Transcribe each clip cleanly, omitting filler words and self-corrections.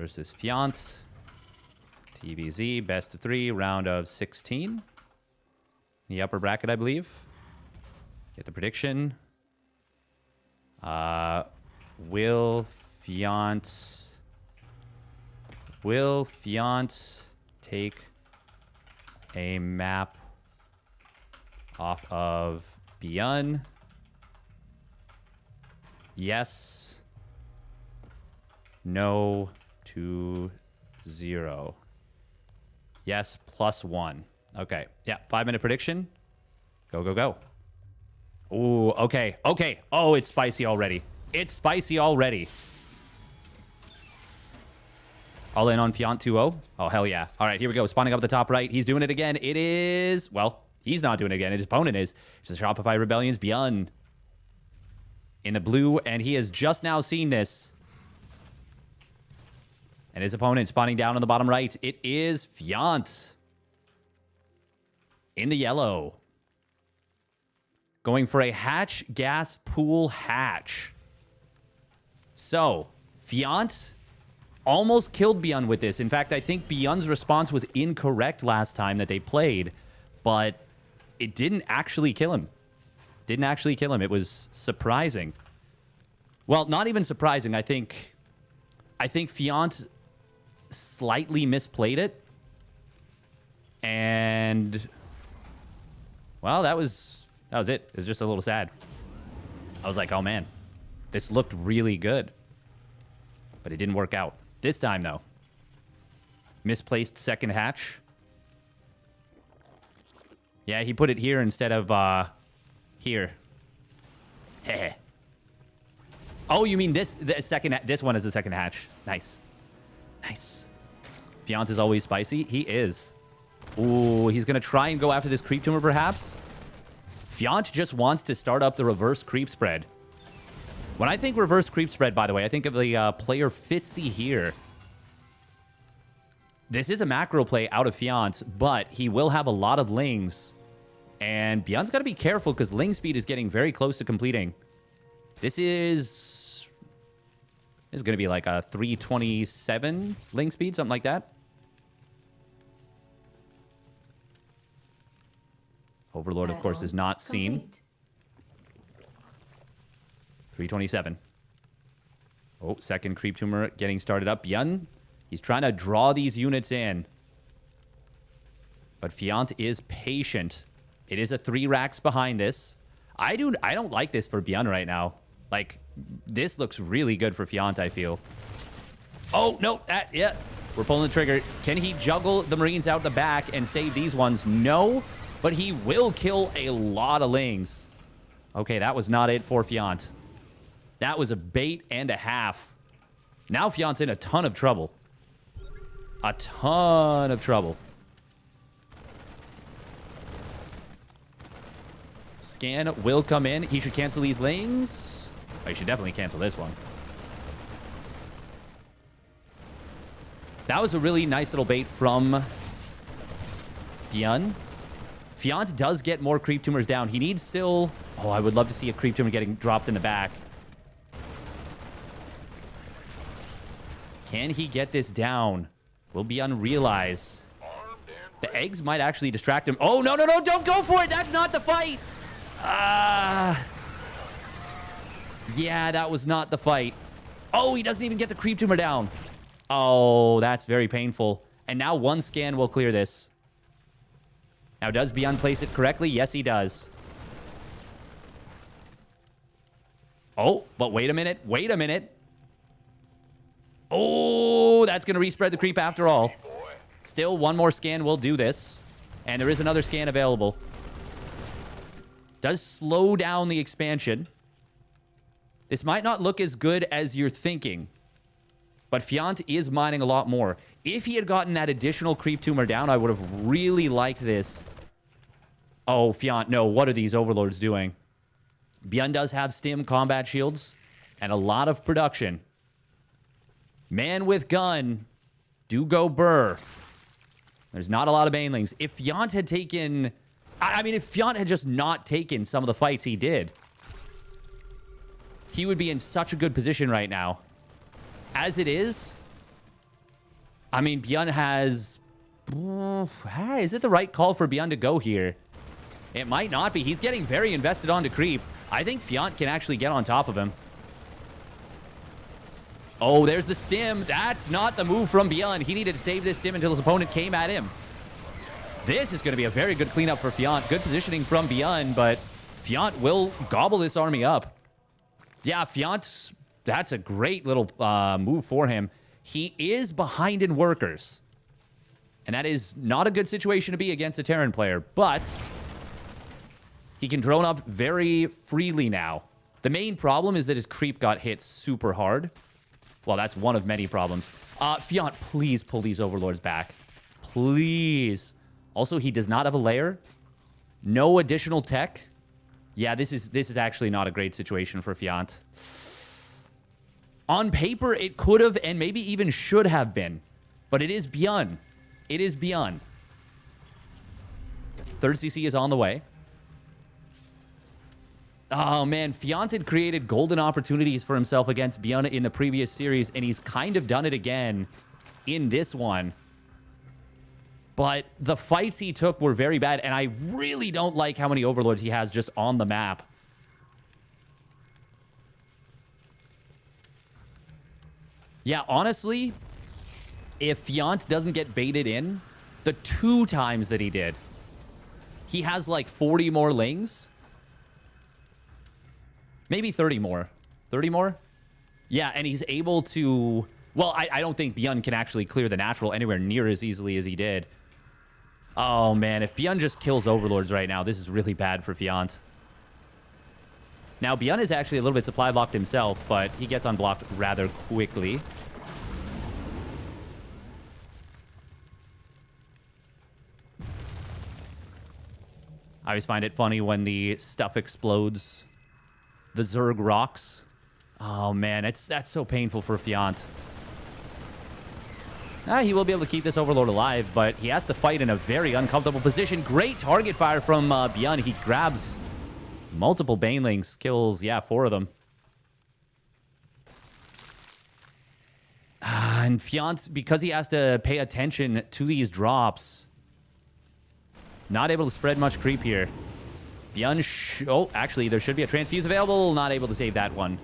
versus Fjant. TBZ, best of 3, round of 16. The upper bracket, I believe. Get the prediction. Will Fjant take a map off of ByuN? Yes. No. 2-0. Yes, +1. Okay. Yeah, 5-minute prediction. Go, go, go. Ooh, okay. Okay. Oh, it's spicy already. It's spicy already. All in on Fjant 2-0. Oh, hell yeah. All right, here we go. Spawning up at the top right. He's doing it again. It is... Well, he's not doing it again. His opponent is. It's the Shopify Rebellion's ByuN in the blue, and he has just now seen this. And his opponent spawning down on the bottom right. It is Fjant in the yellow. Going for a hatch gas pool hatch. So, Fjant almost killed ByuN with this. In fact, I think ByuN's response was incorrect last time that they played, but it didn't actually kill him. Didn't actually kill him. It was surprising. Well, not even surprising. I think Fjant slightly misplayed it. And well, that was it. It was just a little sad. I was like, oh man, this looked really good. But it didn't work out. This time, though. Misplaced second hatch. Yeah, he put it here instead of here. Heh. Oh, you mean this one is the second hatch. Nice. Nice. Fjant is always spicy. He is. Ooh, he's going to try and go after this creep tumor, perhaps. Fjant just wants to start up the reverse creep spread. When I think reverse creep spread, by the way, I think of the player Fitzy here. This is a macro play out of Fjant, but he will have a lot of lings. And ByuN's got to be careful because ling speed is getting very close to completing. This is going to be like a 327 ling speed, something like that. Overlord, of course, is not seen. 327. Oh, second creep tumor getting started up. ByuN, he's trying to draw these units in. But Fjant is patient. It is a 3 racks behind this. I don't like this for ByuN right now. Like, this looks really good for Fjant, I feel. Oh, no. Yeah. We're pulling the trigger. Can he juggle the Marines out the back and save these ones? No. But he will kill a lot of lings. Okay, that was not it for Fjant. That was a bait and a half. Now Fjant's in a ton of trouble. A ton of trouble. Scan will come in. He should cancel these lings. Oh, he should definitely cancel this one. That was a really nice little bait from ByuN. Fjant does get more creep tumors down. He needs still... Oh, I would love to see a creep tumor getting dropped in the back. Can he get this down? Will ByuN realize? The eggs might actually distract him. Oh, no, no, no. Don't go for it. That's not the fight. Yeah, that was not the fight. Oh, he doesn't even get the creep tumor down. Oh, that's very painful. And now one scan will clear this. Now, does ByuN place it correctly? Yes, he does. Oh, but wait a minute. Wait a minute. Oh, that's going to respread the creep after all. Still, one more scan will do this. And there is another scan available. Does slow down the expansion. This might not look as good as you're thinking. But Fjant is mining a lot more. If he had gotten that additional creep tumor down, I would have really liked this. Oh, Fjant, no. What are these overlords doing? ByuN does have stim combat shields and a lot of production. Man with gun. Do go burr. There's not a lot of banelings. If Fjant had taken... I mean, if Fjant had just not taken some of the fights he did, he would be in such a good position right now. As it is, I mean, ByuN has... Is it the right call for ByuN to go here? It might not be. He's getting very invested onto creep. I think Fjant can actually get on top of him. Oh, there's the stim. That's not the move from ByuN. He needed to save this stim until his opponent came at him. This is going to be a very good cleanup for Fjant. Good positioning from ByuN, but Fjant will gobble this army up. Yeah, Fjant, that's a great little move for him. He is behind in workers. And that is not a good situation to be against a Terran player, but he can drone up very freely now. The main problem is that his creep got hit super hard. Well, that's one of many problems. Fjant, please pull these overlords back. Please. Also, he does not have a lair. No additional tech. Yeah, this is actually not a great situation for Fjant. On paper, it could have and maybe even should have been. But it is ByuN. It is ByuN. Third CC is on the way. Oh, man. Fjant had created golden opportunities for himself against ByuN in the previous series, and he's kind of done it again in this one. But the fights he took were very bad, and I really don't like how many overlords he has just on the map. Yeah, honestly, if Fjant doesn't get baited in, the 2 times that he did, he has like 40 more lings. Maybe 30 more. 30 more? Yeah, and he's able to... Well, I don't think ByuN can actually clear the natural anywhere near as easily as he did. Oh, man, if ByuN just kills overlords right now, this is really bad for Fjant. Now, ByuN is actually a little bit supply blocked himself, but he gets unblocked rather quickly. I always find it funny when the stuff explodes. The Zerg rocks. Oh, man, that's so painful for Fjant. He will be able to keep this overlord alive, but he has to fight in a very uncomfortable position. Great target fire from ByuN. He grabs multiple banelings, kills, yeah, 4 of them. And Fjant, because he has to pay attention to these drops, not able to spread much creep here. ByuN, oh, actually, there should be a transfuse available. Not able to save that one.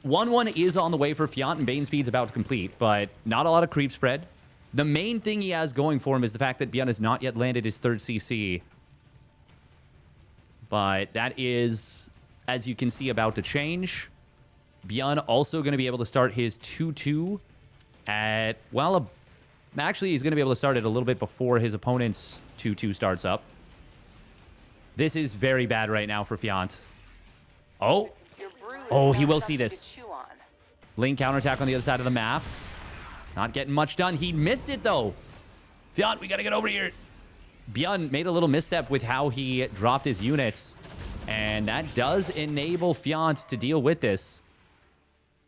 1-1 is on the way for Fjant, and Bane speed's about to complete, but not a lot of creep spread. The main thing he has going for him is the fact that ByuN has not yet landed his 3rd CC. But that is, as you can see, about to change. ByuN also going to be able to start his 2-2 at, well, actually, he's going to be able to start it a little bit before his opponent's 2-2 starts up. This is very bad right now for Fjant. Oh. Oh, he will see this. Ling counterattack on the other side of the map. Not getting much done. He missed it, though. Fjant, we got to get over here. ByuN made a little misstep with how he dropped his units. And that does enable Fjant to deal with this.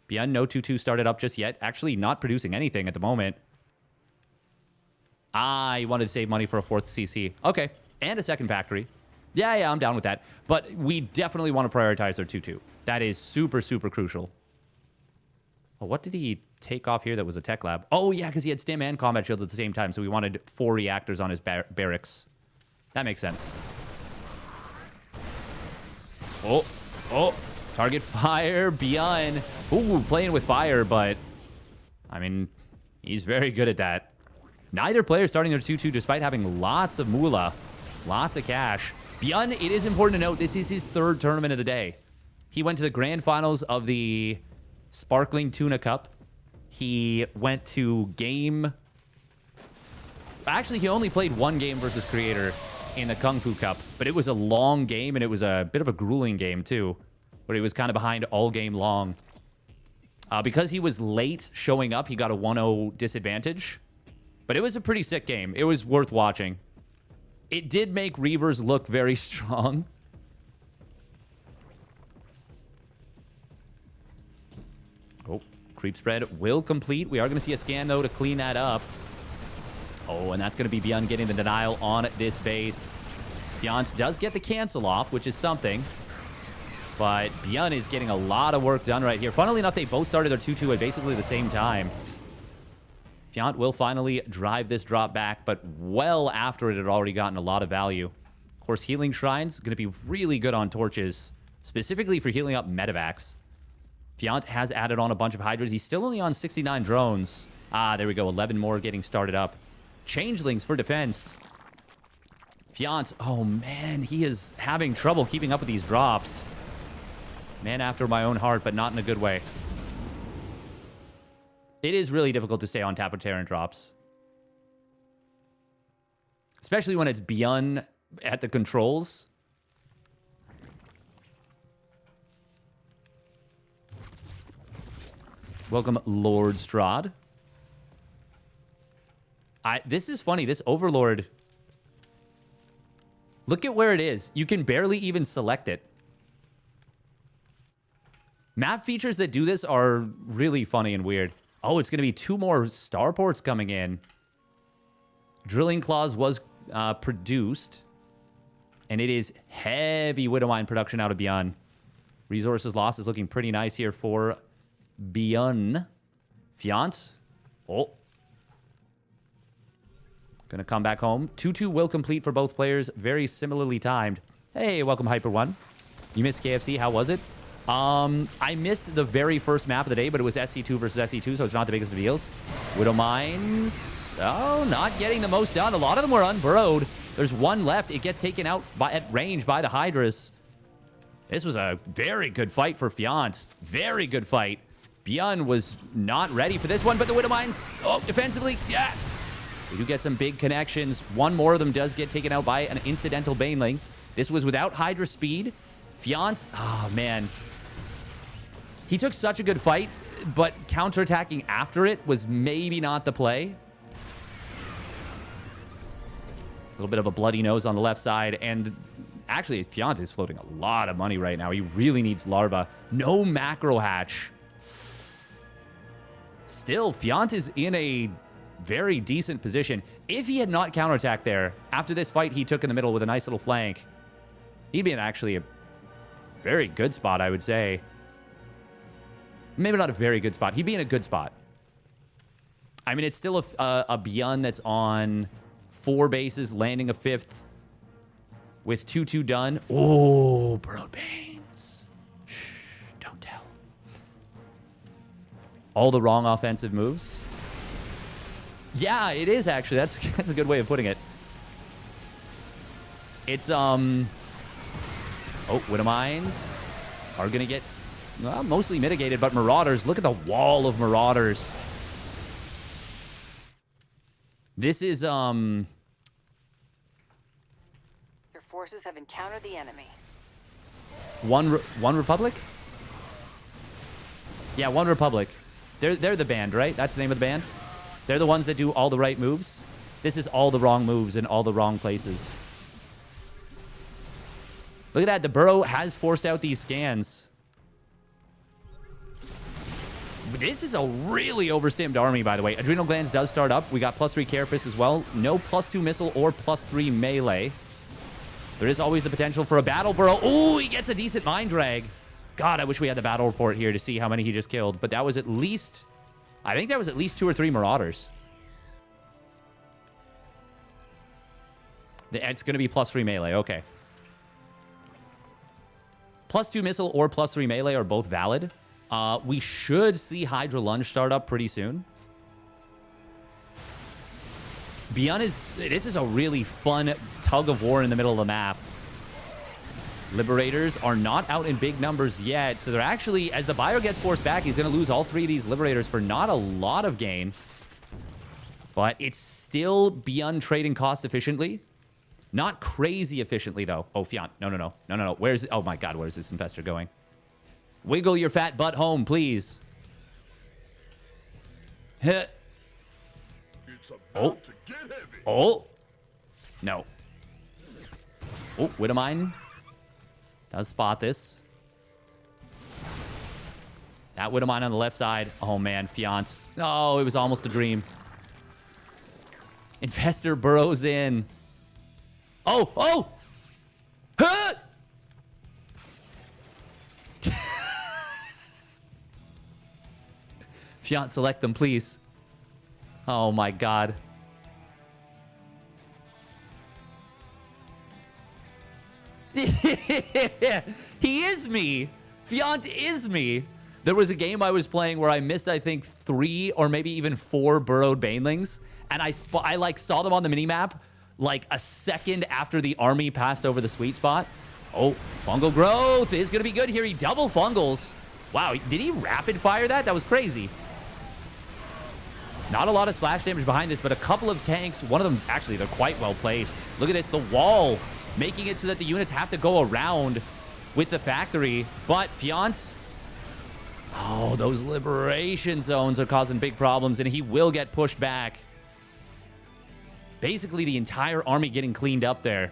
ByuN, no 2-2 started up just yet. Actually, not producing anything at the moment. He wanted to save money for a 4th CC. Okay. And a 2nd factory. Yeah, I'm down with that. But we definitely want to prioritize our 2-2. That is super, super crucial. Oh, what did he take off here that was a tech lab? Oh, yeah, because he had stim and combat shields at the same time, so we wanted 4 reactors on his barracks. That makes sense. Oh, target fire, ByuN. Ooh, playing with fire, but, I mean, he's very good at that. Neither player starting their 2-2 despite having lots of moolah, lots of cash. ByuN, it is important to note, this is his 3rd tournament of the day. He went to the grand finals of the Sparkling Tuna Cup. He went to game... Actually, he only played 1 game versus Creator in the Kung Fu Cup, but it was a long game, and it was a bit of a grueling game, too, where he was kind of behind all game long. Because he was late showing up, he got a 1-0 disadvantage. But it was a pretty sick game. It was worth watching. It did make Reavers look very strong. Oh, creep spread will complete. We are going to see a scan, though, to clean that up. Oh, and that's going to be ByuN getting the denial on this base. Fjant does get the cancel off, which is something. But ByuN is getting a lot of work done right here. Funnily enough, they both started their 2-2 at basically the same time. Fjant will finally drive this drop back, but well after it had already gotten a lot of value. Of course, healing shrines going to be really good on torches, specifically for healing up medevacs. Fjant has added on a bunch of hydras. He's still only on 69 drones. Ah, there we go. 11 more getting started up. Changelings for defense. Fjant, oh man, he is having trouble keeping up with these drops. Man after my own heart, but not in a good way. It is really difficult to stay on tap with Terran drops. Especially when it's ByuN at the controls. Welcome, Lord Strahd. This is funny. This Overlord. Look at where it is. You can barely even select it. Map features that do this are really funny and weird. Oh, it's going to be 2 more starports coming in. Drilling Claws was produced. And it is heavy Widow Mine production out of ByuN. Resources lost is looking pretty nice here for ByuN. Fjant. Oh. Gonna come back home. 2-2 will complete for both players. Very similarly timed. Hey, welcome, Hyper1. You missed KFC. How was it? I missed the very first map of the day, but it was SC2 versus SC2, so it's not the biggest of deals. Widow Mines. Oh, not getting the most done. A lot of them were unburrowed. There's one left. It gets taken out at range by the Hydras. This was a very good fight for Fjant. Very good fight. ByuN was not ready for this one, but the Widow Mines, oh, defensively, yeah. We do get some big connections. One more of them does get taken out by an incidental Baneling. This was without Hydra speed. Fjant, oh, man. He took such a good fight, but counterattacking after it was maybe not the play. A little bit of a bloody nose on the left side, and actually, Fjant is floating a lot of money right now. He really needs larva. No macro hatch. Still, Fjant is in a very decent position. If he had not counterattacked there, after this fight he took in the middle with a nice little flank, he'd be in actually a very good spot, I would say. Maybe not a very good spot. He'd be in a good spot. I mean, it's still a ByuN that's on 4 bases, landing a 5th with 2-2 done. Oh, burrowed Banes. Shh, don't tell. All the wrong offensive moves. Yeah, it is actually. That's a good way of putting it. It's oh, Widow Mines are gonna get mostly mitigated, but Marauders. Look at the wall of Marauders. This is Your forces have encountered the enemy. One Republic. Yeah, One Republic. They're the band, right? That's the name of the band. They're the ones that do all the right moves. This is all the wrong moves in all the wrong places. Look at that. The burrow has forced out these scans. This is a really overstimmed army, by the way. Adrenal Glands does start up. We got +3 Carapace as well. No +2 missile or +3 melee. There is always the potential for a battle burrow. Oh, he gets a decent mind drag. God, I wish we had the battle report here to see how many he just killed. But that was at least... I think that was at least 2 or 3 Marauders. It's going to be +3 melee. Okay. +2 missile or +3 melee are both valid. We should see Hydra Lunge start up pretty soon. ByuN is... This is a really fun tug of war in the middle of the map. Liberators are not out in big numbers yet, so they're actually... As the Bio gets forced back, he's going to lose all 3 of these Liberators for not a lot of gain. But it's still ByuN trading cost efficiently. Not crazy efficiently, though. Oh, Fjant. No. Where's... Oh, my God. Where's this Infestor going? Wiggle your fat butt home, please. Hit. Oh. Oh. No. Oh, Widow Mine does spot this. That Widow Mine on the left side. Oh, man. Fjant. Oh, it was almost a dream. Infestor burrows in. Oh. Huh! Fjant, select them, please. Oh my god. He is me. Fjant is me. There was a game I was playing where I missed, I think, 3 or maybe even 4 burrowed banelings, and I like saw them on the minimap like a second after the army passed over the sweet spot. Oh, fungal growth is gonna be good here. He double fungals. Wow, did he rapid fire that? That was crazy. Not a lot of splash damage behind this, but a couple of tanks. One of them, actually, they're quite well placed. Look at this, the wall, making it so that the units have to go around with the factory. But Fjant, oh, those liberation zones are causing big problems, and he will get pushed back. Basically, the entire army getting cleaned up there.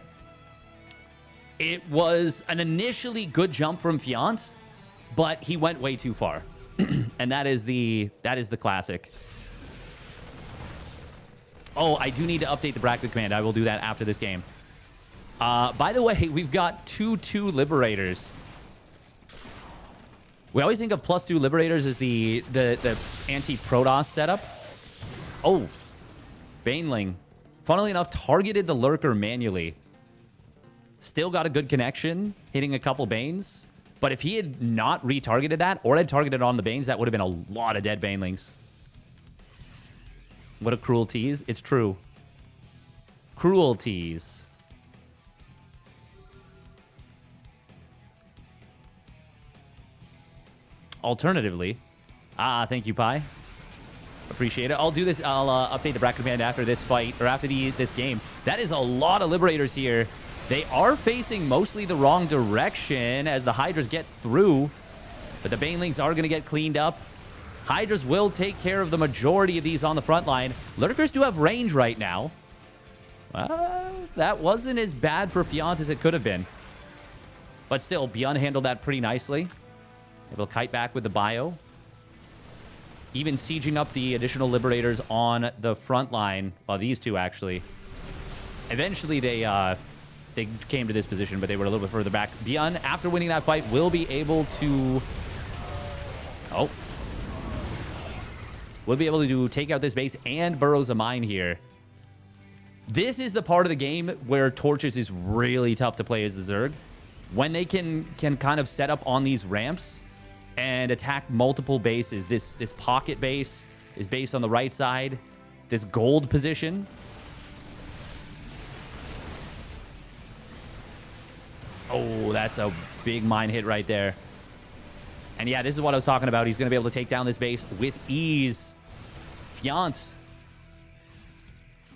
It was an initially good jump from Fjant, but he went way too far. And that is the classic. Oh, I do need to update the bracket command. I will do that after this game. By the way, we've got 2/2 Liberators. We always think of +2 Liberators as the anti-Protoss setup. Oh, Baneling. Funnily enough, targeted the Lurker manually. Still got a good connection, hitting a couple Banes. But if he had not retargeted that, or had targeted on the Banes, that would have been a lot of dead Banelings. What a cruel tease. It's true. Cruel tease. Alternatively, thank you, Pi. Appreciate it. I'll do this. I'll update the bracket command after this fight, or after this game. That is a lot of Liberators here. They are facing mostly the wrong direction as the Hydras get through, but the Banelings are going to get cleaned up. Hydras will take care of the majority of these on the front line. Lurkers do have range right now. That wasn't as bad for Fjant as it could have been. But still, ByuN handled that pretty nicely. Able to kite back with the bio. Even sieging up the additional Liberators on the front line. Well, these two, actually. Eventually, they came to this position, but they were a little bit further back. ByuN, after winning that fight, will be able to... Oh. Will be able to take out this base and burrows a mine here. This is the part of the game where Torches is really tough to play as the Zerg. When they can kind of set up on these ramps and attack multiple bases. This pocket base is based on the right side. This gold position. Oh, that's a big mine hit right there. And yeah, this is what I was talking about. He's going to be able to take down this base with ease. Fjant.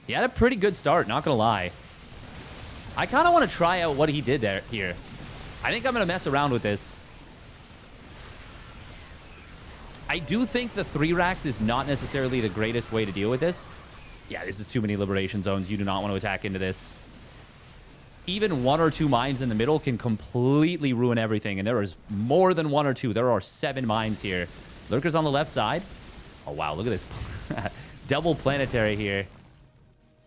He had a pretty good start, not going to lie. I kind of want to try out what he did here. I think I'm going to mess around with this. I do think the 3 racks is not necessarily the greatest way to deal with this. Yeah, this is too many liberation zones. You do not want to attack into this. Even 1 or 2 mines in the middle can completely ruin everything. And there is more than 1 or 2. There are 7 mines here. Lurkers on the left side. Oh, wow. Look at this. Double planetary here.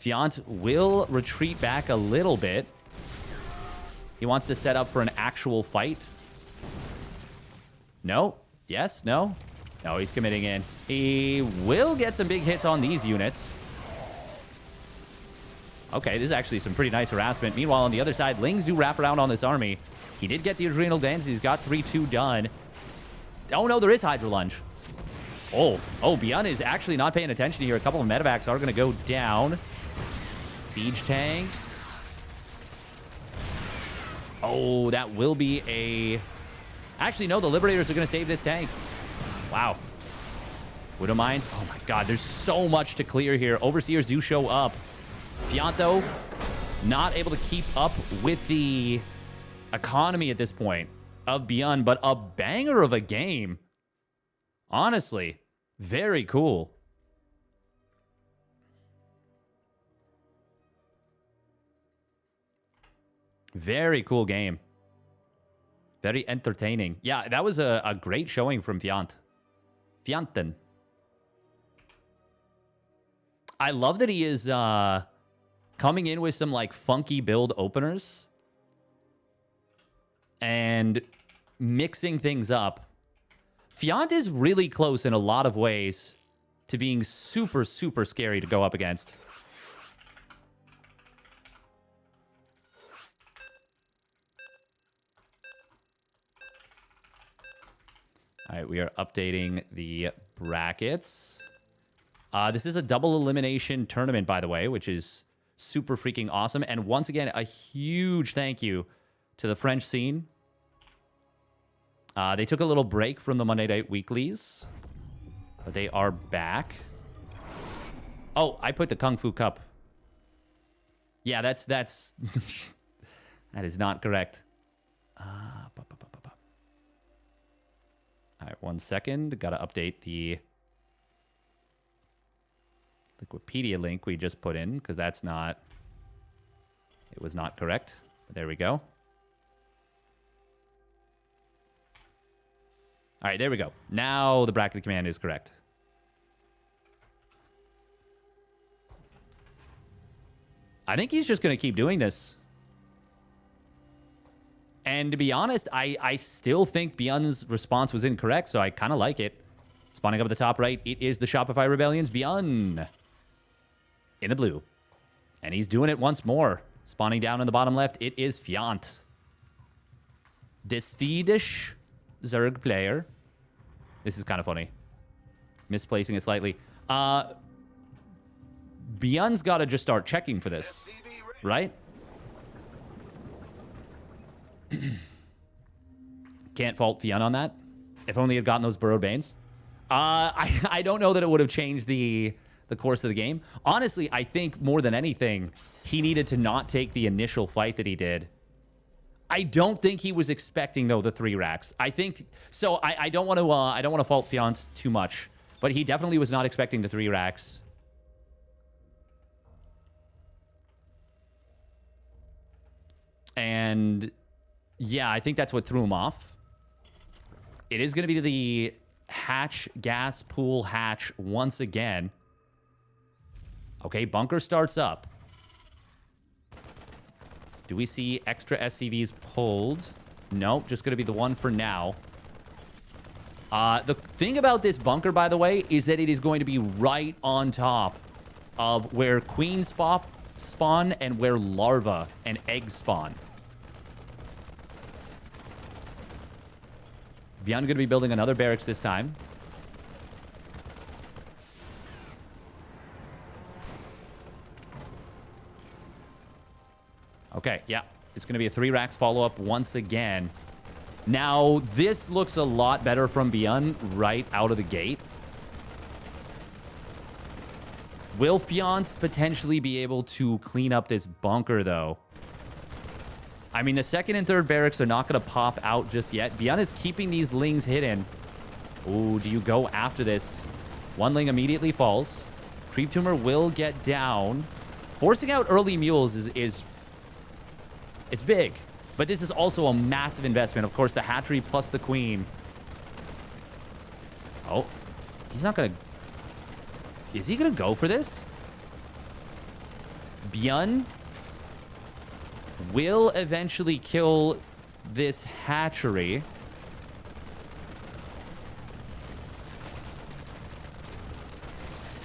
Fjant will retreat back a little bit. He wants to set up for an actual fight. No. Yes. No. No, he's committing in. He will get some big hits on these units. Okay, this is actually some pretty nice harassment. Meanwhile, on the other side, Lings do wrap around on this army. He did get the Adrenal Dance. He's got 3-2 done. Oh, no, there is Hydra Lunge. Oh, ByuN is actually not paying attention here. A couple of medevacs are going to go down. Siege tanks. Oh, that will be a... Actually, no, the Liberators are going to save this tank. Wow. Widow Mines. Oh, my God. There's so much to clear here. Overseers do show up. Fjant, though, not able to keep up with the economy at this point of ByuN, but a banger of a game. Honestly, very cool. Very cool game. Very entertaining. Yeah, that was a great showing from Fjant. Fjanten. I love that he is coming in with some like funky build openers and mixing things up. Fjant is really close in a lot of ways to being super, super scary to go up against. All right, we are updating the brackets. This is a double elimination tournament, by the way, which is super freaking awesome. And once again, a huge thank you to the French scene. They took a little break from the Monday Night Weeklies, but they are back. Oh, I put the Kung Fu Cup. Yeah, that's that is not correct. All right, 1 second. Got to update the Wikipedia link we just put in because that's not. It was not correct. But there we go. All right, there we go. Now the bracket command is correct. I think he's just going to keep doing this. And to be honest, I still think ByuN's response was incorrect, so I kind of like it. Spawning up at the top right, it is the Shopify Rebellion's ByuN in the blue. And he's doing it once more. Spawning down in the bottom left, it is Fjant. The Swedish Zerg player. This is kind of funny. Misplacing it slightly. ByuN's got to just start checking for this, right? Can't fault Fjant on that. If only he had gotten those Burrowed Banes. I don't know that it would have changed the course of the game. Honestly, I think more than anything, he needed to not take the initial fight that he did. I don't think he was expecting, though, the 3 racks. I think so. I don't want to fault Fjant too much, but he definitely was not expecting the 3 racks. And yeah, I think that's what threw him off. It is going to be the hatch, gas pool hatch once again. Okay, bunker starts up. Do we see extra SCVs pulled? Nope, just going to be the one for now. The thing about this bunker, by the way, is that it is going to be right on top of where queens spawn and where larvae and eggs spawn. ByuN going to be building another barracks this time. Okay, yeah. It's going to be a 3 racks follow-up once again. Now, this looks a lot better from ByuN right out of the gate. Will Fjant potentially be able to clean up this bunker, though? I mean, the second and third barracks are not going to pop out just yet. ByuN is keeping these lings hidden. Ooh, do you go after this? One ling immediately falls. Creep Tumor will get down. Forcing out early mules is it's big. But this is also a massive investment. Of course, the hatchery plus the queen. Oh, he's not going to... Is he going to go for this? ByuN will eventually kill this hatchery.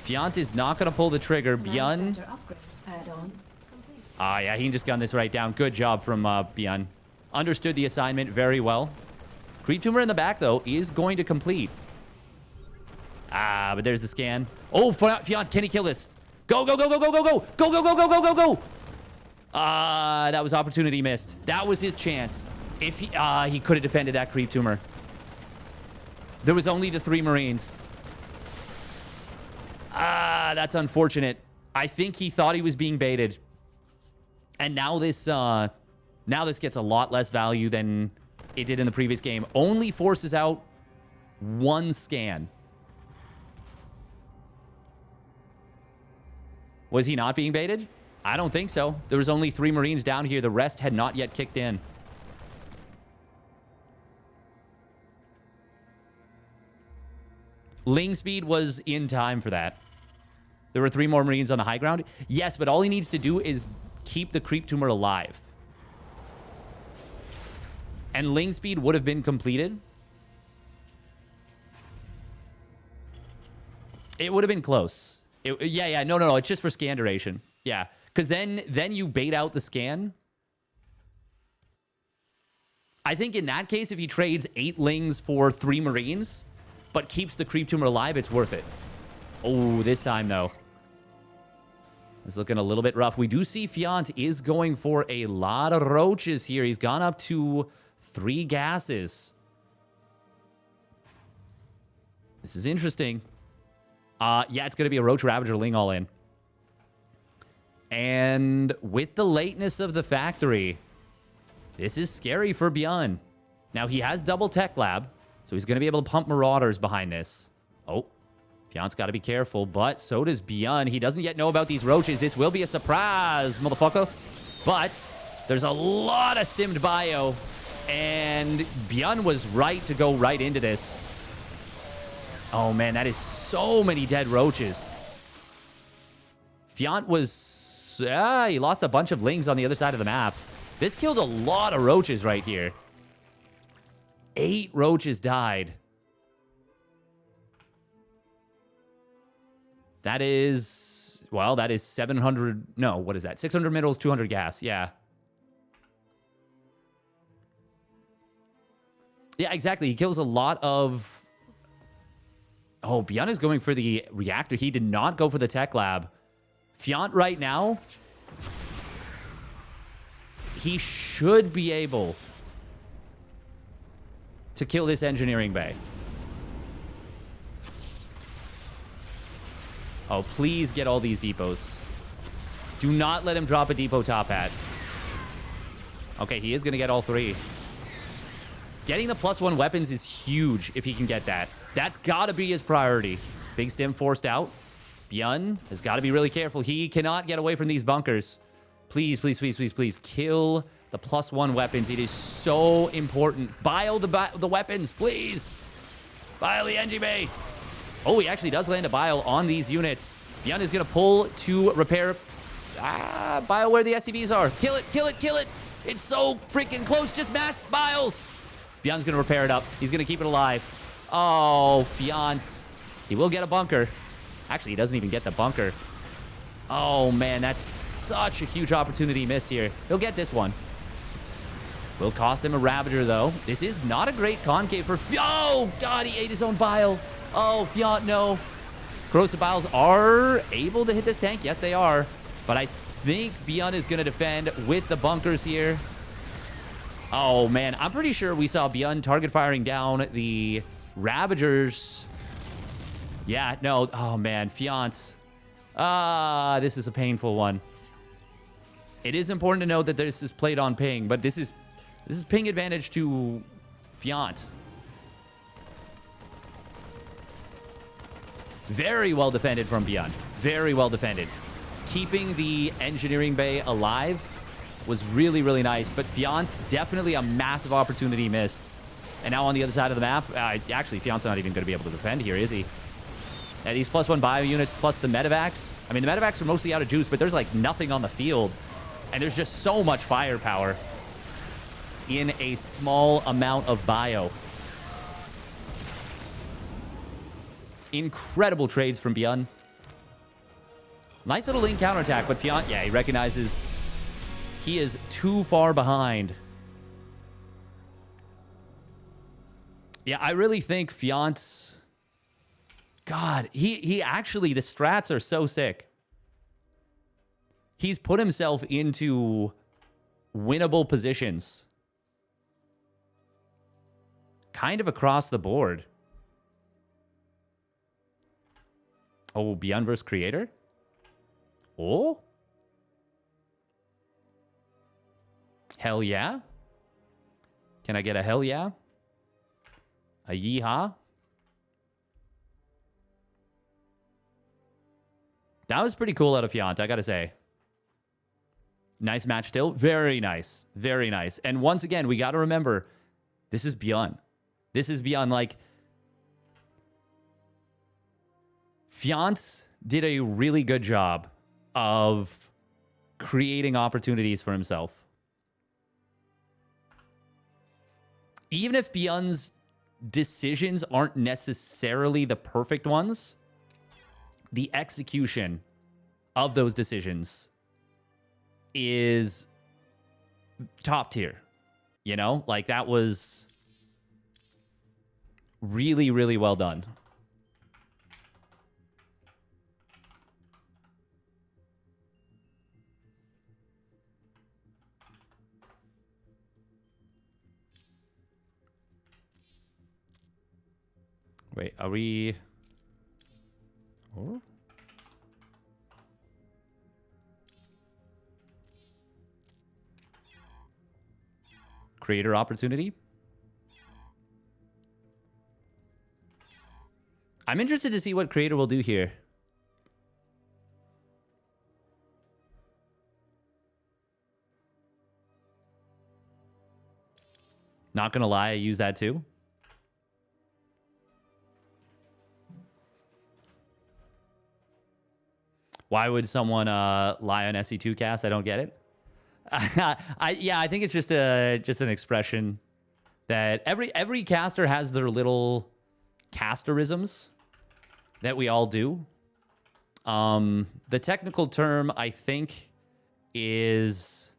Fjant is not going to pull the trigger. ByuN... yeah, he can just gun this right down. Good job from ByuN. Understood the assignment very well. Creep Tumor in the back, though, is going to complete. But there's the scan. Oh, Fjant, can he kill this? Go, go, go, go, go, go, go. Go, go, go, go, go, go, go. That was opportunity missed. That was his chance. If he could have defended that Creep Tumor. There was only the 3 Marines. That's unfortunate. I think he thought he was being baited. And now this gets a lot less value than it did in the previous game. Only forces out 1 scan. Was he not being baited? I don't think so. There was only 3 Marines down here. The rest had not yet kicked in. Ling speed was in time for that. There were 3 more Marines on the high ground. Yes, but all he needs to do is keep the Creep Tumor alive. And Ling speed would have been completed It would have been close. Yeah. No. It's just for scan duration. Yeah. Because then you bait out the scan. I think in that case, if he trades 8 Lings for 3 Marines, but keeps the Creep Tumor alive, it's worth it. Oh, this time, though. It's looking a little bit rough. We do see Fjant is going for a lot of roaches here. He's gone up to 3 gases. This is interesting. Yeah, it's going to be a Roach Ravager Ling all in. And with the lateness of the factory, this is scary for ByuN. Now, he has double Tech Lab, so he's going to be able to pump Marauders behind this. Oh, Fjant's got to be careful, but so does ByuN. He doesn't yet know about these roaches. This will be a surprise, motherfucker. But there's a lot of stimmed bio, and ByuN was right to go right into this. Oh, man, that is so many dead roaches. Fjant was... he lost a bunch of Lings on the other side of the map. This killed a lot of roaches right here. 8 roaches died. That is... Well, that is 700... No, what is that? 600 minerals, 200 gas. Yeah. Yeah, exactly. He kills a lot of... Oh, ByuN is going for the reactor. He did not go for the tech lab. Fjant right now, he should be able to kill this engineering bay. Oh, please get all these depots. Do not let him drop a depot top hat. Okay, he is going to get all 3. Getting the +1 weapons is huge if he can get that. That's got to be his priority. Big stim forced out. ByuN has got to be really careful. He cannot get away from these bunkers. Please, please, please, please, please. Kill the +1 weapons. It is so important. Bile the weapons, please. Bile the NG bay. Oh, he actually does land a bile on these units. ByuN is going to pull to repair. Bile where the SCVs are. Kill it, kill it, kill it. It's so freaking close. Just mass biles. ByuN's going to repair it up. He's going to keep it alive. Oh, Fjant. He will get a bunker. Actually, he doesn't even get the bunker. Oh, man, that's such a huge opportunity missed here. He'll get this one. Will cost him a Ravager, though. This is not a great concave for... Oh, God, he ate his own bile. Oh, Fjant, no. Corrosive biles are able to hit this tank. Yes, they are. But I think ByuN is going to defend with the bunkers here. Oh, man. I'm pretty sure we saw ByuN target firing down the Ravagers. Yeah, no. Oh, man. Fjant. This is a painful one. It is important to note that this is played on ping, but this is ping advantage to Fjant. Very well defended from ByuN. Very well defended. Keeping the engineering bay alive was really, really nice, but Fjant's definitely a massive opportunity missed. And now on the other side of the map, actually, Fjant's not even going to be able to defend here, is he? Yeah, these +1 bio units plus the medevacs. I mean, the medevacs are mostly out of juice, but there's like nothing on the field. And there's just so much firepower in a small amount of bio. Incredible trades from ByuN. Nice little link counterattack, but Fjant, yeah, he recognizes he is too far behind. Yeah, I really think Fjant's... God, he actually, the strats are so sick. He's put himself into winnable positions. Kind of across the board. Oh, ByuN versus Creator? Oh? Hell yeah? Can I get a hell yeah? A yeehaw? That was pretty cool out of Fjant, I gotta say. Nice match still. Very nice. Very nice. And once again, we gotta remember, this is ByuN. This is ByuN. Like, Fjant did a really good job of creating opportunities for himself. Even if ByuN's decisions aren't necessarily the perfect ones, the execution of those decisions is top tier. You know, like that was really, really well done. Wait, are we... Oh? Creator opportunity? I'm interested to see what creator will do here. Not gonna lie, I use that too. Why would someone lie on SE2 cast? I don't get it. I think it's just an expression that every caster has their little casterisms that we all do. The technical term I think is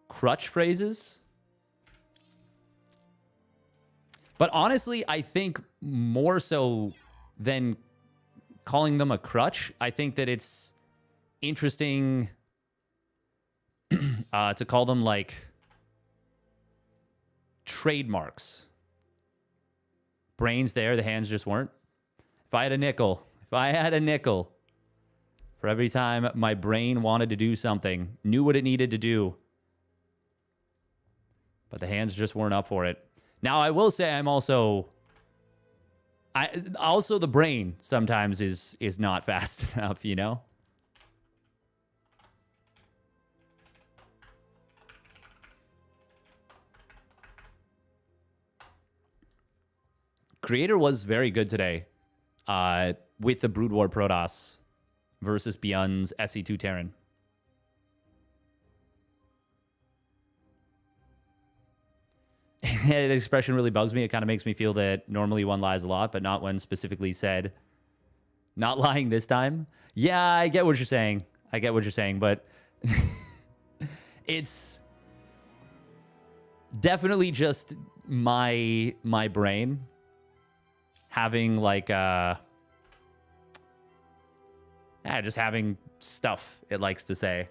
crutch phrases. But honestly, I think more so than calling them a crutch, I think that it's interesting to call them like trademarks. Brains there, the hands just weren't. If I had a nickel for every time my brain wanted to do something, knew what it needed to do, but the hands just weren't up for it. Now, I will say I'm also... the brain sometimes is not fast enough, you know? Creator was very good today with the Brood War Protoss versus ByuN's SE2 Terran. The expression really bugs me. It kind of makes me feel that normally one lies a lot, but not when specifically said not lying this time. Yeah, I get what you're saying. But it's definitely just my brain having like just having stuff it likes to say.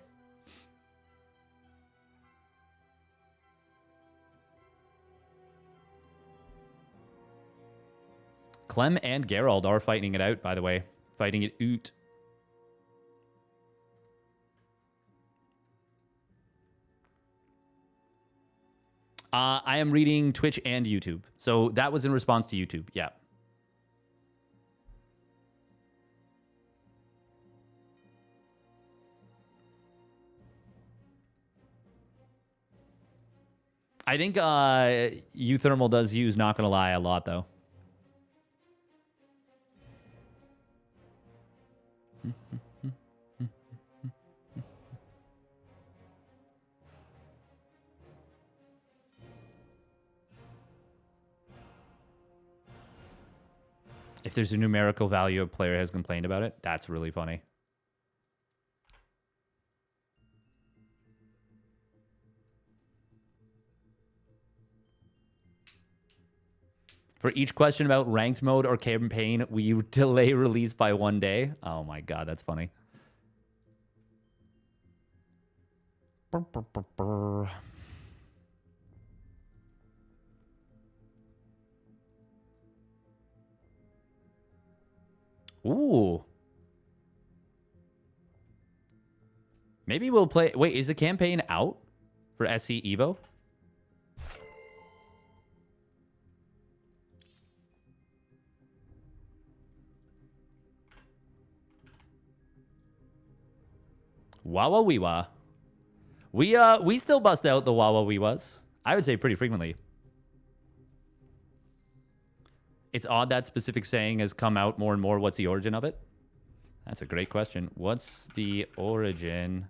Clem and Gerald are fighting it out, by the way. Fighting it out. I am reading Twitch and YouTube. So that was in response to YouTube. Yeah. I think Uthermal does use Not Gonna Lie a lot, though. If there's a numerical value a player has complained about it, that's really funny. For each question about ranked mode or campaign, will you delay release by 1 day? Oh my god, that's funny. Ooh. Maybe we'll play... Wait, is the campaign out for SE Evo? Wawa Weewa. We still bust out the Wawa Weewas. I would say pretty frequently. It's odd that specific saying has come out more and more. What's the origin of it? That's a great question. What's the origin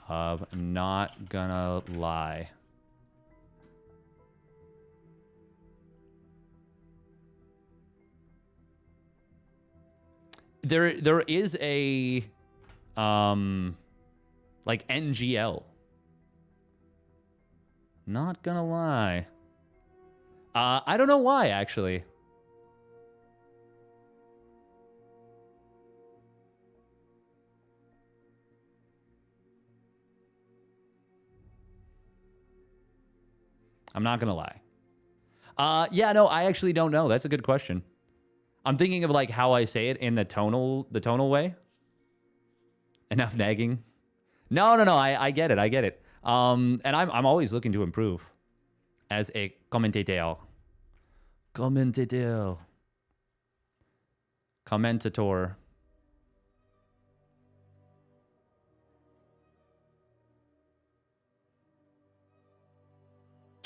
of Not Gonna Lie? There is a like NGL. Not gonna lie. I don't know why, actually. I'm not gonna lie. Yeah, no, I actually don't know. That's a good question. I'm thinking of like how I say it in the tonal way. Enough nagging. No. I get it. I get it. And I'm always looking to improve as a commentator. Commentator.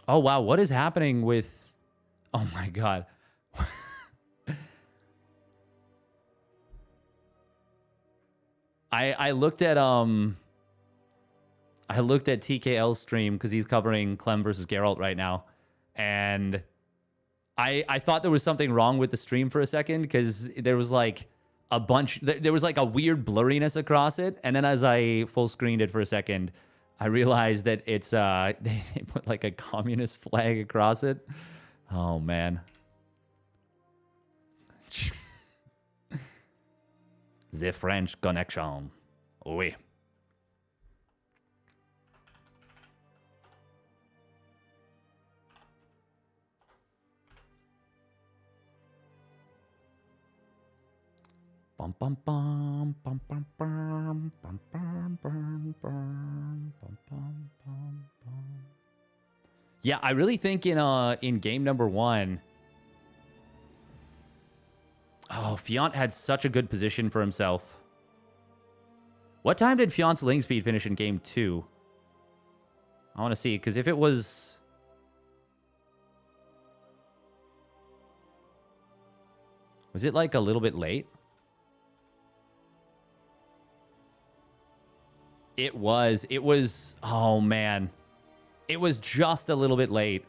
Oh wow, what is happening with? Oh my god. I looked at TKL's stream because he's covering Clem versus Geralt right now, and I thought there was something wrong with the stream for a second because there was like a bunch, there was like a weird blurriness across it, and then as I full screened it for a second, I realized that it's they put like a communist flag across it. Oh man. The French connection. Oui. Bum bum bum bum bum bum bum bum bum bum bum bum bum. Yeah, I really think in game number 1. Oh, Fjant had such a good position for himself. What time did Fjant's ling speed finish in game 2? I want to see, because if it was... Was it like a little bit late? It was. Oh, man. It was just a little bit late.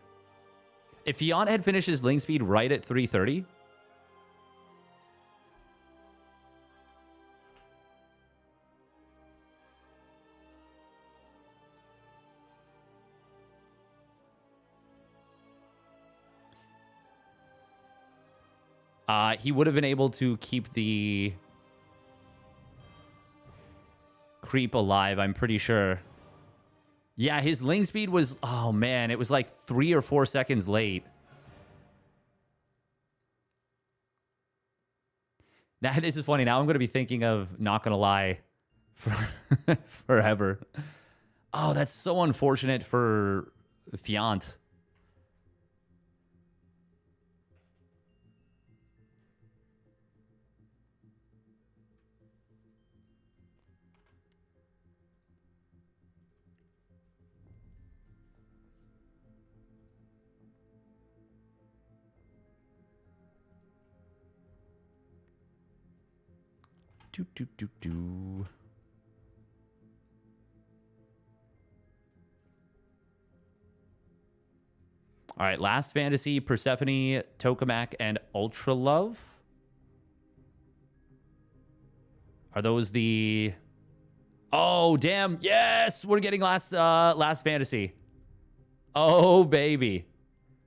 If Fjant had finished his ling speed right at 330... he would have been able to keep the creep alive, I'm pretty sure. Yeah, his ling speed was... Oh, man. It was like 3 or 4 seconds late. Now, this is funny. Now I'm going to be thinking of Not Gonna Lie forever. Oh, that's so unfortunate for Fjant. Do. All right, Last Fantasy, Persephone, Tokamak, and Ultra Love. Are those the... Oh, damn. Yes, we're getting Last Fantasy. Oh, baby.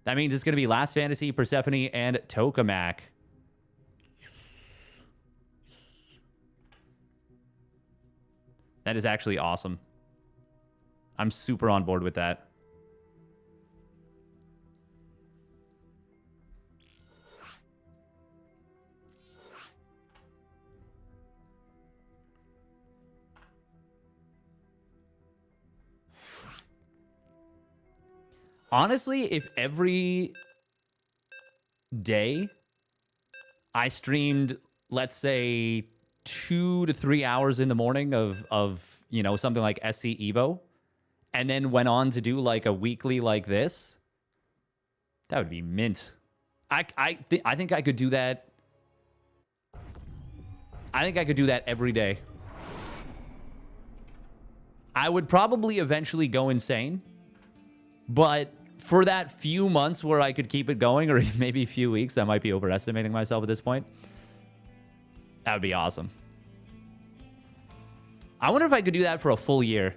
That means it's going to be Last Fantasy, Persephone, and Tokamak. That is actually awesome. I'm super on board with that. Honestly, if every day I streamed, let's say, 2 to 3 hours in the morning of you know, something like SC Evo, and then went on to do like a weekly like this, that would be mint. I think I could do that. I think I could do that every day. I would probably eventually go insane, but for that few months where I could keep it going, or maybe a few weeks, I might be overestimating myself at this point. That would be awesome. I wonder if I could do that for a full year.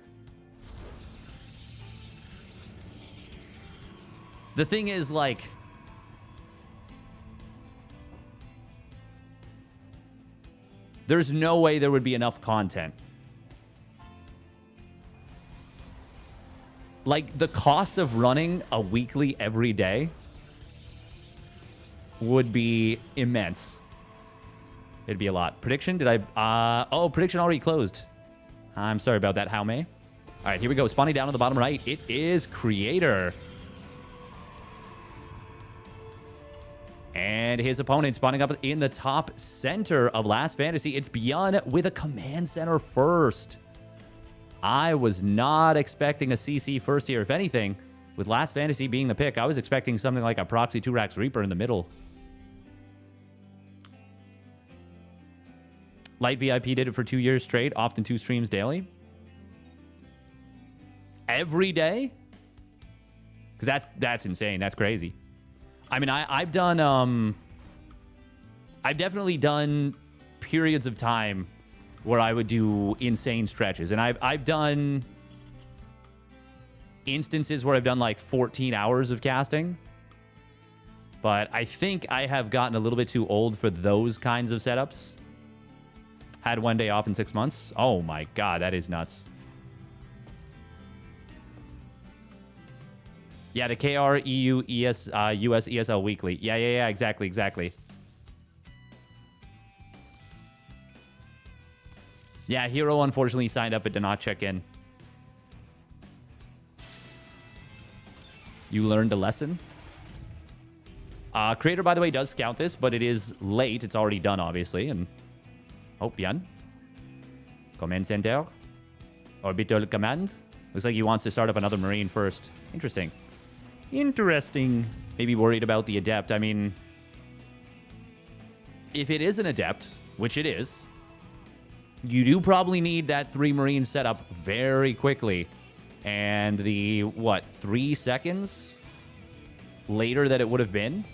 The thing is, like, there's no way there would be enough content. Like, the cost of running a weekly every day would be immense. It'd be a lot. Prediction? Did I... oh, prediction already closed. I'm sorry about that, How May. All right, here we go. Spawning down on the bottom right. It is Creator. And his opponent spawning up in the top center of Last Fantasy. It's ByuN with a command center first. I was not expecting a CC first here. If anything, with Last Fantasy being the pick, I was expecting something like a Proxy 2-Rax Reaper in the middle. Light VIP did it for 2 years straight, often 2 streams daily. Every day? Because that's insane. That's crazy. I mean, I've done, I've definitely done periods of time where I would do insane stretches. And I've done instances where I've done like 14 hours of casting. But I think I have gotten a little bit too old for those kinds of setups. Had 1 day off in 6 months. Oh my God, that is nuts. Yeah, the KR, EU, ES, US, ESL weekly. Yeah, exactly. Yeah, Hero unfortunately signed up but did not check in. You learned a lesson? Creator, by the way, does scout this, but it is late. It's already done, obviously. And oh, ByuN. Command center. Orbital command. Looks like he wants to start up another Marine first. Interesting. Maybe worried about the Adept. I mean, if it is an Adept, which it is, you do probably need that 3 Marine setup very quickly. And the, what, 3 seconds later that it would have been?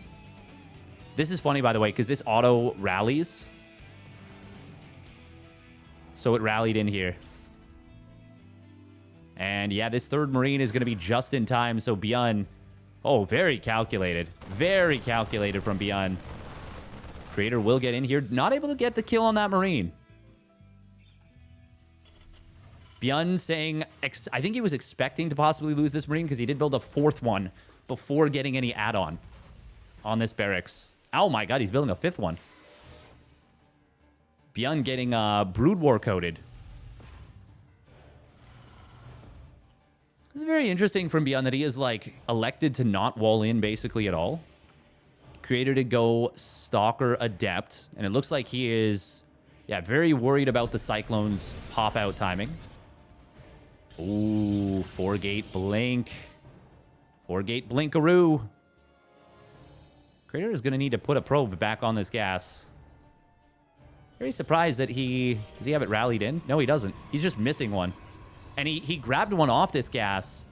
This is funny, by the way, because this auto rallies. So it rallied in here. And yeah, this 3rd Marine is going to be just in time. So ByuN... Oh, very calculated. Very calculated from ByuN. Creator will get in here. Not able to get the kill on that Marine. ByuN saying... I think he was expecting to possibly lose this Marine because he did build a 4th one before getting any add-on on this barracks. Oh my God, he's building a 5th one. ByuN getting Brood War coded. This is very interesting from ByuN that he is, like, elected to not wall in basically at all. Creator to go Stalker Adept. And it looks like he is, yeah, very worried about the Cyclone's pop-out timing. Ooh, 4-gate blink. 4-gate blinkaroo. Creator is going to need to put a probe back on this gas. Very surprised that he... Does he have it rallied in? No, he doesn't. He's just missing one. And he grabbed one off this gas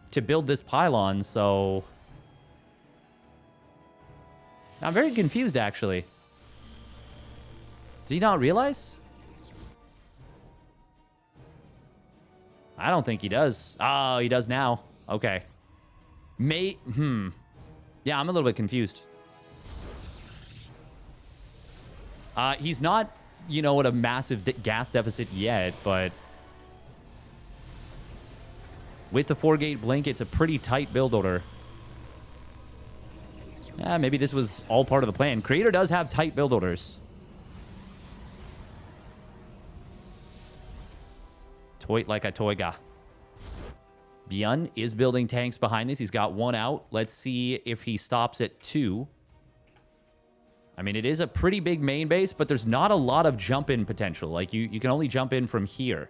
to build this pylon, so... I'm very confused, actually. Does he not realize? I don't think he does. Oh, he does now. Okay. Yeah, I'm a little bit confused. He's not, you know, at a massive gas deficit yet, but... With the 4-gate blink, it's a pretty tight build order. Yeah, maybe this was all part of the plan. Creator does have tight build orders. Toy like a toyga. ByuN is building tanks behind this. He's got 1 out. Let's see if he stops at 2. I mean, it is a pretty big main base, but there's not a lot of jump-in potential. Like, you can only jump in from here.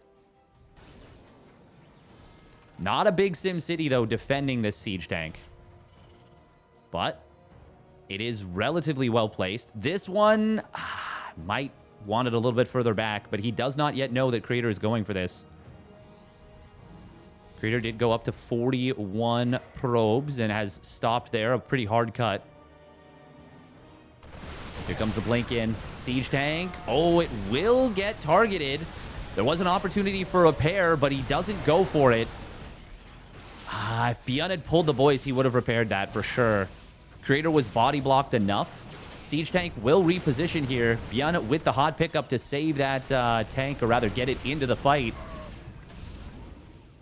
Not a big Sim City, though, defending this siege tank. But it is relatively well placed. This one might want it a little bit further back, but he does not yet know that Creator is going for this. Creator did go up to 41 probes and has stopped there. A pretty hard cut. Here comes the blink in. Siege tank. Oh, it will get targeted. There was an opportunity for repair, but he doesn't go for it. If ByuN had pulled the boys, he would have repaired that for sure. Creator was body blocked enough. Siege tank will reposition here. ByuN with the hot pickup to save that tank, or rather get it into the fight.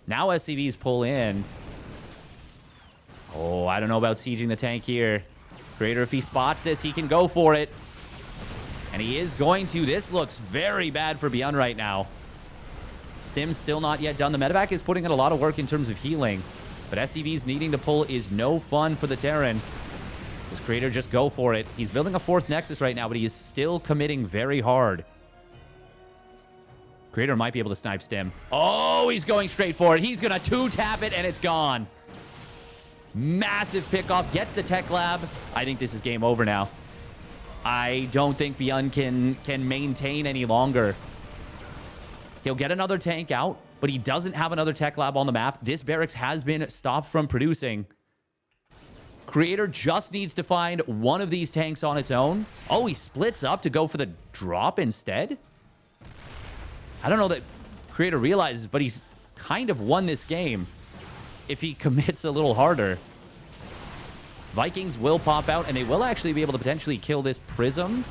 Now SCVs pull in. Oh, I don't know about sieging the tank here. Creator, if he spots this, he can go for it. And he is going to. This looks very bad for ByuN right now. Stim's still not yet done. The medevac is putting in a lot of work in terms of healing. But SCVs needing to pull is no fun for the Terran. Does Creator just go for it? He's building a 4th Nexus right now, but he is still committing very hard. Creator might be able to snipe Stim. Oh, he's going straight for it. He's going to 2-tap it, and it's gone. Massive pickoff. Gets the tech lab. I think this is game over now. I don't think ByuN can maintain any longer. He'll get another tank out, but he doesn't have another tech lab on the map. This barracks has been stopped from producing. Creator just needs to find one of these tanks on its own. Oh, he splits up to go for the drop instead? I don't know that Creator realizes, but he's kind of won this game if he commits a little harder. Vikings will pop out, and they will actually be able to potentially kill this Prism.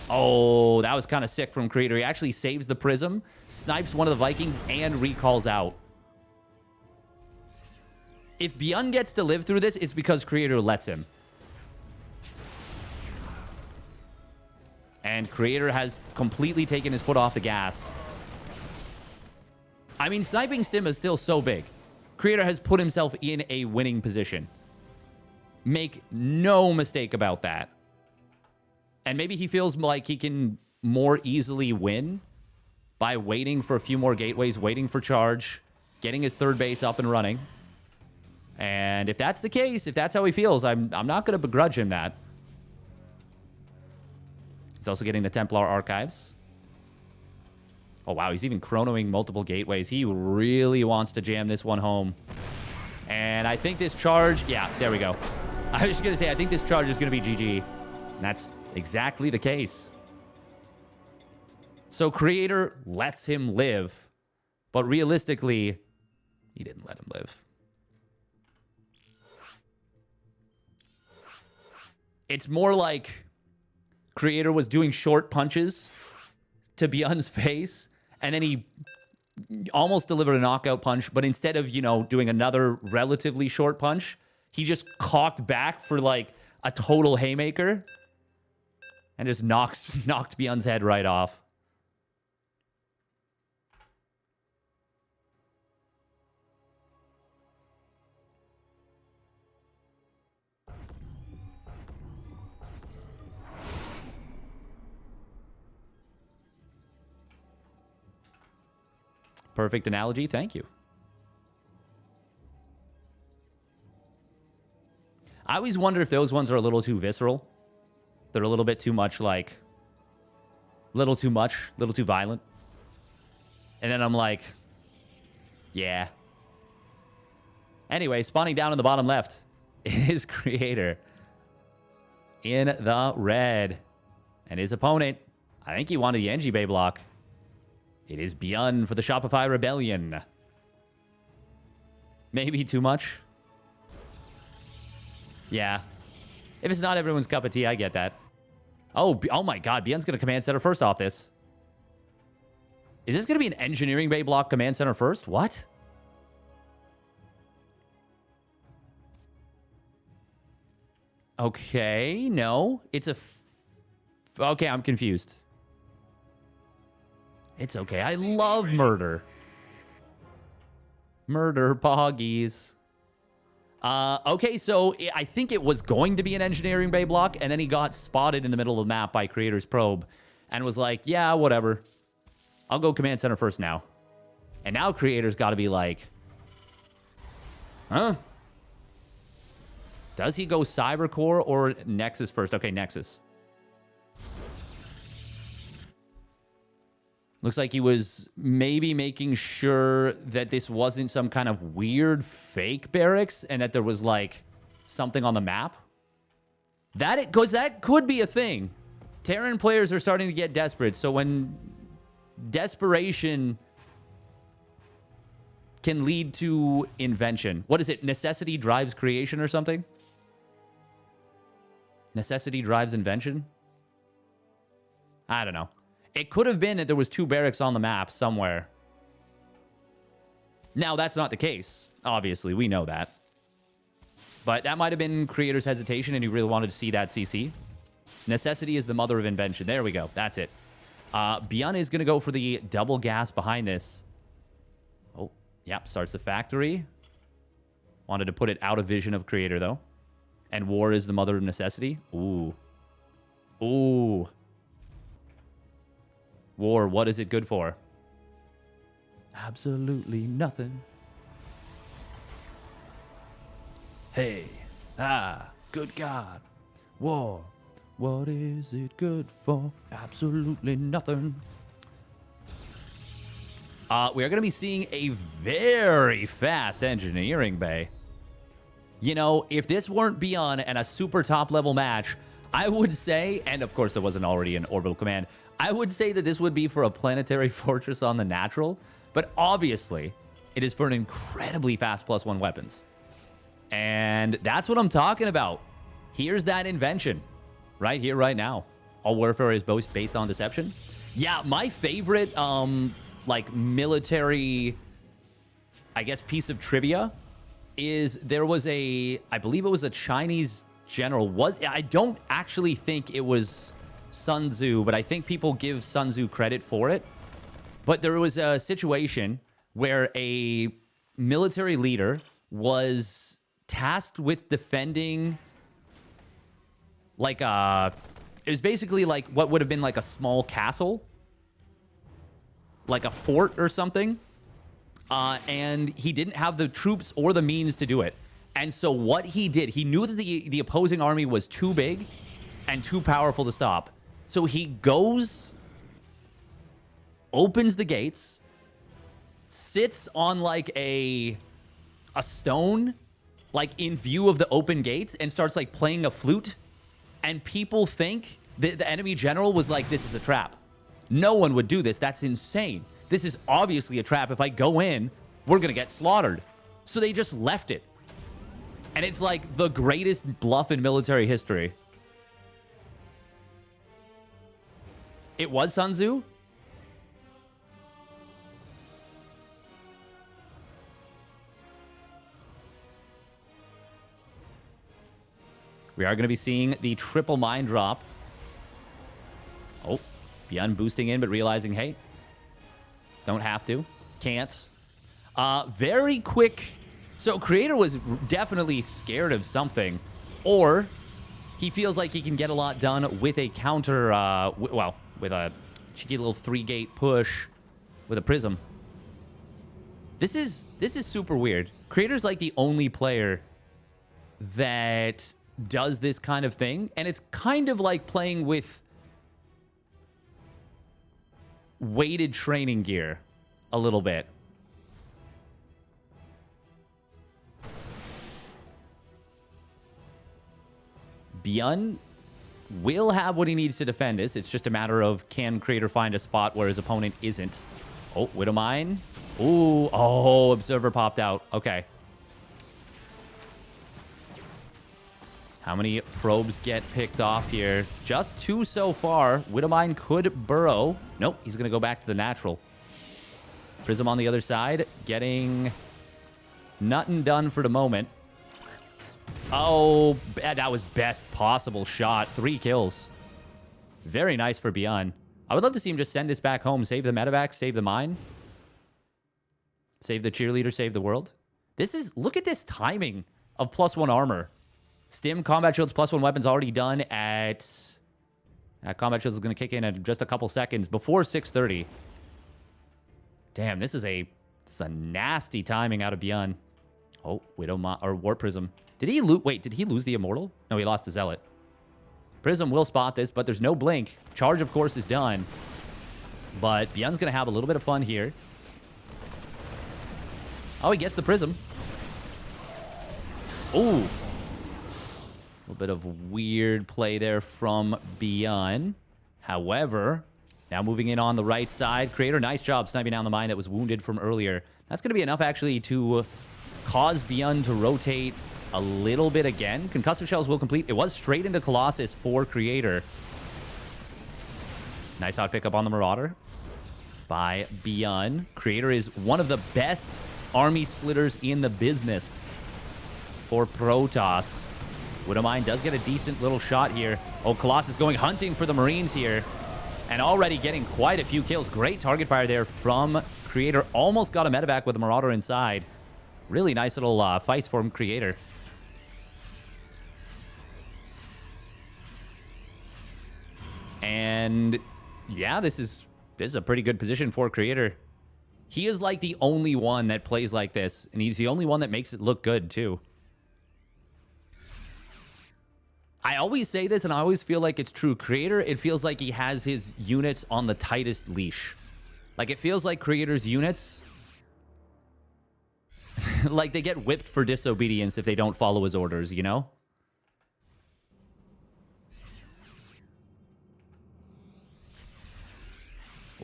Oh, that was kind of sick from Creator. He actually saves the Prism, snipes one of the Vikings, and recalls out. If ByuN gets to live through this, it's because Creator lets him. And Creator has completely taken his foot off the gas. I mean, sniping Stim is still so big. Creator has put himself in a winning position. Make no mistake about that. And maybe he feels like he can more easily win by waiting for a few more gateways, waiting for charge, getting his 3rd base up and running. And if that's the case, if that's how he feels, I'm not going to begrudge him that. He's also getting the Templar Archives. Oh, wow. He's even chronoing multiple gateways. He really wants to jam this one home. And I think this charge... Yeah, there we go. I was just going to say, I think this charge is going to be GG. And that's exactly the case. So Creator lets him live. But realistically, he didn't let him live. It's more like Creator was doing short punches to ByuN's face, and then he almost delivered a knockout punch, but instead of, you know, doing another relatively short punch, he just cocked back for like a total haymaker and just knocked ByuN's head right off. Perfect analogy. Thank you. I always wonder if those ones are a little too visceral. They're a little bit too much like... Little too much. Little too violent. And then I'm like... Yeah. Anyway, spawning down in the bottom left is Creator. In the red. And his opponent, I think he wanted the NG Bay block. It is ByuN for the Shopify Rebellion. Maybe too much. Yeah. If it's not everyone's cup of tea, I get that. Oh my god, ByuN's going to command center first off this. Is this going to be an engineering bay block command center first? What? Okay, no. It's a... Okay, I'm confused. It's okay. I love murder. Murder boggies. Okay, so I think it was going to be an engineering bay block, and then he got spotted in the middle of the map by Creator's probe and was like, yeah, whatever. I'll go command center first now. And now Creator's got to be like, huh? Does he go Cybercore or Nexus first? Okay, Nexus. Looks like he was maybe making sure that this wasn't some kind of weird fake barracks and that there was like something on the map. Because that could be a thing. Terran players are starting to get desperate. So when desperation can lead to invention. What is it? Necessity drives creation or something? Necessity drives invention? I don't know. It could have been that there was 2 barracks on the map somewhere. Now, that's not the case. Obviously, we know that. But that might have been creator's hesitation and he really wanted to see that CC. Necessity is the mother of invention. There we go. That's it. ByuN is going to go for the double gas behind this. Oh, yep. Starts the factory. Wanted to put it out of vision of creator, though. And war is the mother of necessity. Ooh. Ooh. War, what is it good for? Absolutely nothing. Hey. Ah. Good God. War. What is it good for? Absolutely nothing. We are going to be seeing a very fast engineering bay. You know, if this weren't ByuN and a super top-level match, I would say, and of course there wasn't already an orbital command, I would say that this would be for a planetary fortress on the natural, but obviously, it is for an incredibly fast +1 weapons. And that's what I'm talking about. Here's that invention. Right here, right now. All warfare is both based on deception. Yeah, my favorite, like, military, I guess, piece of trivia is there was I believe it was a Chinese general. I don't actually think it was Sun Tzu, but I think people give Sun Tzu credit for it. But there was a situation where a military leader was tasked with defending, like, it was basically like what would have been like a small castle, like a fort or something. And he didn't have the troops or the means to do it. And so what he did, he knew that the opposing army was too big and too powerful to stop. So he goes, opens the gates, sits on like a stone, like in view of the open gates, and starts like playing a flute. And people think that the enemy general was like, this is a trap. No one would do this. That's insane. This is obviously a trap. If I go in, we're going to get slaughtered. So they just left it. And it's like the greatest bluff in military history. It was Sun Tzu? We are going to be seeing the triple mine drop. Oh, ByuN boosting in, but realizing, hey, don't have to. Can't. Very quick. So Creator was definitely scared of something. Or he feels like he can get a lot done with a counter, well, with a cheeky little 3-gate push with a prism. This is super weird. Creator's like the only player that does this kind of thing, and it's kind of like playing with weighted training gear a little bit. ByuN will have what he needs to defend this. It's just a matter of can Creator find a spot where his opponent isn't. Oh, Widow Mine. Ooh, oh, Observer popped out. Okay. How many probes get picked off here? Just 2 so far. Widowmine could burrow. Nope, he's going to go back to the natural. Prism on the other side. Getting nothing done for the moment. Oh, that was best possible shot. 3 kills. Very nice for ByuN. I would love to see him just send this back home. Save the medevac, save the mine. Save the cheerleader, save the world. This is... Look at this timing of +1 armor. Stim, combat shields, +1 weapons already done at... combat shields is going to kick in at just a couple seconds before 6:30. Damn, this is a nasty timing out of ByuN. Oh, or Warp Prism. Did he lose... Wait, did he lose the Immortal? No, he lost the Zealot. Prism will spot this, but there's no blink. Charge, of course, is done. But ByuN's going to have a little bit of fun here. Oh, he gets the Prism. Ooh. little bit of weird play there from ByuN. However, now moving in on the right side. Creator, nice job sniping down the mine that was wounded from earlier. That's going to be enough, actually, to cause ByuN to rotate a little bit again. Concussive shells will complete. It was straight into Colossus for Creator. Nice hot pickup on the Marauder by ByuN. Creator is one of the best army splitters in the business for Protoss. Widowmine does get a decent little shot here. Oh, Colossus going hunting for the Marines here. And already getting quite a few kills. Great target fire there from Creator. Almost got a medevac with the Marauder inside. Really nice little fights from Creator. And yeah, this is a pretty good position for Creator. He is like the only one that plays like this. And he's the only one that makes it look good too. I always say this, and I always feel like it's true. Creator, it feels like he has his units on the tightest leash. Like, it feels like Creator's units, like, they get whipped for disobedience if they don't follow his orders, you know?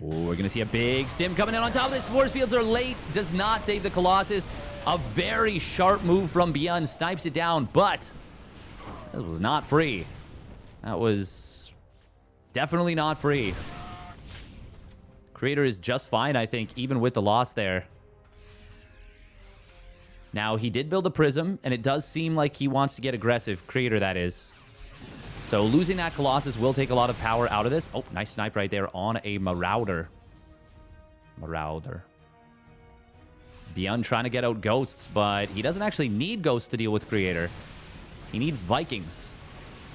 Oh, we're going to see a big stim coming in on top of this. Force fields are late. Does not save the Colossus. A very sharp move from ByuN. Snipes it down, but that was not free. That was definitely not free. Creator is just fine, I think, even with the loss there. Now, he did build a Prism, and it does seem like he wants to get aggressive. Creator, that is. So losing that Colossus will take a lot of power out of this. Oh, nice snipe right there on a Marauder. ByuN trying to get out Ghosts, but he doesn't actually need Ghosts to deal with Creator. He needs Vikings.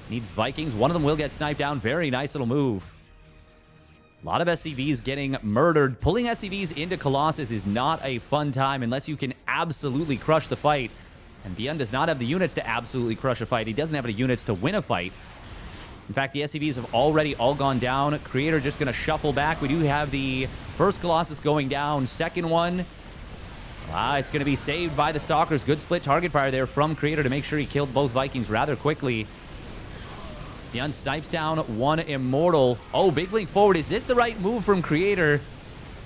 One of them will get sniped down. Very nice little move. A lot of SCVs getting murdered. Pulling SCVs into Colossus is not a fun time unless you can absolutely crush the fight. And ByuN does not have the units to absolutely crush a fight. He doesn't have the units to win a fight. In fact, the SCVs have already all gone down. Creator just going to shuffle back. We do have the first Colossus going down. Second one, it's going to be saved by the Stalkers. Good split target fire there from Creator to make sure he killed both Vikings rather quickly. ByuN snipes down one Immortal. Oh, big leap forward. Is this the right move from Creator?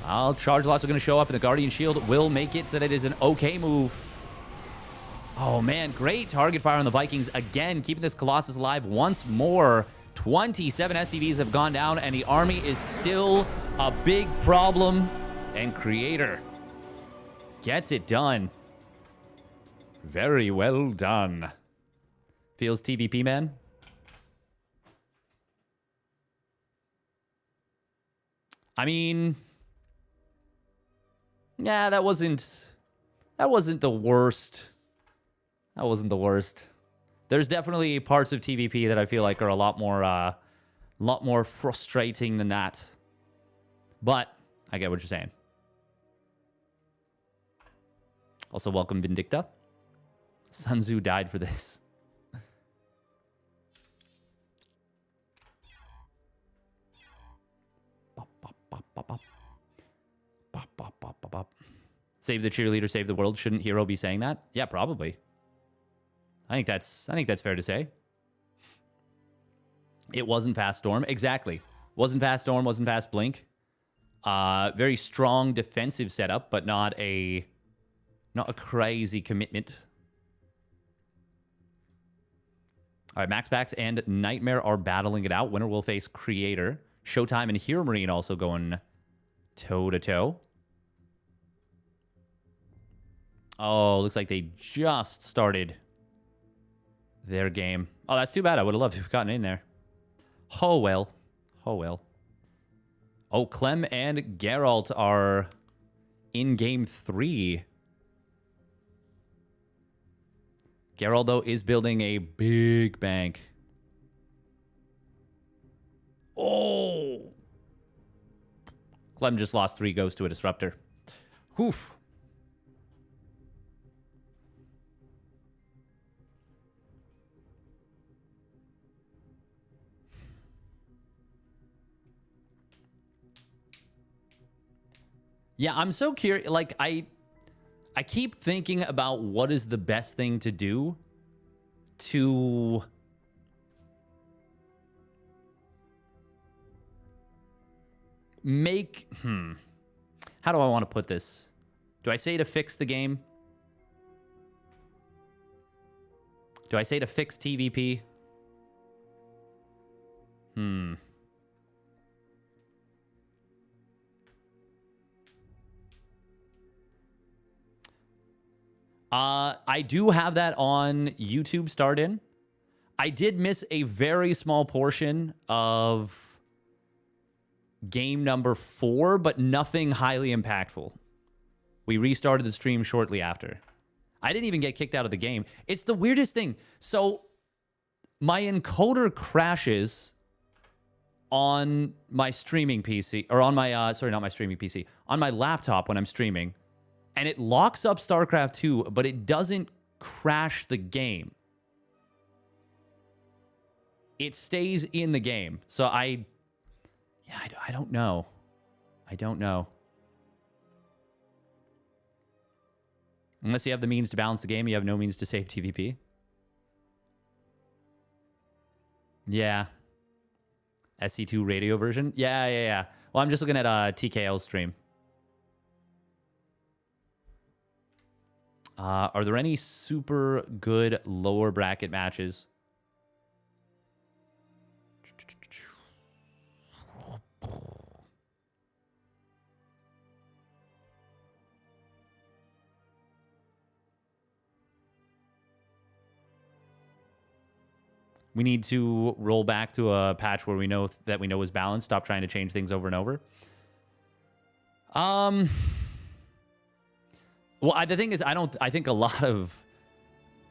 Well, charge lots are going to show up, and the Guardian Shield will make it so that it is an okay move. Oh, man, great target fire on the Vikings. Again, keeping this Colossus alive once more. 27 SCVs have gone down, and the army is still a big problem. And Creator gets it done. Very well done. Feels TVP, man. I mean, yeah, that wasn't the worst. That wasn't the worst. There's definitely parts of TVP that I feel like are a lot more frustrating than that. But I get what you're saying. Also, welcome Vindicta. Sun Tzu died for this. Save the cheerleader, save the world. Shouldn't Hero be saying that? Yeah, probably. I think that's fair to say. It wasn't Fast Storm. Exactly. Wasn't Fast Storm, wasn't Fast Blink. Very strong defensive setup, but not a crazy commitment. All right, MaxPax and Nightmare are battling it out. Winner will face Creator. Showtime and HeroMarine also going toe-to-toe. Oh, looks like they just started their game. Oh, that's too bad. I would have loved to have gotten in there. Oh, well. Oh, well. Oh, Clem and Geralt are in game 3. Geralt, though, is building a big bank. Oh! Clem just lost 3 ghosts to a disruptor. Oof. Yeah, I'm so curious. Like, I keep thinking about what is the best thing to do to Make... How do I want to put this? Do I say to fix the game? Do I say to fix TVP? I do have that on YouTube start in. I did miss a very small portion of game number 4, but nothing highly impactful. We restarted the stream shortly after. I didn't even get kicked out of the game. It's the weirdest thing. So my encoder crashes on my streaming PC, or on my, sorry, not my streaming PC, on my laptop when I'm streaming, and it locks up StarCraft 2, but it doesn't crash the game. It stays in the game. So I don't know. I don't know. Unless you have the means to balance the game, you have no means to save TVP. Yeah. SC2 radio version? Yeah. Well, I'm just looking at TKL stream. Are there any super good lower bracket matches? We need to roll back to a patch where we know is balanced. Stop trying to change things over and over. Well, the thing is, I think a lot of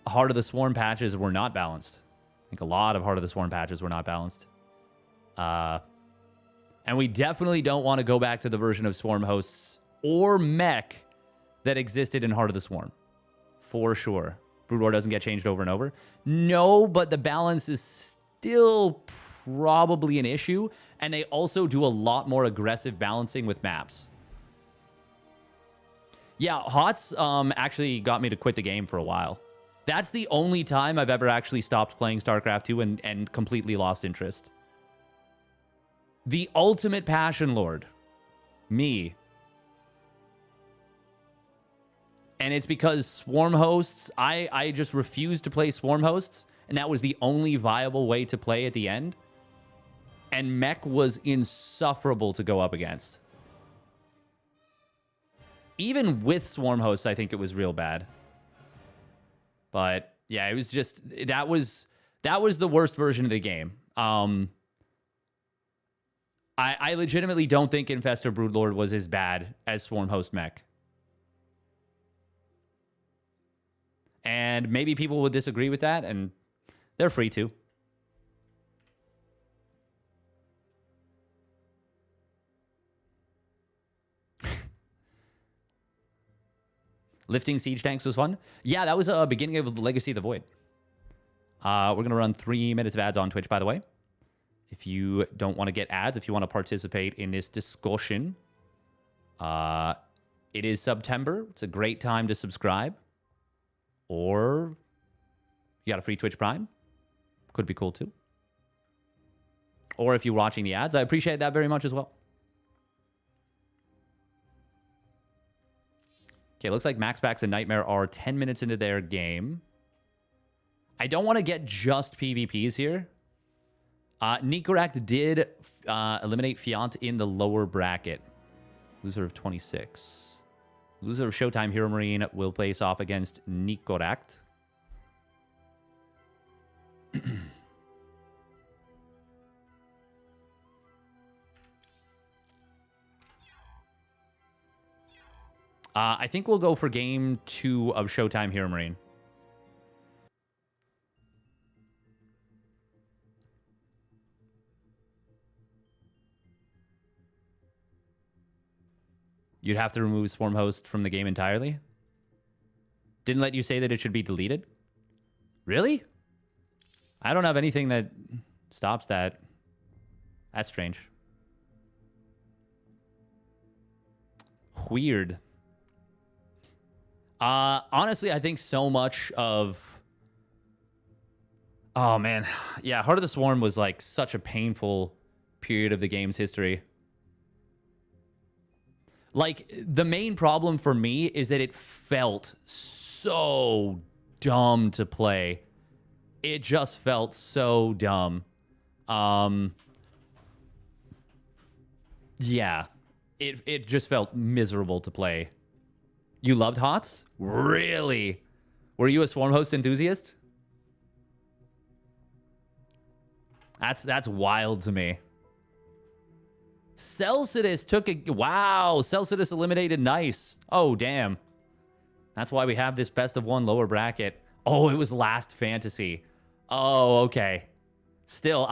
Heart of the Swarm patches were not balanced. I think a lot of Heart of the Swarm patches were not balanced. And we definitely don't want to go back to the version of Swarm hosts or mech that existed in Heart of the Swarm. For sure. Brood War doesn't get changed over and over. No, but the balance is still probably an issue. And they also do a lot more aggressive balancing with maps. Yeah, HOTS actually got me to quit the game for a while. That's the only time I've ever actually stopped playing StarCraft 2 and completely lost interest. The ultimate passion lord. Me. And it's because Swarm hosts, I just refused to play Swarm hosts, and that was the only viable way to play at the end. And mech was insufferable to go up against. Even with Swarm hosts, I think it was real bad. But yeah, it was just, that was the worst version of the game. I legitimately don't think Infestor Broodlord was as bad as Swarm host mech. And maybe people would disagree with that, and they're free to. Lifting siege tanks was fun. Yeah, that was a beginning of Legacy of the Void. We're going to run 3 minutes of ads on Twitch, by the way. If you don't want to get ads, if you want to participate in this discussion, it is September. It's a great time to subscribe. Or you got a free Twitch Prime. Could be cool too. Or if you're watching the ads, I appreciate that very much as well. Okay, looks like MaxPax and Nightmare are 10 minutes into their game. I don't want to get just PvPs here. Nicorakt did eliminate Fjant in the lower bracket. Loser of 26. Loser of Showtime, HeroMarine will face off against Nicorakt. I think we'll go for game 2 of Showtime, HeroMarine. You'd have to remove Swarm Host from the game entirely? Didn't let you say that it should be deleted? Really? I don't have anything that stops that. That's strange. Weird. Honestly, I think so much of... Oh, man. Yeah, Heart of the Swarm was like such a painful period of the game's history. Like, the main problem for me is that it felt so dumb to play. It just felt so dumb. Yeah. It just felt miserable to play. You loved HOTS? Really? Were you a Swarm Host enthusiast? That's wild to me. Celsius took a... Wow, Celsius eliminated Nice. Oh, damn. That's why we have this best of one lower bracket. Oh, it was last fantasy. Oh, okay. Still,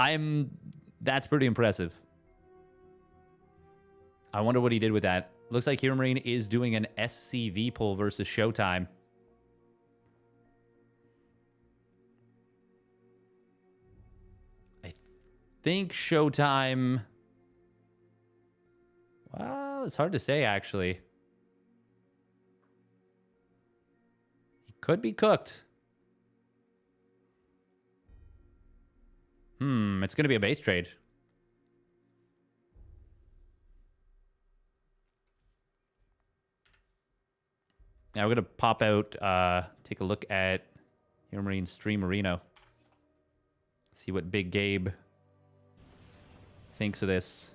that's pretty impressive. I wonder what he did with that. Looks like HeroMarine is doing an SCV pull versus Showtime. I think Showtime... Well, it's hard to say, actually. He could be cooked. It's going to be a base trade. Now we're going to pop out, take a look at HeroMarine Stream Marino. See what Big Gabe thinks of this.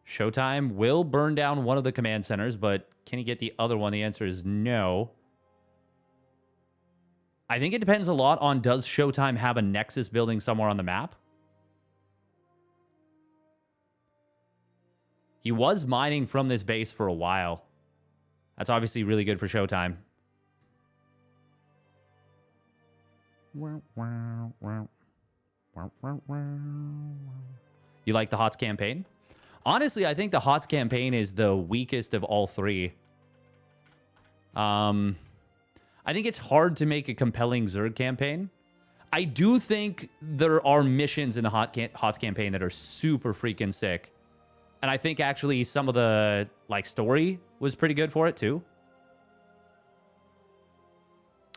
Showtime will burn down one of the command centers, but can he get the other one? The answer is no. I think it depends a lot on, does Showtime have a Nexus building somewhere on the map? He was mining from this base for a while. That's obviously really good for Showtime. You like the HOTS campaign? Honestly, I think the HOTS campaign is the weakest of all three. I think it's hard to make a compelling Zerg campaign. I do think there are missions in the HOTS campaign that are super freaking sick. And I think actually some of the story was pretty good for it too.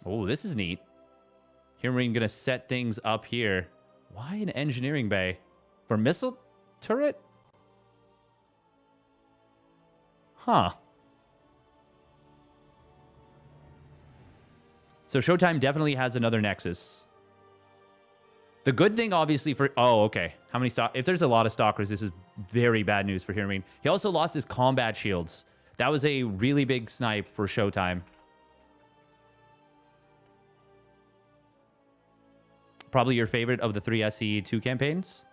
Oh, this is neat. HeroMarine gonna set things up here. Why an engineering bay? For missile turret? Huh. So Showtime definitely has another Nexus. The good thing, obviously, for... Oh, okay. How many stock... If there's a lot of stalkers, this is very bad news for HeroMarine. He also lost his combat shields. That was a really big snipe for Showtime. Probably your favorite of the 3 SE2 campaigns?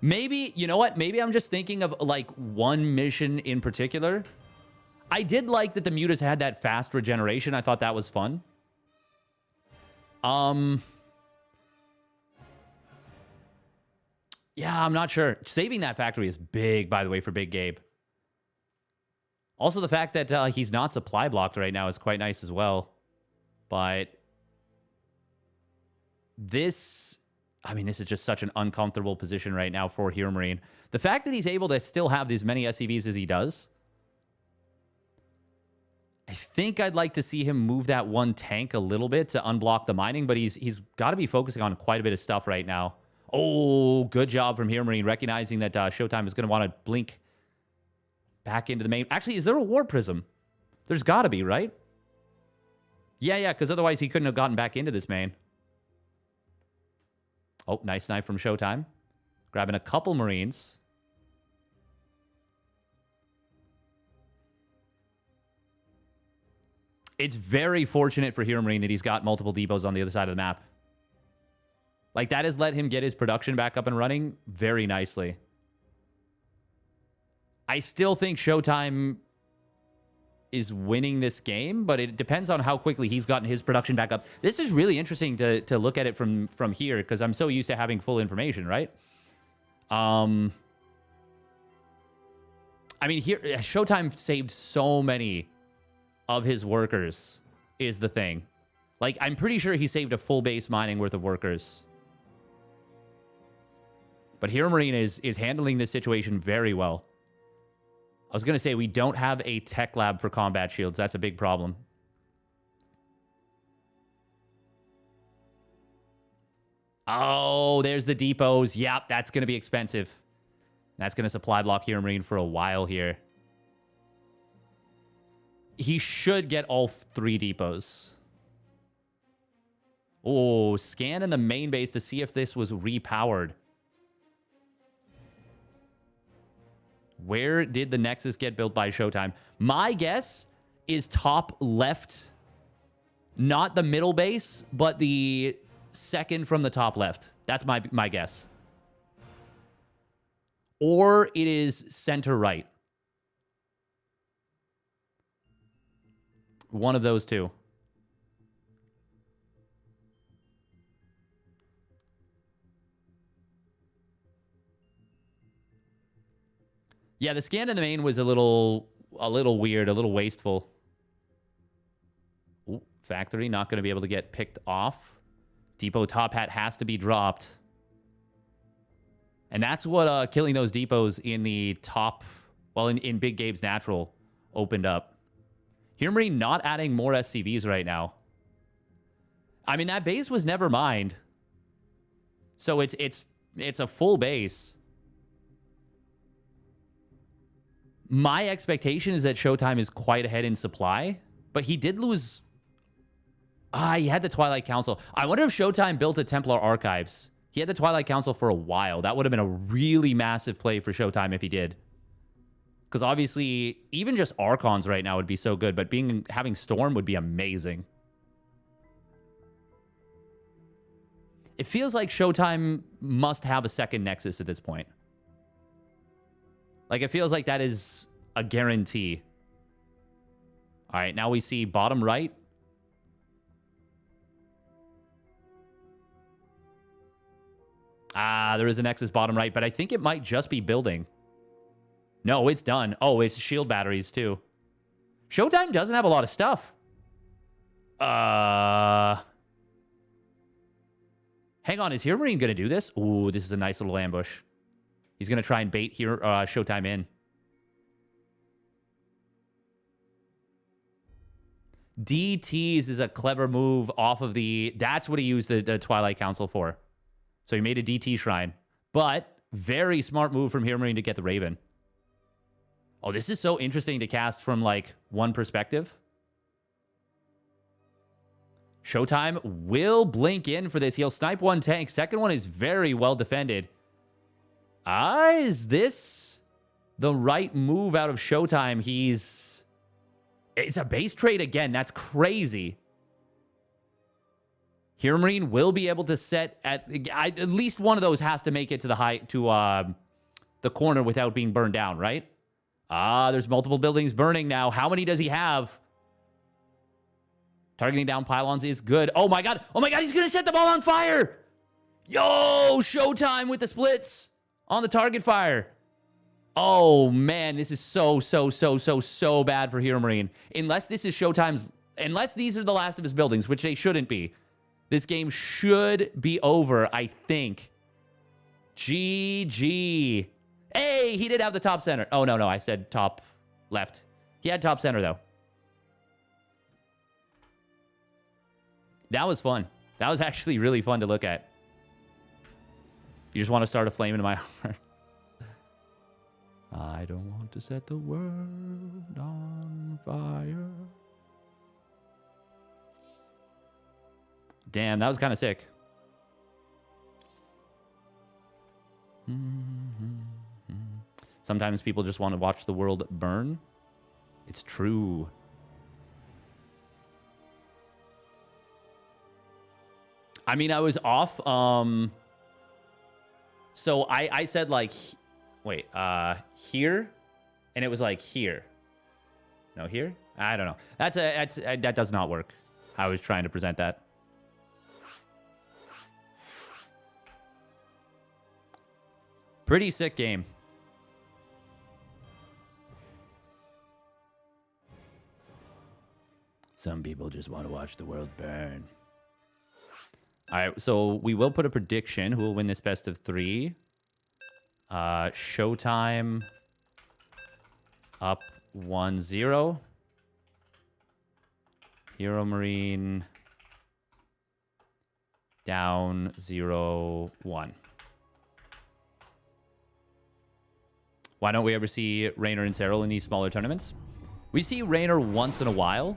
Maybe, you know what? Maybe I'm just thinking of, one mission in particular. I did like that the Mutas had that fast regeneration. I thought that was fun. Yeah, I'm not sure. Saving that factory is big, by the way, for Big Gabe. Also, the fact that he's not supply blocked right now is quite nice as well. But this... I mean, this is just such an uncomfortable position right now for HeroMarine. The fact that he's able to still have as many SCVs as he does... I think I'd like to see him move that one tank a little bit to unblock the mining, but he's got to be focusing on quite a bit of stuff right now. Oh, good job from HeroMarine, recognizing that Showtime is going to want to blink back into the main. Actually, is there a War Prism? There's got to be, right? Yeah, because otherwise he couldn't have gotten back into this main. Oh, nice knife from Showtime. Grabbing a couple Marines. It's very fortunate for HeroMarine that he's got multiple depots on the other side of the map. That has let him get his production back up and running very nicely. I still think Showtime is winning this game, but it depends on how quickly he's gotten his production back up. This is really interesting to look at it from here, because I'm so used to having full information, right? I mean, here Showtime saved so many of his workers is the thing. I'm pretty sure he saved a full base mining worth of workers. But HeroMarine is handling this situation very well. I was going to say, we don't have a tech lab for combat shields. That's a big problem. Oh, there's the depots. Yep, that's going to be expensive. That's going to supply block HeroMarine for a while here. He should get all 3 depots. Oh, scan in the main base to see if this was repowered. Where did the Nexus get built by Showtime? My guess is top left. Not the middle base, but the second from the top left. That's my guess. Or it is center right. One of those two. Yeah, the scan in the main was a little weird, a little wasteful. Ooh, factory not going to be able to get picked off. Depot top hat has to be dropped. And that's what killing those depots in the top, well, in Big Gabe's natural opened up. HeroMarine not adding more SCVs right now. I mean, that base was never mined. So it's a full base. My expectation is that Showtime is quite ahead in supply, but he did lose. He had the Twilight Council. I wonder if Showtime built a Templar Archives. He had the Twilight Council for a while. That would have been a really massive play for Showtime if he did. Because obviously, even just Archons right now would be so good, but having Storm would be amazing. It feels like Showtime must have a second Nexus at this point. Like, it feels like that is a guarantee. All right, now we see bottom right. There is a Nexus bottom right, but I think it might just be building. No, it's done. Oh, it's shield batteries, too. Showtime doesn't have a lot of stuff. Hang on, is HeroMarine going to do this? Ooh, this is a nice little ambush. He's going to try and bait here, Showtime in. DTs is a clever move off of the... That's what he used the Twilight Council for. So he made a DT shrine. But very smart move from HeroMarine to get the Raven. Oh, this is so interesting to cast from, like, one perspective. Showtime will blink in for this. He'll snipe one tank. Second one is very well defended. Is this the right move out of Showtime? It's a base trade again. That's crazy. HeroMarine will be able to set at least one of those has to make it to the corner without being burned down, right? There's multiple buildings burning now. How many does he have? Targeting down pylons is good. Oh my god. Oh my god, he's going to set them all on fire. Yo, Showtime with the splits on the target fire. Oh man, this is so bad for HeroMarine. Unless this is Showtime's, unless these are the last of his buildings, which they shouldn't be. This game should be over, I think. GG. Hey, he did have the top center. Oh, no, I said top left. He had top center, though. That was fun. That was actually really fun to look at. You just want to start a flame into my heart. I don't want to set the world on fire. Damn, that was kind of sick. Sometimes people just want to watch the world burn. It's true. I mean, I was off. So I said like, wait, here, and it was like here. No, here? I don't know. That does not work. I was trying to present that. Pretty sick game. Some people just want to watch the world burn. All right, so we will put a prediction. Who will win this best of 3? Showtime up 1-0. HeroMarine down 0-1. Why don't we ever see Raynor and Serral in these smaller tournaments? We see Raynor once in a while.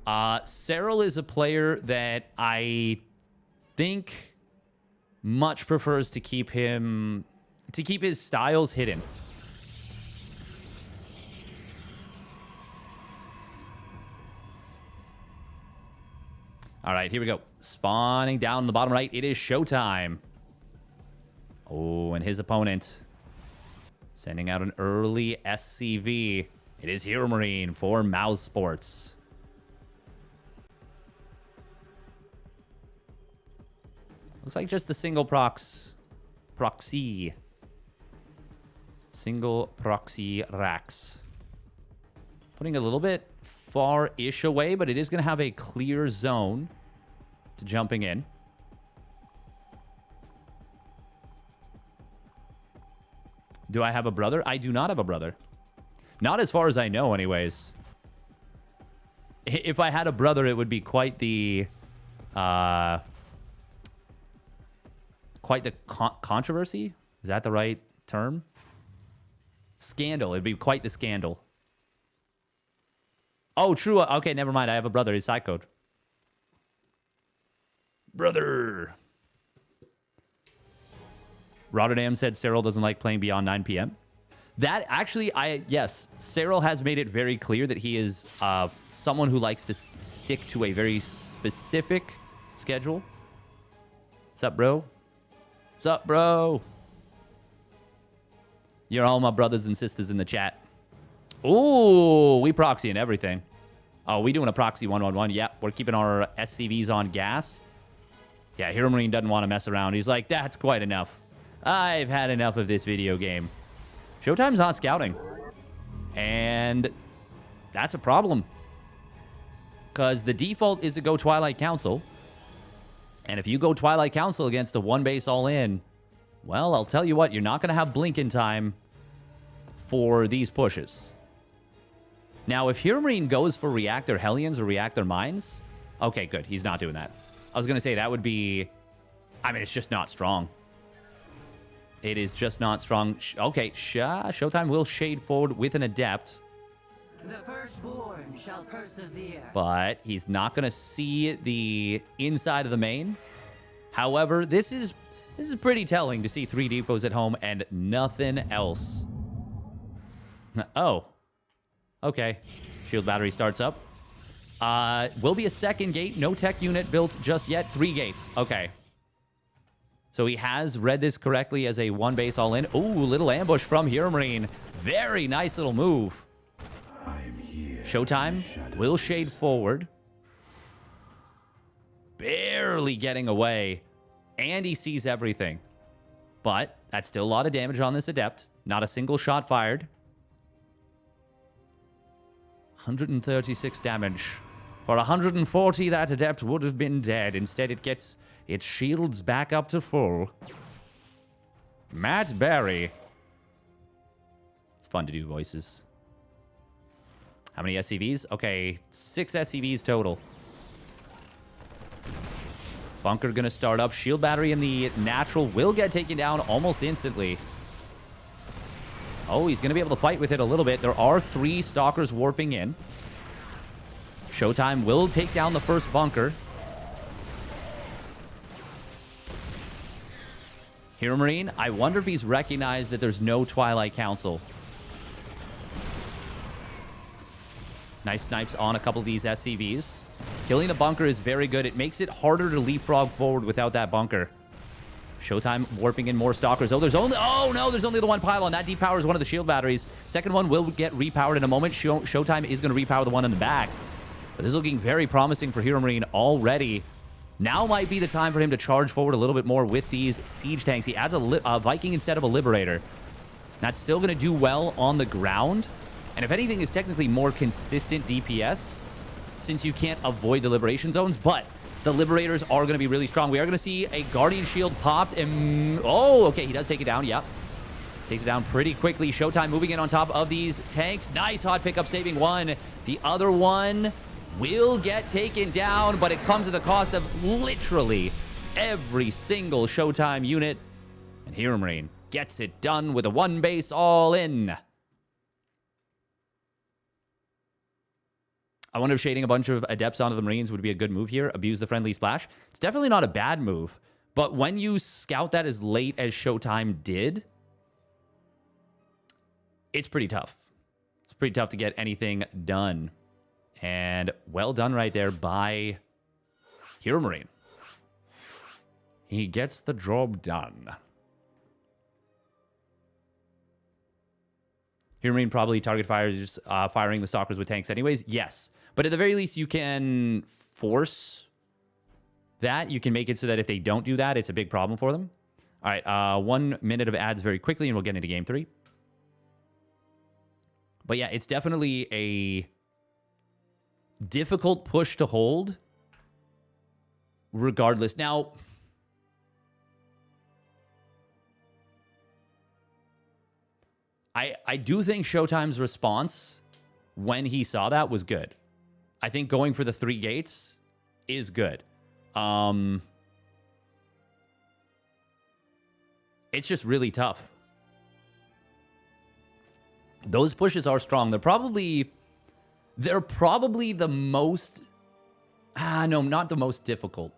Serral is a player that I think much prefers to keep his styles hidden. All right, here we go. Spawning down in the bottom right, it is Showtime. Oh, and his opponent sending out an early SCV. It is HeroMarine for Mouse Sports. Looks like just the single proxy. Single proxy racks. Putting a little bit far-ish away, but it is going to have a clear zone to jumping in. Do I have a brother? I do not have a brother. Not as far as I know, anyways. If I had a brother, it would be quite the controversy. Is that the right term? Scandal. It'd be quite the scandal. Oh, true. Okay, never mind. I have a brother. His side code. Brother. Rotterdam said Serral doesn't like playing beyond 9 p.m. That actually, yes, Serral has made it very clear that he is someone who likes to stick to a very specific schedule. What's up, bro? What's up, bro? You're all my brothers and sisters in the chat. Ooh, we proxying everything. Oh, we doing a proxy 1-1-1. Yep, we're keeping our SCVs on gas. Yeah, HeroMarine doesn't want to mess around. He's like, that's quite enough. I've had enough of this video game. Showtime's not scouting. And that's a problem. Because the default is to go Twilight Council. And if you go Twilight Council against a one-base all-in, well, I'll tell you what, you're not going to have blink in time for these pushes. Now, if HeroMarine goes for Reactor Hellions or Reactor Mines, okay, good. He's not doing that. I was going to say that would be... I mean, it's just not strong. It is just not strong. Okay, Showtime will shade forward with an Adept. The firstborn shall persevere. But he's not going to see the inside of the main. However, this is pretty telling to see 3 depots at home and nothing else. Oh. Okay. Shield battery starts up. Will be a second gate. No tech unit built just yet. 3 gates. Okay. So he has read this correctly as a one base all in. Ooh, little ambush from HeroMarine. Very nice little move. Showtime will shade forward. Barely getting away. And he sees everything. But that's still a lot of damage on this Adept. Not a single shot fired. 136 damage. For 140, that Adept would have been dead. Instead, it gets its shields back up to full. Matt Berry. It's fun to do voices. How many SCVs? Okay, 6 SCVs total. Bunker gonna start up. Shield battery in the natural will get taken down almost instantly. Oh, he's gonna be able to fight with it a little bit. There are 3 stalkers warping in. Showtime will take down the first bunker. HeroMarine, I wonder if he's recognized that there's no Twilight Council. Nice snipes on a couple of these SCVs. Killing the bunker is very good. It makes it harder to leapfrog forward without that bunker. Showtime warping in more stalkers. Oh, there's only... Oh, no, there's only the one pylon. That depowers one of the shield batteries. Second one will get repowered in a moment. Showtime is going to repower the one in the back. But this is looking very promising for HeroMarine already. Now might be the time for him to charge forward a little bit more with these siege tanks. He adds a Viking instead of a Liberator. That's still going to do well on the ground. And if anything, is technically more consistent DPS since you can't avoid the Liberation zones. But the Liberators are going to be really strong. We are going to see a Guardian Shield popped. And oh, okay, he does take it down. Yep. Takes it down pretty quickly. Showtime moving in on top of these tanks. Nice hot pickup, saving one. The other one will get taken down, but it comes at the cost of literally every single Showtime unit. And HeroMarine gets it done with a 1 base all in. I wonder if shading a bunch of Adepts onto the Marines would be a good move here. Abuse the friendly splash. It's definitely not a bad move. But when you scout that as late as Showtime did, it's pretty tough. It's pretty tough to get anything done. And well done right there by HeroMarine. He gets the job done. HeroMarine probably target fires, firing the stalkers with tanks anyways. Yes. But at the very least, you can force that. You can make it so that if they don't do that, it's a big problem for them. All right. 1 minute of ads very quickly, and we'll get into game 3. But yeah, it's definitely a difficult push to hold regardless. Now, I do think Showtime's response when he saw that was good. I think going for the 3 gates is good. It's just really tough. Those pushes are strong. They're probably the most... no, not the most difficult.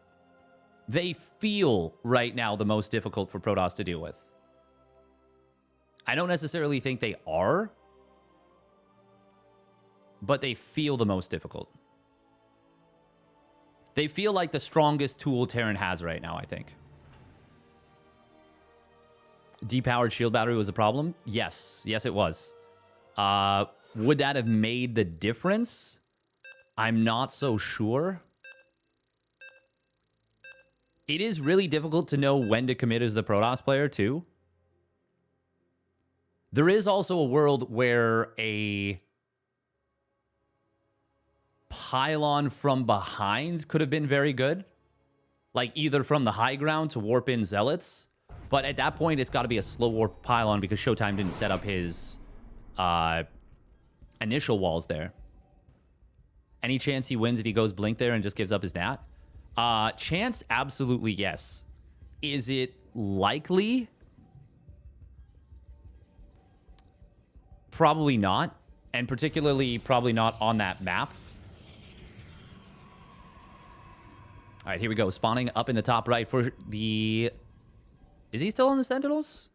They feel right now the most difficult for Protoss to deal with. I don't necessarily think they are, but they feel the most difficult. They feel like the strongest tool Terran has right now, I think. Depowered shield battery was a problem? Yes. Yes, it was. Would that have made the difference? I'm not so sure. It is really difficult to know when to commit as the Protoss player, too. There is also a world where a pylon from behind could have been very good. Like either from the high ground to warp in Zealots. But at that point, it's got to be a slow warp pylon because Showtime didn't set up his initial walls there. Any chance he wins if he goes blink there and just gives up his nat? Chance, absolutely yes. Is it likely? Probably not. And particularly probably not on that map. All right, here we go. Spawning up in the top right for the... Is he still on the Sentinels?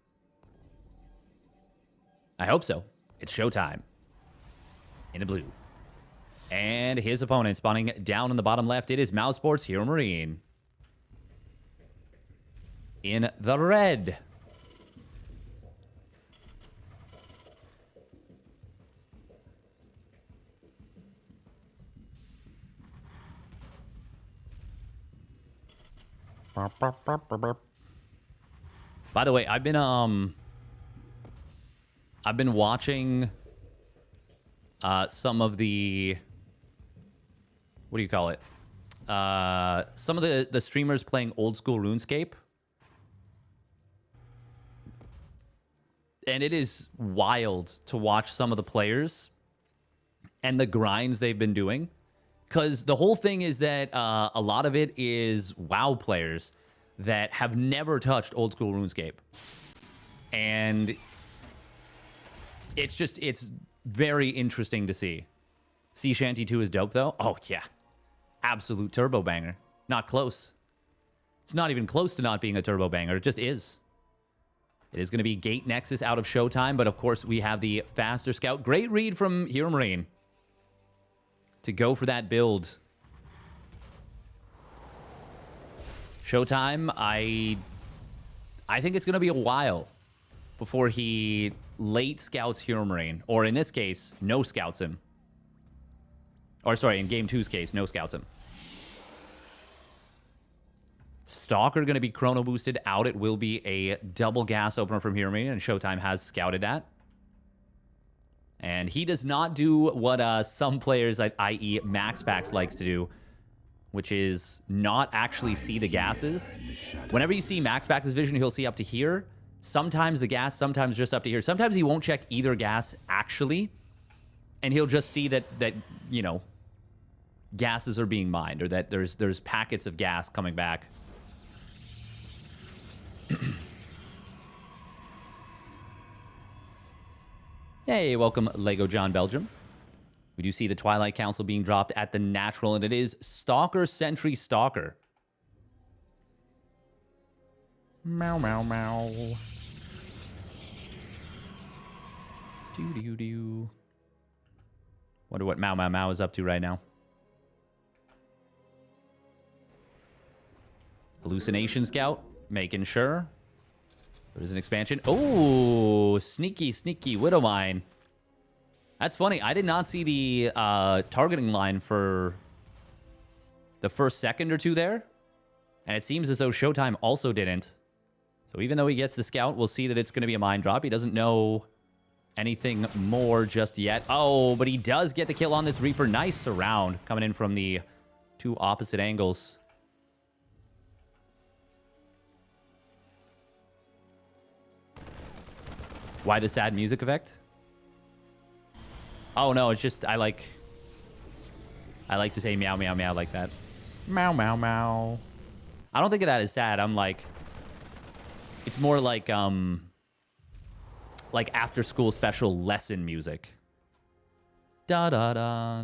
I hope so. It's Showtime. In the blue. And his opponent spawning down in the bottom left. It is Mousesports HeroMarine. In the red. By the way, I've been watching some of the, what do you call it? Some of the streamers playing old school RuneScape. And it is wild to watch some of the players and the grinds they've been doing. Because the whole thing is that a lot of it is WoW players that have never touched old school RuneScape. And it's very interesting to see. Sea Shanty 2 is dope, though. Oh, yeah. Absolute turbo banger. Not close. It's not even close to not being a turbo banger. It just is. It is going to be Gate Nexus out of Showtime, but of course we have the faster scout. Great read from HeroMarine to go for that build. Showtime, I think it's going to be a while before he late scouts HeroMarine, or in this case, no scouts him. Or sorry, in Game 2's case, no scouts him. Stalker going to be chrono boosted out. It will be a double gas opener from HeroMarine, and Showtime has scouted that. And he does not do what some players, i.e. MaxPax, likes to do, which is not actually see the gases. Whenever you see MaxPax's vision, he'll see up to here. Sometimes the gas, sometimes just up to here. Sometimes he won't check either gas actually, and he'll just see that you know, gases are being mined, or that there's packets of gas coming back. Hey, welcome Lego John Belgium. We do see the Twilight Council being dropped at the natural, and it is Stalker Sentry Stalker. Meow, meow, meow. Doo-doo-doo. Wonder what Meow, meow, meow is up to right now. Hallucination Scout, making sure. There's an expansion. Oh, sneaky, sneaky Widowmine. That's funny. I did not see the targeting line for the first second or two there. And it seems as though Showtime also didn't. So even though he gets the scout, we'll see that it's going to be a mine drop. He doesn't know anything more just yet. Oh, but he does get the kill on this Reaper. Nice surround coming in from the two opposite angles. Why the sad music effect? Oh, no, it's just I like to say meow, meow, meow like that. Meow, meow, meow. I don't think of that as sad. I'm like, it's more like after school special lesson music. Da da da.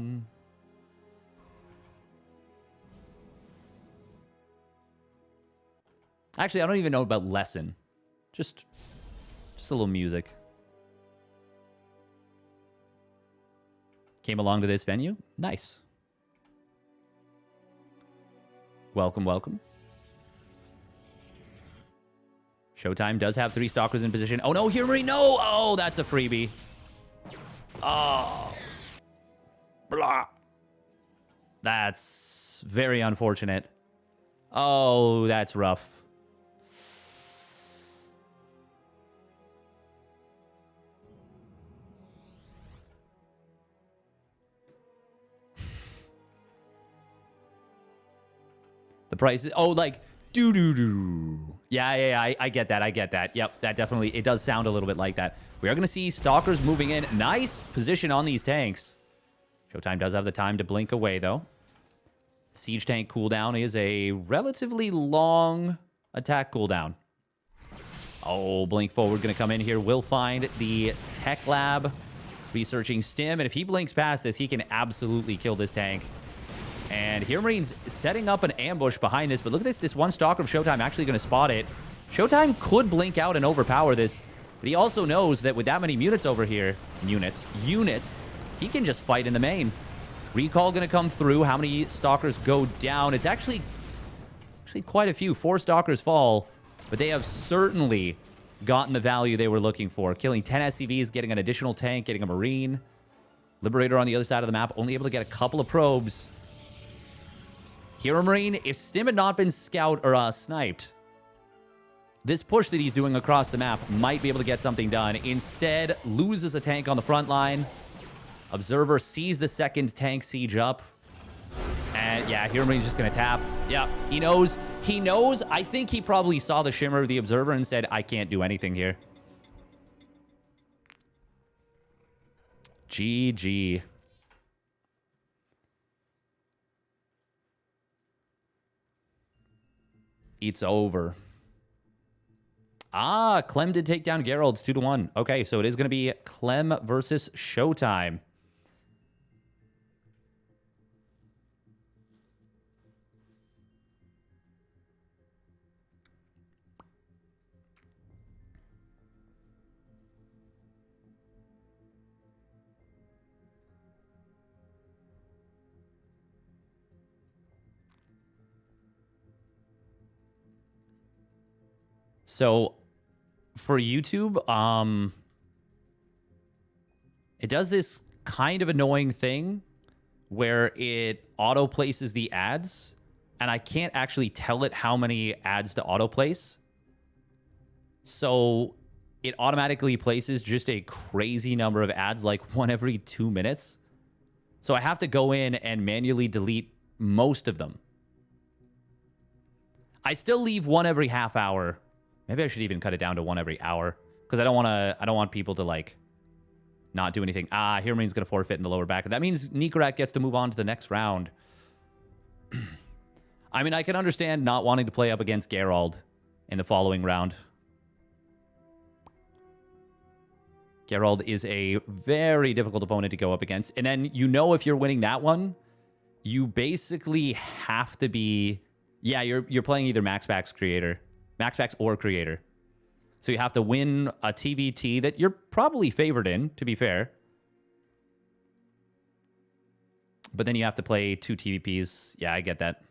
Actually, I don't even know about lesson. Just a little music. Came along to this venue. Nice. Welcome, welcome. Showtime does have 3 stalkers in position. Oh no, HeroMarine, no! Oh, that's a freebie. Oh. Blah. That's very unfortunate. Oh, that's rough. The price is, oh, like, doo-doo-doo. Yeah, I get that, I get that. Yep, that definitely, it does sound a little bit like that. We are going to see Stalkers moving in. Nice position on these tanks. Showtime does have the time to blink away, though. Siege tank cooldown is a relatively long attack cooldown. Oh, blink forward going to come in here. Will find the tech lab, researching stim. And if he blinks past this, he can absolutely kill this tank. And HeroMarine's setting up an ambush behind this. But look at this. This one Stalker of Showtime actually going to spot it. Showtime could blink out and overpower this. But he also knows that with that many units over here, units, he can just fight in the main. Recall going to come through. How many Stalkers go down? It's actually quite a few. 4 Stalkers fall. But they have certainly gotten the value they were looking for. Killing 10 SCVs, getting an additional tank, getting a Marine. Liberator on the other side of the map, only able to get a couple of probes. HeroMarine, if Stim had not been scout or sniped, this push that he's doing across the map might be able to get something done. Instead, loses a tank on the front line. Observer sees the second tank siege up. And yeah, HeroMarine's just going to tap. Yeah, he knows. He knows. I think he probably saw the shimmer of the Observer and said, I can't do anything here. GG. It's over. Ah, Clem did take down Gerald's 2-1. Okay, so it is going to be Clem versus Showtime. So for YouTube, it does this kind of annoying thing where it auto places the ads, and I can't actually tell it how many ads to auto place. So it automatically places just a crazy number of ads, like one every 2 minutes. So I have to go in and manually delete most of them. I still leave one every half hour, Maybe I should even cut it down to 1 every hour. Because I don't want people to, like, not do anything. HeroMarine's going to forfeit in the lower back. That means Nikorak gets to move on to the next round. I mean, I can understand not wanting to play up against Geralt in the following round. Geralt is a very difficult opponent to go up against. And then, you know, if you're winning that one, you basically have to be... Yeah, you're playing either MaxPax or Creator. So you have to win a TVT that you're probably favored in, to be fair. But then you have to play 2 TVPs. Yeah, I get that.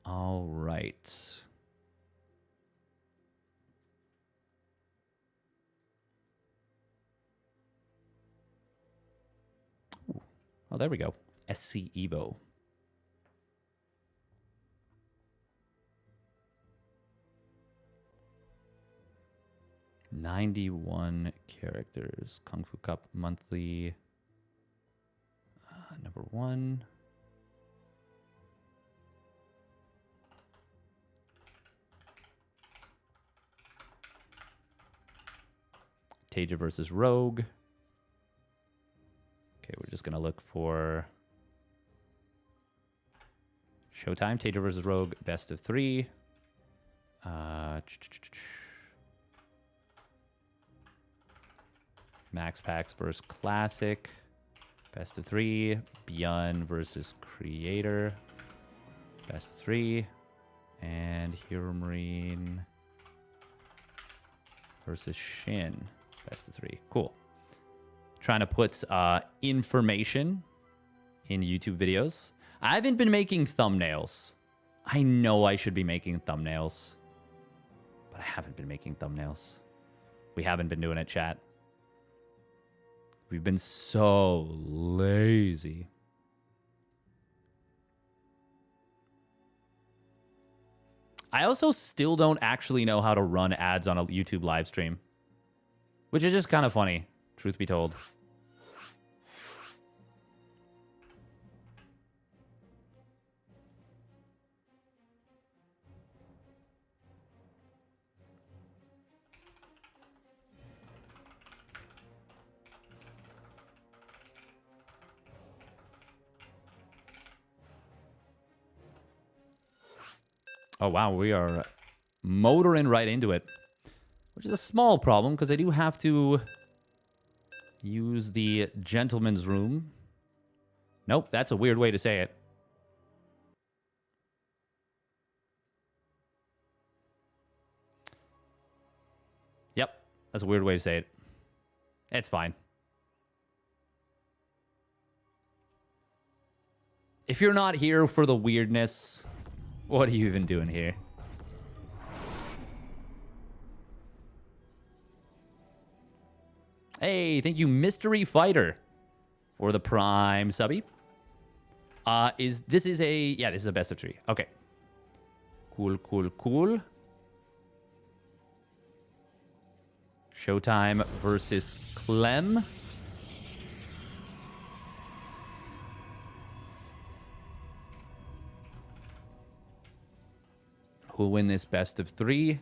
All right. Ooh. Oh, there we go. SC Evo. $91 characters. Kung Fu Cup monthly. Number 1. Taja versus Rogue. Okay, we're just going to look for Showtime. Taja versus Rogue, best of 3. MaxPax versus Classic. Best of 3. ByuN versus Creator. Best of 3. And HeroMarine versus Shin. Best of 3. Cool. Trying to put information in YouTube videos. I haven't been making thumbnails. I know I should be making thumbnails. But I haven't been making thumbnails. We haven't been doing it, chat. We've been so lazy. I also still don't actually know how to run ads on a YouTube live stream, which is just kind of funny, truth be told. Oh, wow, we are motoring right into it, which is a small problem because I do have to use the gentleman's room. Nope, that's a weird way to say it. Yep, that's a weird way to say it. It's fine. If you're not here for the weirdness... What are you even doing here? Hey, thank you, Mystery Fighter, for the Prime subby. This is a best of 3. Okay. Cool. Showtime versus Clem. Who'll win this best of 3?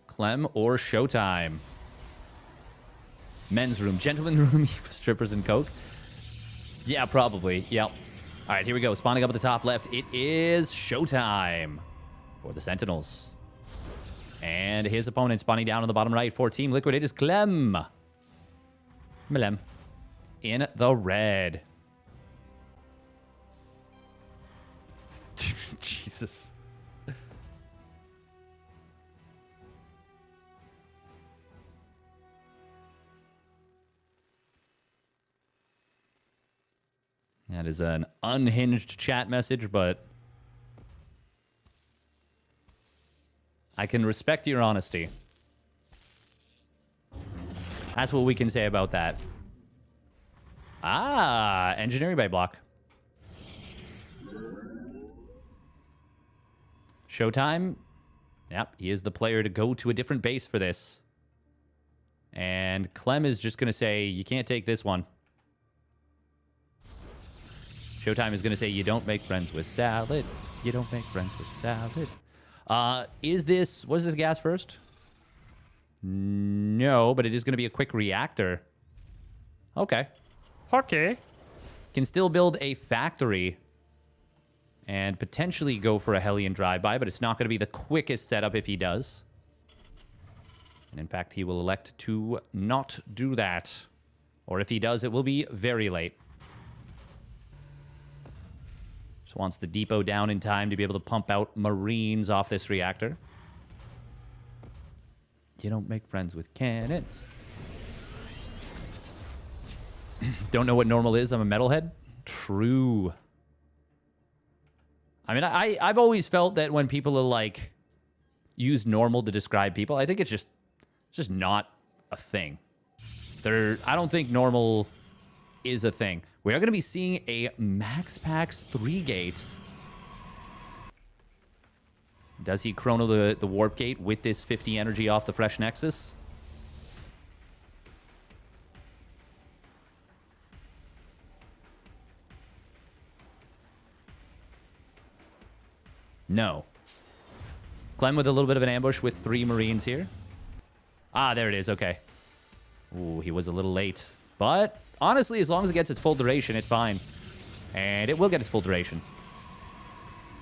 Clem or Showtime? Men's room. Gentleman's room, strippers and coke? Yeah, probably. Yep. All right, here we go. Spawning up at the top left. It is Showtime for the Sentinels. And his opponent spawning down on the bottom right for Team Liquid. It is Clem. Clem. In the red. Jesus. That is an unhinged chat message, but I can respect your honesty. That's what we can say about that. Engineering by block. Showtime Yep, he is the player to go to a different base for this. And Clem is just going to say, you can't take this one. Showtime is going to say, you don't make friends with salad. You don't make friends with salad. Was this gas first? No, but it is going to be a quick reactor. Okay. Okay. Can still build a factory and potentially go for a Hellion drive-by, but it's not going to be the quickest setup if he does. And in fact, he will elect to not do that. Or if he does, it will be very late. Just wants the depot down in time to be able to pump out Marines off this reactor. You don't make friends with cannons. Don't know what normal is. I'm a metalhead. True. I mean, I've always felt that when people are like use normal to describe people, I think it's just not a thing. I don't think normal is a thing. We are going to be seeing a MaxPax 3 gates. Does he chrono the warp gate with this 50 energy off the fresh Nexus? No. Clem with a little bit of an ambush with 3 Marines here. Ah, there it is. Okay. Ooh, he was a little late. But honestly, as long as it gets its full duration, it's fine. And it will get its full duration.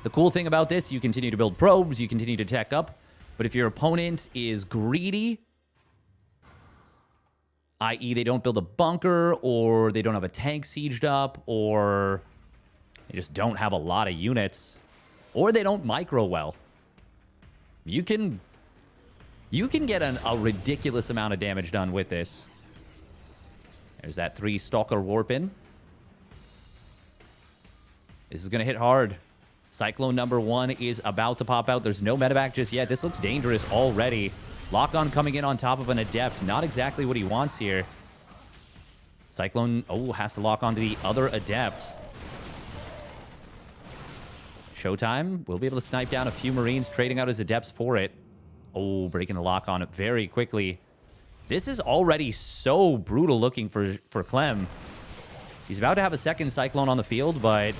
The cool thing about this, you continue to build probes, you continue to tech up. But if your opponent is greedy, i.e. they don't build a bunker, or they don't have a tank sieged up, or they just don't have a lot of units, or they don't micro well, you can get a ridiculous amount of damage done with this. There's that 3 Stalker warp in. This is going to hit hard. Cyclone number 1 is about to pop out. There's no medevac just yet. This looks dangerous already. Lock-on coming in on top of an Adept. Not exactly what he wants here. Cyclone, has to lock on to the other Adept. Showtime will be able to snipe down a few Marines, trading out his Adepts for it. Oh, breaking the lock on it very quickly. This is already so brutal looking for Clem. He's about to have a second Cyclone on the field, but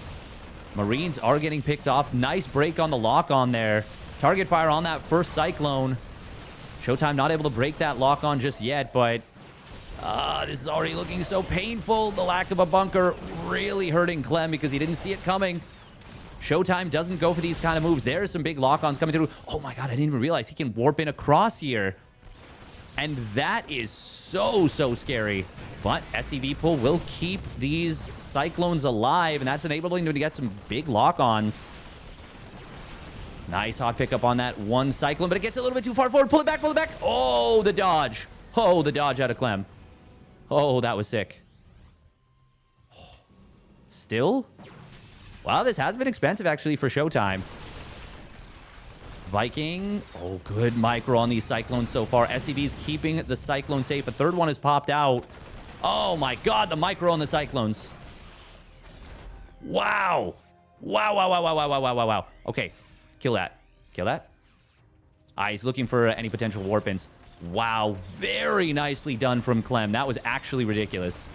Marines are getting picked off. Nice break on the lock-on there. Target fire on that first Cyclone. Showtime not able to break that lock-on just yet, but this is already looking so painful. The lack of a bunker really hurting Clem because he didn't see it coming. Showtime doesn't go for these kind of moves. There's some big lock-ons coming through. Oh my god, I didn't even realize he can warp in across here. And that is so scary. But SCV pull will keep these Cyclones alive, and that's enabling them to get some big lock-ons. Nice hot pickup on that one Cyclone, but it gets a little bit too far forward. Pull it back, pull it back. Oh, the dodge. Oh, the dodge out of Clem. Oh, that was sick. Still? Wow, this has been expensive, actually, for Showtime. Viking. Oh, good micro on these Cyclones so far. SCV's keeping the Cyclone safe. A third one has popped out. Oh, my God, the micro on the Cyclones. Wow. Wow. Okay, kill that. Kill that. He's looking for any potential warp-ins. Wow, very nicely done from Clem. That was actually ridiculous.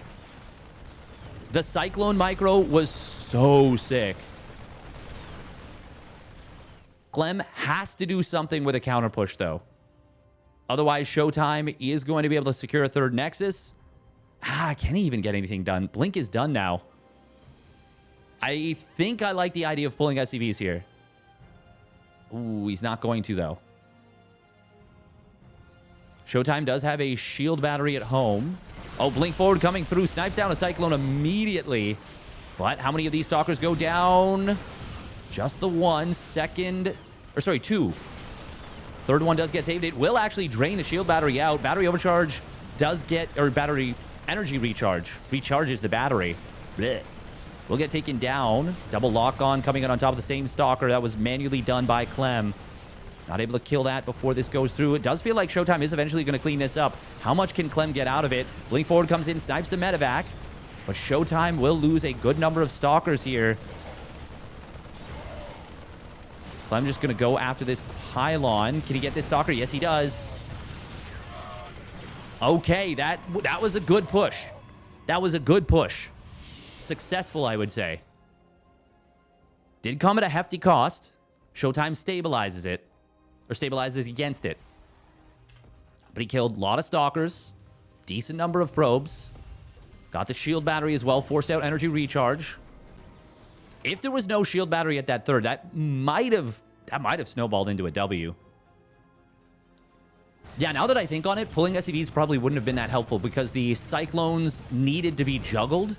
The Cyclone micro was so sick. Clem has to do something with a counter push, though. Otherwise, Showtime is going to be able to secure a third Nexus. Can he even get anything done? Blink is done now. I think I like the idea of pulling SCVs here. Ooh, he's not going to, though. Showtime does have a shield battery at home. Oh, blink forward coming through. Snipe down a Cyclone immediately. But how many of these Stalkers go down? Just the one. Two. Third one does get saved. It will actually drain the shield battery out. Battery overcharge does get, or battery energy recharge. Recharges the battery. Blech. Will get taken down. Double lock on coming in on top of the same Stalker. That was manually done by Clem. Not able to kill that before this goes through. It does feel like Showtime is eventually going to clean this up. How much can Clem get out of it? Blink forward comes in, snipes the medevac. But Showtime will lose a good number of Stalkers here. Clem just going to go after this pylon. Can he get this Stalker? Yes, he does. Okay, that was a good push. That was a good push. Successful, I would say. Did come at a hefty cost. Showtime stabilizes it. Or stabilizes against it. But he killed a lot of Stalkers. Decent number of probes. Got the shield battery as well. Forced out energy recharge. If there was no shield battery at that third, that might have snowballed into a W. Yeah, now that I think on it, pulling SCVs probably wouldn't have been that helpful because the Cyclones needed to be juggled.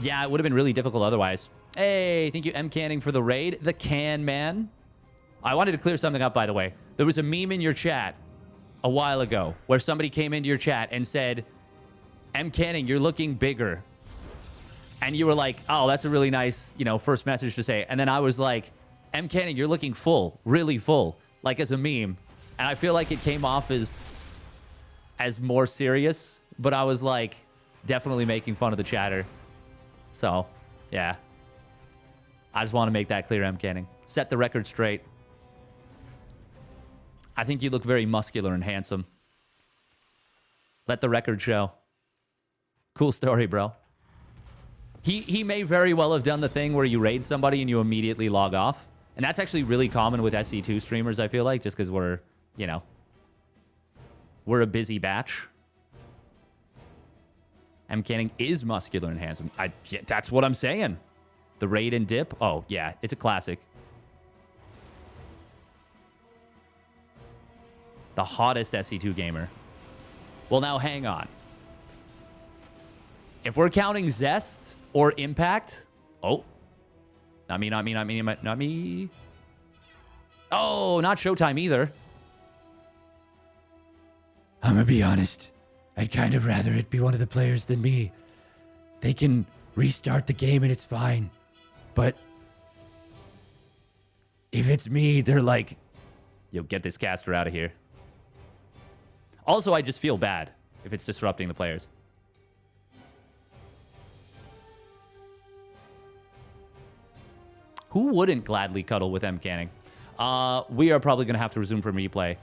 Yeah, it would have been really difficult otherwise. Hey, thank you, M. Canning, for the raid. The Can Man. I wanted to clear something up, by the way. There was a meme in your chat a while ago where somebody came into your chat and said, M. Canning, you're looking bigger. And you were like, oh, that's a really nice, first message to say. And then I was like, M. Canning, you're looking full, really full, like as a meme. And I feel like it came off as more serious, but I was like, definitely making fun of the chatter. So, yeah. I just want to make that clear, M. Canning. Set the record straight. I think you look very muscular and handsome. Let the record show. Cool story, bro. He may very well have done the thing where you raid somebody and you immediately log off. And that's actually really common with SC2 streamers, I feel like, just because we're a busy batch. M. Canning is muscular and handsome. Yeah, that's what I'm saying. The raid and dip. Oh, yeah, it's a classic. The hottest SC2 gamer. Well, now hang on. If we're counting Zest or Impact... Oh. Not me. Oh, not Showtime either. I'm gonna be honest. I'd kind of rather it be one of the players than me. They can restart the game and it's fine. But if it's me, they're like, yo, get this caster out of here. Also, I just feel bad if it's disrupting the players. Who wouldn't gladly cuddle with M. Canning? We are probably going to have to resume from replay.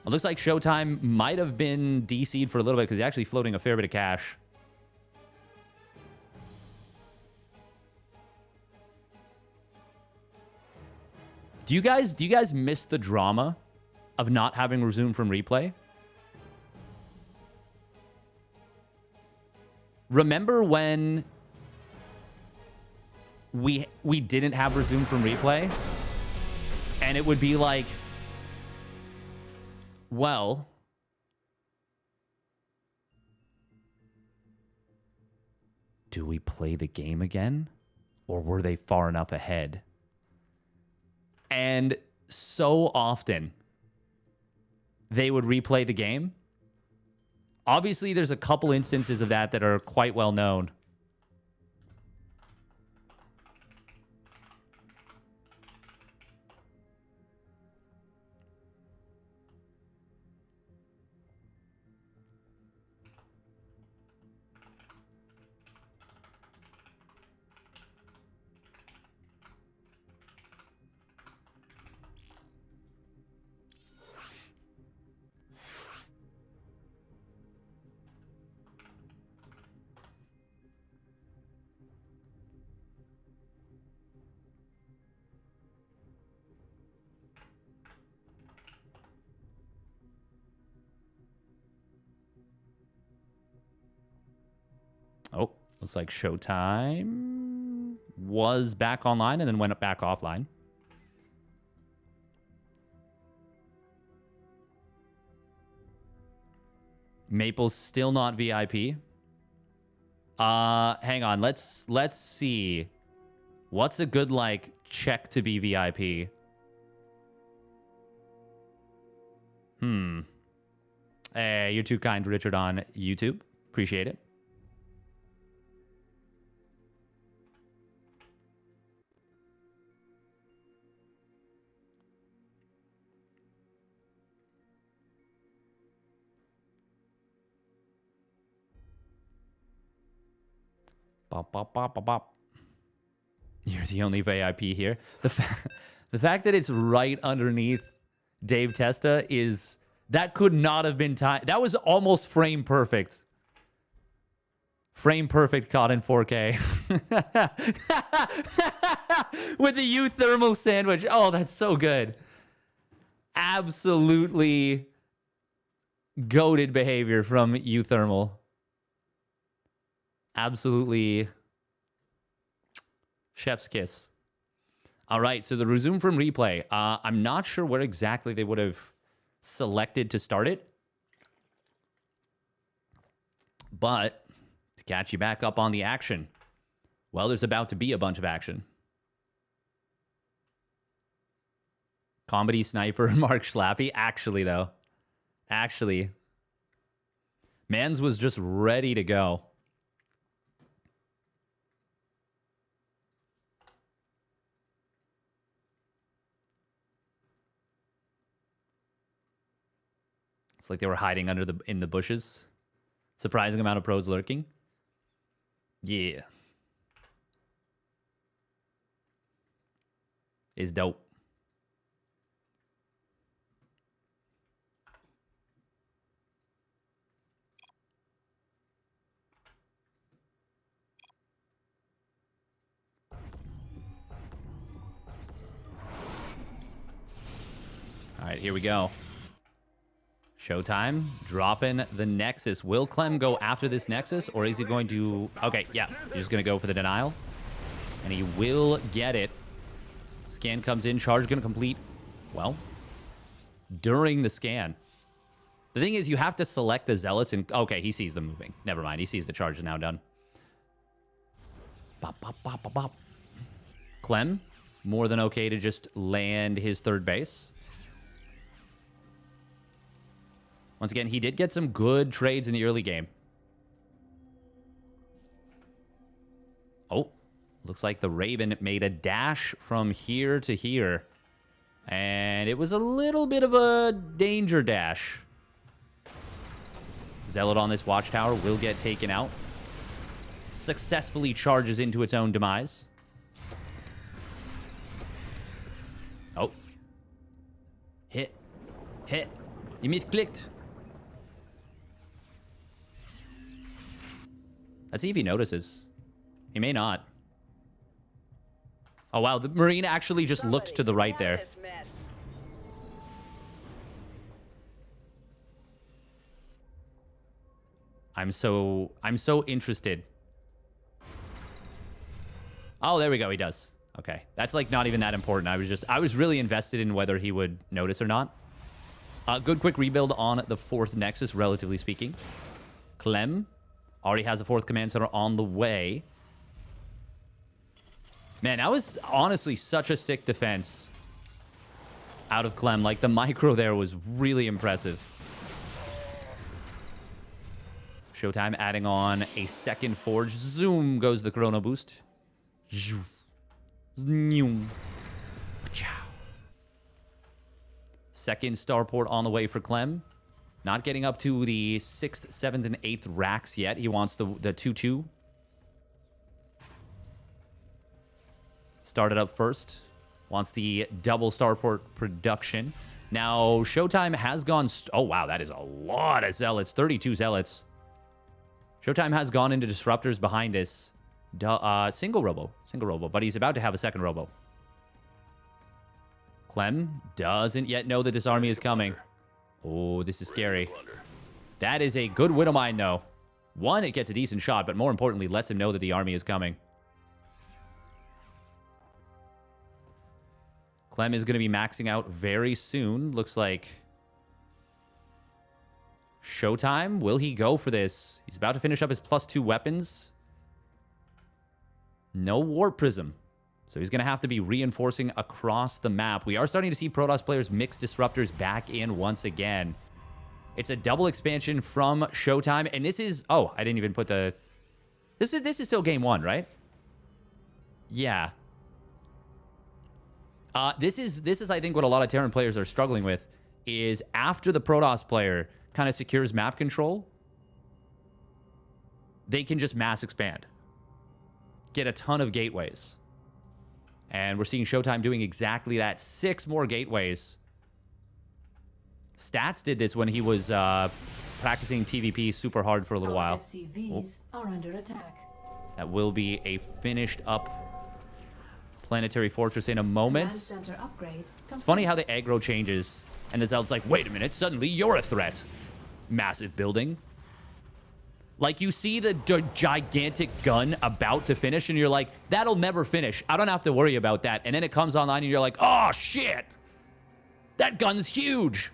It looks like Showtime might have been DC'd for a little bit because he's actually floating a fair bit of cash. Do you guys miss the drama of not having resume from replay? Remember when we didn't have resume from replay? And it would be like, well, do we play the game again? Or were they far enough ahead? And so often, they would replay the game. Obviously, there's a couple instances of that are quite well known. Oh, looks like Showtime was back online and then went back offline. Maple's still not VIP. Hang on. Let's see. What's a good check to be VIP? Hey, you're too kind, Richard, on YouTube. Appreciate it. Bop, bop, bop, bop, bop. the only VIP here. The fact that it's right underneath Dave Testa is... That could not have been time. That was almost frame perfect. Frame perfect caught in 4K. With the euthermal sandwich. Oh, that's so good. Absolutely goated behavior from euthermal. Absolutely chef's kiss. All right, so the resume from replay. I'm not sure where exactly they would have selected to start it. But to catch you back up on the action, well, there's about to be a bunch of action. Comedy sniper, Mark Schlappy. Actually, though. Actually. Mans was just ready to go. It's like they were hiding in the bushes. Surprising amount of pros lurking. Yeah. Is dope. All right, here we go. Showtime dropping the Nexus. Will Clem go after this Nexus, or is he going to... Okay, yeah, he's just going to go for the denial. And he will get it. Scan comes in. Charge going to complete, well, during the scan. The thing is, you have to select the Zealots and... Okay, he sees them moving. Never mind. He sees the charge is now done. Bop, bop, bop, bop, bop. Clem, more than okay to just land his third base. Once again, he did get some good trades in the early game. Oh, looks like the Raven made a dash from here to here. And it was a little bit of a danger dash. Zealot on this watchtower will get taken out. Successfully charges into its own demise. Oh. Hit. Hit. You misclicked. Let's see if he notices. He may not. Oh, wow. The Marine actually just looked to the right there. I'm so interested. Oh, there we go. He does. Okay. That's like not even that important. I was really invested in whether he would notice or not. Good quick rebuild on the fourth Nexus, relatively speaking. Clem already has a fourth command center on the way. Man, that was honestly such a sick defense out of Clem. Like, the micro there was really impressive. Showtime adding on a second forge. Zoom goes the chrono boost. Second starport on the way for Clem. Not getting up to the 6th, 7th, and 8th racks yet. He wants the 2-2. Started up first. Wants the double starport production. Now, Showtime has gone... Oh, wow, that is a lot of Zealots. 32 Zealots. Showtime has gone into Disruptors behind this. Single Robo. But he's about to have a second Robo. Clem doesn't yet know that this army is coming. Oh, this is scary. That is a good Widowmine, though. One, it gets a decent shot, but more importantly, lets him know that the army is coming. Clem is going to be maxing out very soon. Looks like... Showtime, will he go for this? He's about to finish up his +2 weapons. No Warp Prism. So he's going to have to be reinforcing across the map. We are starting to see Protoss players mix Disruptors back in once again. It's a double expansion from Showtime. And this is... Oh, I didn't even put the... This is still game 1, right? Yeah. This is, I think, what a lot of Terran players are struggling with. Is after the Protoss player kind of secures map control, they can just mass expand. Get a ton of gateways. And we're seeing Showtime doing exactly that. 6 more gateways. Stats did this when he was practicing TVP super hard for a little while. SCVs are under attack. That will be a finished up planetary fortress in a moment. Center upgrade It's funny how the aggro changes. And the Zeld's like, wait a minute, suddenly you're a threat. Massive building. Like, you see the gigantic gun about to finish, and you're like, that'll never finish. I don't have to worry about that. And then it comes online, and you're like, oh, shit. That gun's huge.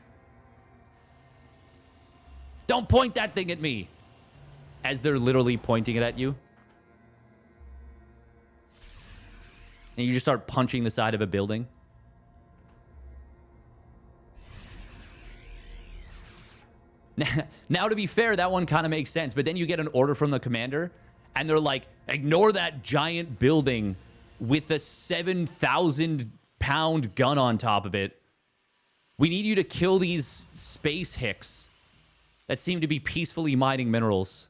Don't point that thing at me. As they're literally pointing it at you. And you just start punching the side of a building. Now, to be fair, that one kind of makes sense. But then you get an order from the commander, and they're like, ignore that giant building with the 7,000-pound gun on top of it. We need you to kill these space hicks that seem to be peacefully mining minerals.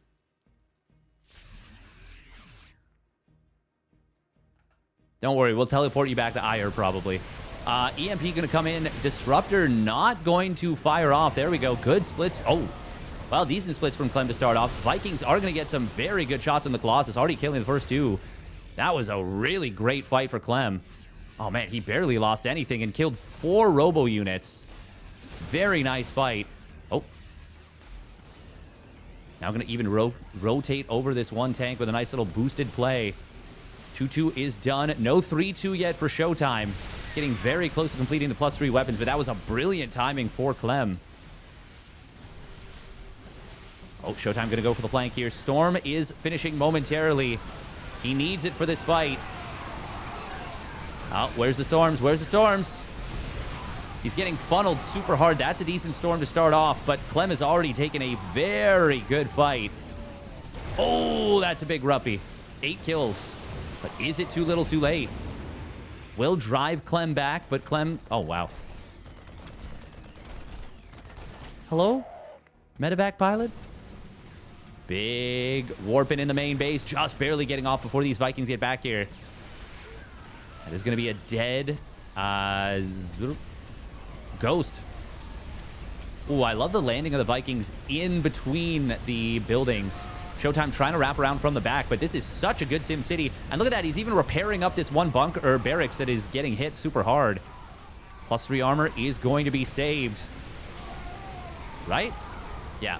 Don't worry, we'll teleport you back to Ire, probably. EMP going to come in. Disruptor not going to fire off. There we go. Good splits. Oh, well, decent splits from Clem to start off. Vikings are going to get some very good shots in the Colossus. Already killing the first 2. That was a really great fight for Clem. Oh, man, he barely lost anything and killed 4 robo units. Very nice fight. Oh. Now going to even rotate over this one tank with a nice little boosted play. 2-2 is done. No 3-2 yet for Showtime. It's getting very close to completing the +3 weapons, but that was a brilliant timing for Clem. Oh, Showtime going to go for the flank here. Storm is finishing momentarily. He needs it for this fight. Oh, where's the Storms? Where's the Storms? He's getting funneled super hard. That's a decent Storm to start off, but Clem has already taken a very good fight. Oh, that's a big Ruppy. 8 kills. But is it too little too late? Will drive Clem back, but Clem... Oh, wow. Hello? Medevac pilot? Big warping in the main base. Just barely getting off before these Vikings get back here. That is going to be a dead... Ghost. Ooh, I love the landing of the Vikings in between the buildings. Showtime trying to wrap around from the back, but this is such a good Sim City. And look at that, he's even repairing up this one bunker or barracks that is getting hit super hard. +3 armor is going to be saved. Right? Yeah.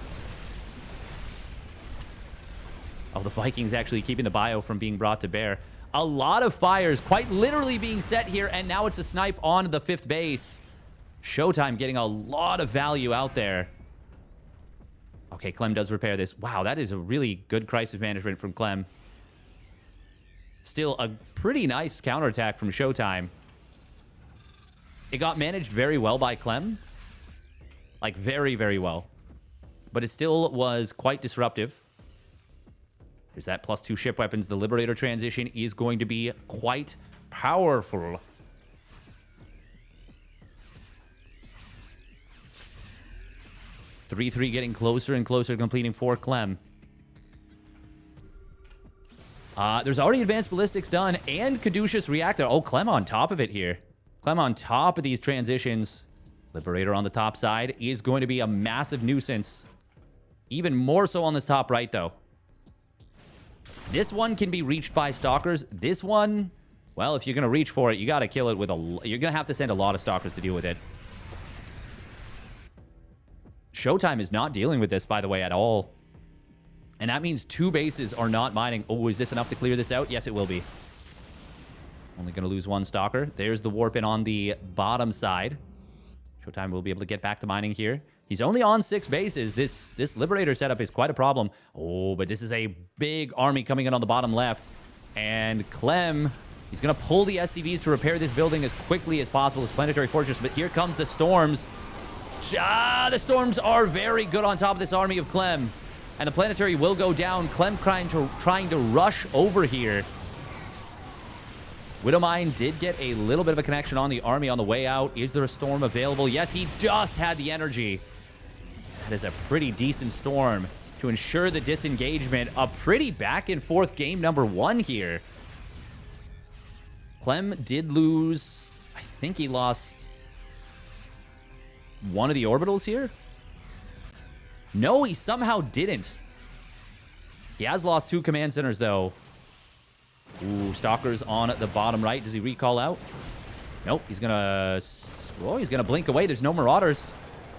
Oh, the Vikings actually keeping the bio from being brought to bear. A lot of fires quite literally being set here, and now it's a snipe on the 5th base. Showtime getting a lot of value out there. Okay, Clem does repair this. Wow, that is a really good crisis management from Clem. Still a pretty nice counterattack from Showtime. It got managed very well by Clem. Like, very, very well. But it still was quite disruptive. There's that +2 ship weapons. The Liberator transition is going to be quite powerful. (3-3) getting closer and closer to completing for Clem. There's already advanced ballistics done and caduceus reactor. Oh, Clem on top of it here. Clem on top of these transitions. Liberator on the top side is going to be a massive nuisance. Even more so on this top right, though. This one can be reached by stalkers. This one, well, if you're going to reach for it, you got to kill it with a... You're going to have to send a lot of stalkers to deal with it. Showtime is not dealing with this, by the way, at all. And that means 2 bases are not mining. Oh, is this enough to clear this out? Yes, it will be. Only going to lose 1 stalker. There's the warp in on the bottom side. Showtime will be able to get back to mining here. He's only on 6 bases. This Liberator setup is quite a problem. Oh, but this is a big army coming in on the bottom left. And Clem, he's going to pull the SCVs to repair this building as quickly as possible, this planetary fortress. But here comes the Storms. The Storms are very good on top of this army of Clem. And the planetary will go down. Clem trying to rush over here. Widowmine did get a little bit of a connection on the army on the way out. Is there a Storm available? Yes, he just had the energy. That is a pretty decent Storm to ensure the disengagement. A pretty back and forth game number 1 here. Clem did lose... I think he lost one of the orbitals here. No, he somehow didn't. He has lost 2 command centers, though. Ooh, Stalker's on the bottom right. Does he recall out? Nope, he's gonna... Oh, he's gonna blink away. There's no Marauders.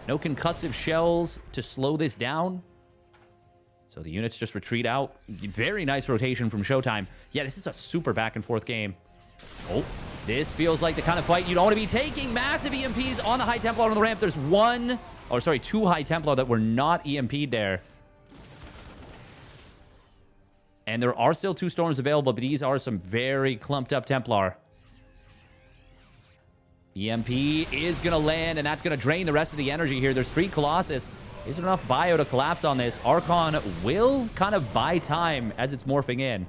No concussive shells to slow this down. So the units just retreat out. Very nice rotation from Showtime. Yeah, this is a super back-and-forth game. Oh, this feels like the kind of fight you don't want to be taking. Massive EMPs on the High Templar on the ramp. There's 2 High Templar that were not EMP'd there. And there are still 2 Storms available, but these are some very clumped up Templar. EMP is going to land, and that's going to drain the rest of the energy here. There's 3 Colossus. Isn't enough bio to collapse on this. Archon will kind of buy time as it's morphing in.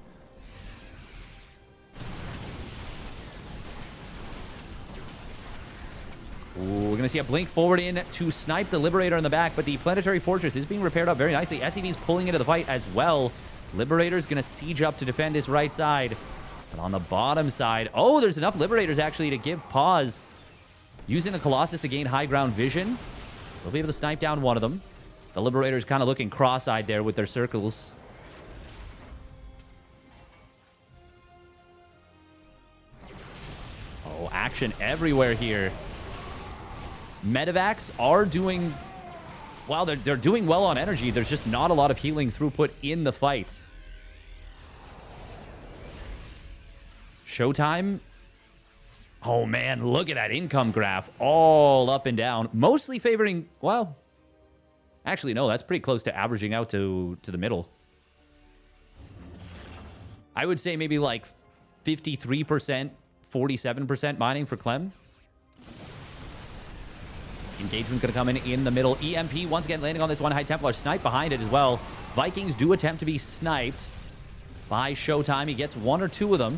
Ooh, we're going to see a blink forward in to snipe the Liberator in the back, but the Planetary Fortress is being repaired up very nicely. SCV's pulling into the fight as well. Liberator's going to siege up to defend his right side. But on the bottom side... Oh, there's enough Liberators, actually, to give pause. Using the Colossus to gain high ground vision. They'll be able to snipe down one of them. The Liberator's kind of looking cross-eyed there with their circles. Oh, action everywhere here. Medevacs are doing... Well, they're doing well on energy. There's just not a lot of healing throughput in the fights. Showtime. Oh, man, look at that income graph. All up and down. Mostly favoring... Well, actually, no, that's pretty close to averaging out to the middle. I would say maybe like 53%, 47% mining for Clem. Engagement going to come in the middle. EMP once again landing on this one High Templar. Snipe behind it as well. Vikings do attempt to be sniped by Showtime. He gets 1 or 2 of them.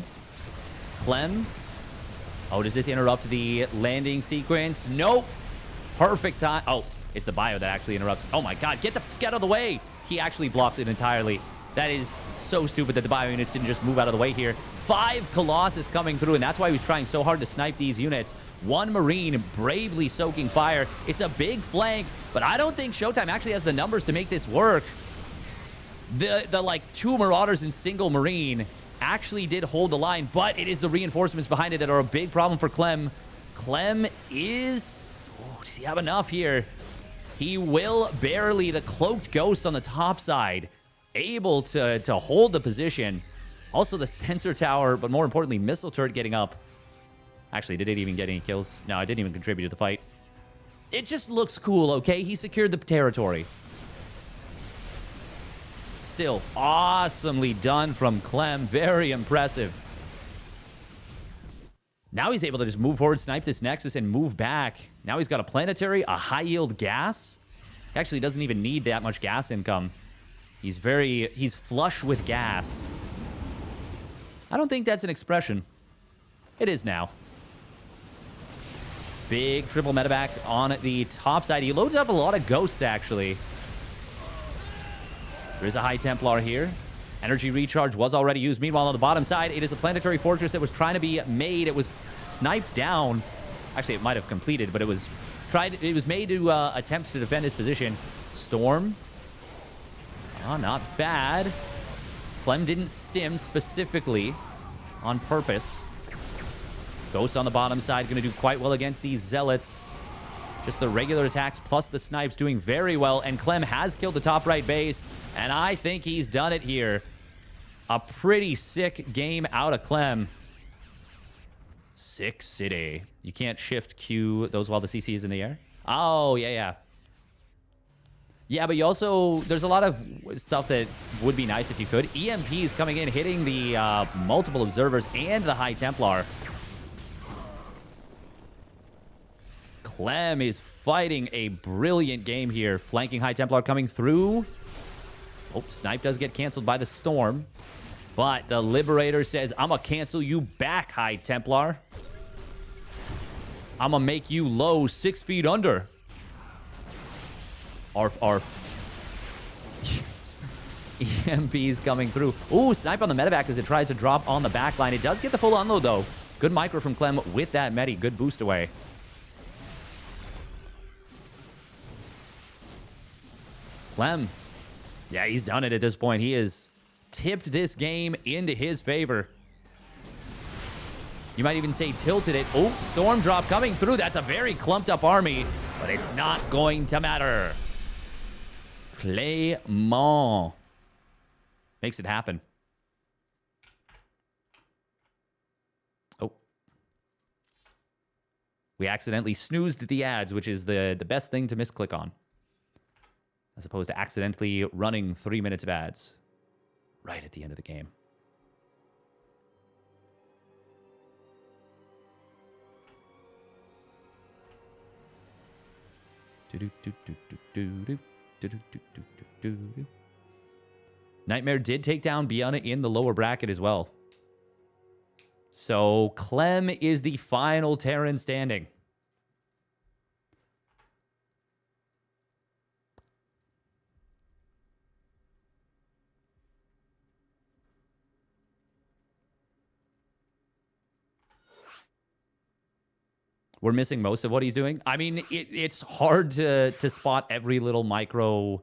Clem. Oh, does this interrupt the landing sequence? Nope. Perfect time. Oh, it's the bio that actually interrupts. Oh my god, get out of the way. He actually blocks it entirely. That is so stupid that the bio units didn't just move out of the way here. 5 Colossus coming through, and that's why he was trying so hard to snipe these units. 1 Marine bravely soaking fire. It's a big flank, but I don't think Showtime actually has the numbers to make this work. The like 2 Marauders and single Marine actually did hold the line, but it is the reinforcements behind it that are a big problem for Clem. Clem is... Oh, does he have enough here? He will barely. The Cloaked Ghost on the top side able to hold the position. Also the sensor tower, but more importantly, missile turret getting up. Actually, did it even get any kills? No, it didn't even contribute to the fight. It just looks cool, okay? He secured the territory. Still, awesomely done from Clem. Very impressive. Now he's able to just move forward, snipe this Nexus, and move back. Now he's got a planetary, a high-yield gas. He actually doesn't even need that much gas income. He's flush with gas. I don't think that's an expression. It is now. Big triple medevac on the top side. He loads up a lot of ghosts, actually. There's a High Templar here. Energy recharge was already used. Meanwhile, on the bottom side, it is a planetary fortress that was trying to be made. It was sniped down. Actually, it might have completed, but it was made to attempt to defend his position. Storm. Oh, not bad. Clem didn't stim specifically on purpose. Ghost on the bottom side going to do quite well against these Zealots. Just the regular attacks plus the snipes doing very well. And Clem has killed the top right base. And I think he's done it here. A pretty sick game out of Clem. Sick city. You can't shift Q those while the CC is in the air. Oh, yeah. Yeah, but you also... There's a lot of stuff that would be nice if you could. EMPs coming in, hitting the multiple observers and the High Templar. Clem is fighting a brilliant game here. Flanking High Templar coming through. Oh, Snipe does get canceled by the Storm. But the Liberator says, I'm going to cancel you back, High Templar. I'm going to make you low 6 feet under. Arf, arf. EMP's coming through. Ooh, Snipe on the medevac as it tries to drop on the back line. It does get the full unload, though. Good micro from Clem with that Medi. Good boost away. Clem. Yeah, he's done it at this point. He has tipped this game into his favor. You might even say tilted it. Oh, Storm Drop coming through. That's a very clumped up army, but it's not going to matter. Clement makes it happen. Oh. We accidentally snoozed the ads, which is the best thing to misclick on. As opposed to accidentally running 3 minutes of ads right at the end of the game. Nightmare did take down ByuN in the lower bracket as well. So Clem is the final Terran standing. We're missing most of what he's doing. I mean, it's hard to spot every little micro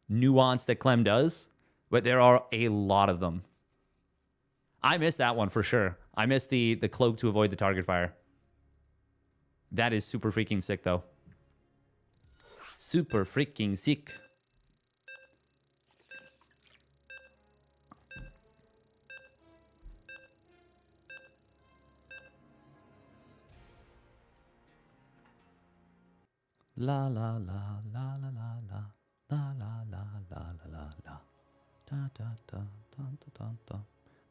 nuance that Clem does, but there are a lot of them. I missed that one for sure. I missed the cloak to avoid the target fire. That is super freaking sick, though. Super freaking sick. La la la la la la la la la la la la la da da da da da da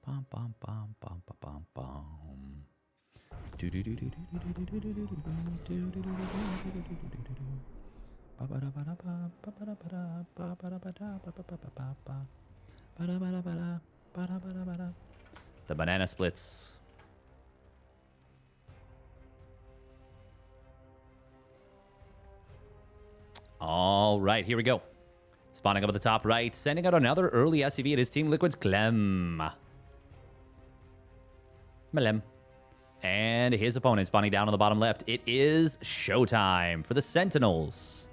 pam pam pam pam pam pam do do do do do do do do do. The banana splits. All right, here we go. Spawning up at the top right, sending out another early SCV. It is Team Liquid's Clem. Malem. And his opponent spawning down on the bottom left. It is Showtime for the Sentinels.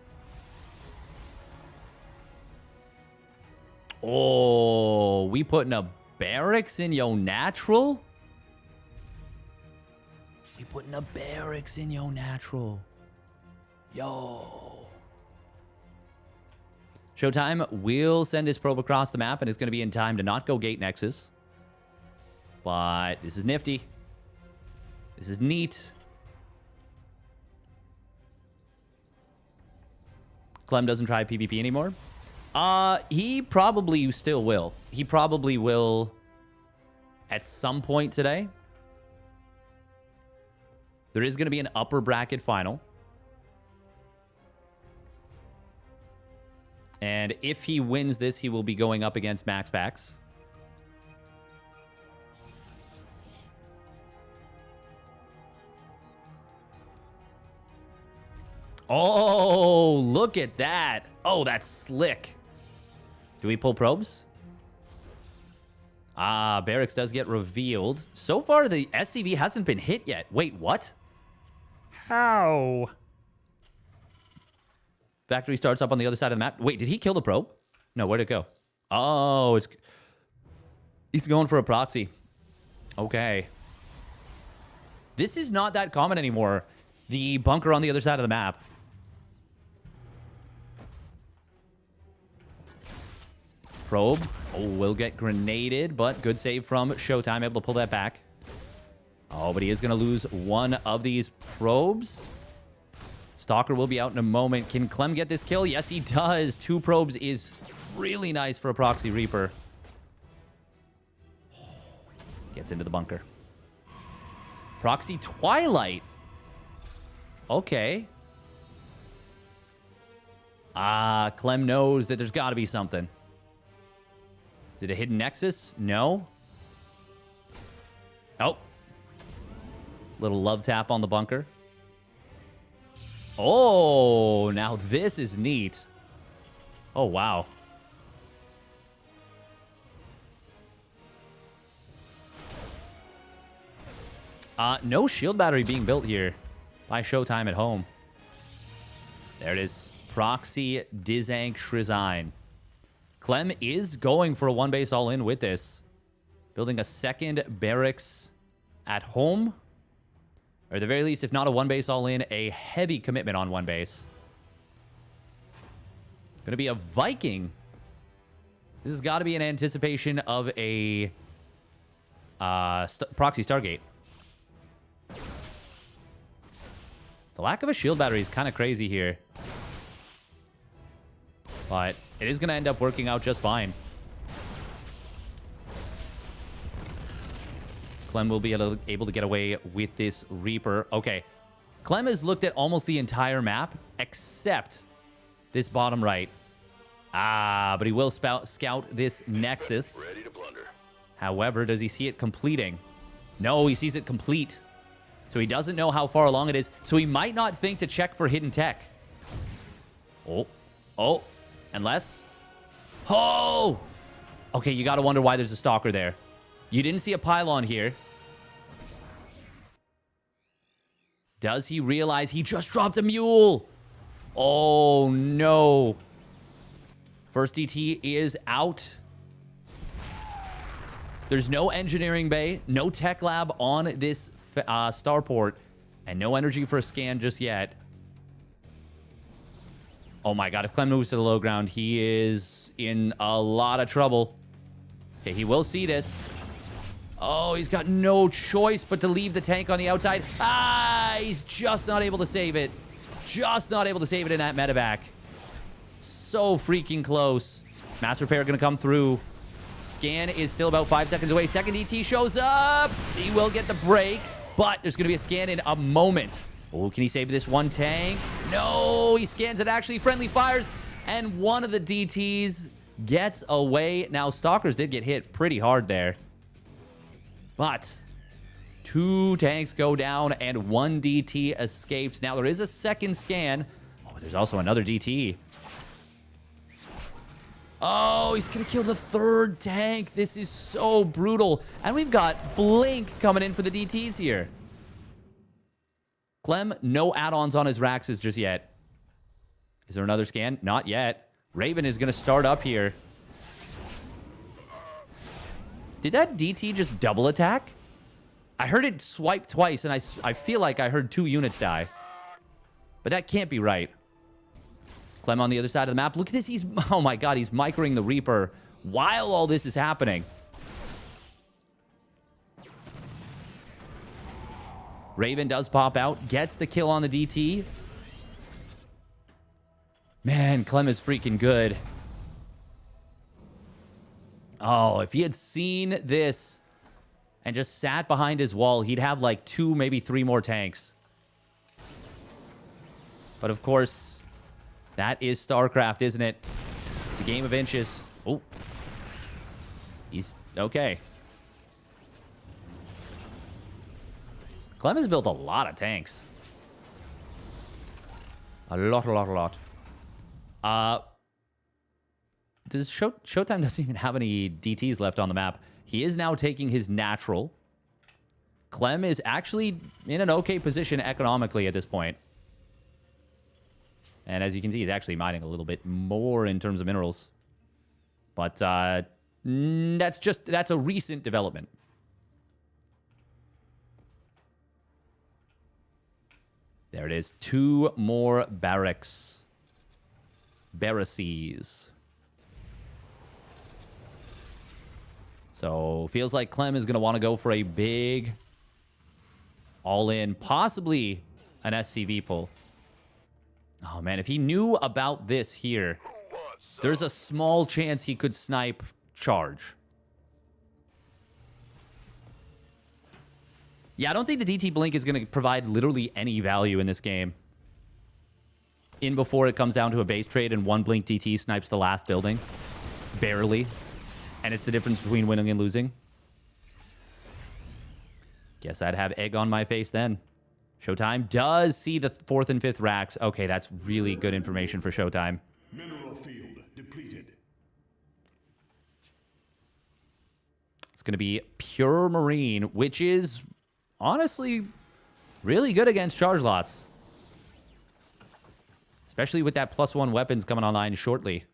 Oh, we putting a barracks in yo natural? We putting a barracks in yo natural. Yo. Showtime will send this probe across the map, and it's going to be in time to not go Gate Nexus. But this is nifty. This is neat. Clem doesn't try PvP anymore. He probably still will. He probably will at some point today. There is going to be an upper bracket final. And if he wins this, he will be going up against MaxPax. Oh, look at that. Oh, that's slick. Do we pull probes? Ah, barracks does get revealed. So far, the SCV hasn't been hit yet. Wait, what? How? Factory starts up on the other side of the map. Wait, did he kill the probe? No, where'd it go? Oh, he's going for a proxy. Okay. This is not that common anymore. The bunker on the other side of the map. Probe. Oh, will get grenaded, but good save from Showtime. Able to pull that back. Oh, but he is going to lose one of these probes. Stalker will be out in a moment. Can Clem get this kill? Yes, he does. 2 probes is really nice for a Proxy Reaper. Gets into the bunker. Proxy Twilight. Okay. Clem knows that there's got to be something. Is it a hidden nexus? No. Oh. Little love tap on the bunker. Oh, now this is neat. Oh, wow. No shield battery being built here by Showtime at home. There it is. Proxy Dizank Shrizine. Clem is going for a one base all in with this. Building a second barracks at home. Or at the very least, if not a one base all in, a heavy commitment on one base. Going to be a Viking. This has got to be in anticipation of a proxy Stargate. The lack of a shield battery is kind of crazy here. But it is going to end up working out just fine. Clem will be able to get away with this Reaper. Okay. Clem has looked at almost the entire map, except this bottom right. But he will scout this Nexus. Ready to blunder. However, does he see it completing? No, he sees it complete. So he doesn't know how far along it is. So he might not think to check for hidden tech. Oh. Unless... Oh! Okay, you gotta wonder why there's a stalker there. You didn't see a pylon here. Does he realize he just dropped a mule? Oh, no. First DT is out. There's no engineering bay, no tech lab on this starport, and no energy for a scan just yet. Oh my god, if Clem moves to the low ground, he is in a lot of trouble. Okay, he will see this. Oh, he's got no choice but to leave the tank on the outside. He's just not able to save it. Just not able to save it in that medevac. So freaking close. Mass repair going to come through. Scan is still about 5 seconds away. Second DT shows up. He will get the break, but there's going to be a scan in a moment. Oh, can he save this one tank? No, he scans it. Actually, friendly fires, and one of the DTs gets away. Now, Stalkers did get hit pretty hard there, but 2 tanks go down and 1 DT escapes. Now, there is a second scan. Oh, there's also another DT. Oh, he's going to kill the 3rd tank. This is so brutal. And we've got Blink coming in for the DTs here. Clem, no add-ons on his Raxes just yet. Is there another scan? Not yet. Raven is going to start up here. Did that DT just double attack? I heard it swipe twice, and I feel like I heard 2 units die. But that can't be right. Clem on the other side of the map. Look at this. Oh my god, he's microing the Reaper while all this is happening. Raven does pop out, gets the kill on the DT. Man, Clem is freaking good. Oh, if he had seen this and just sat behind his wall, he'd have like 2, maybe 3 more tanks. But of course, that is StarCraft, isn't it? It's a game of inches. Oh. He's okay. Clem has built a lot of tanks. A lot. Showtime doesn't even have any DTs left on the map. He is now taking his natural. Clem is actually in an okay position economically at this point. And as you can see, he's actually mining a little bit more in terms of minerals. But that's a recent development. There it is. 2 more barracks. Barraces. So, feels like Clem is going to want to go for a big all-in, possibly an SCV pull. Oh, man, if he knew about this here, there's a small chance he could snipe charge. Yeah, I don't think the DT Blink is going to provide literally any value in this game. In before it comes down to a base trade and 1 Blink DT snipes the last building. Barely. And it's the difference between winning and losing. Guess I'd have egg on my face then. Showtime does see the 4th and 5th racks. Okay, that's really good information for Showtime. Mineral field depleted. It's going to be Pure Marine, which is honestly really good against charge lots. Especially with that +1 weapons coming online shortly.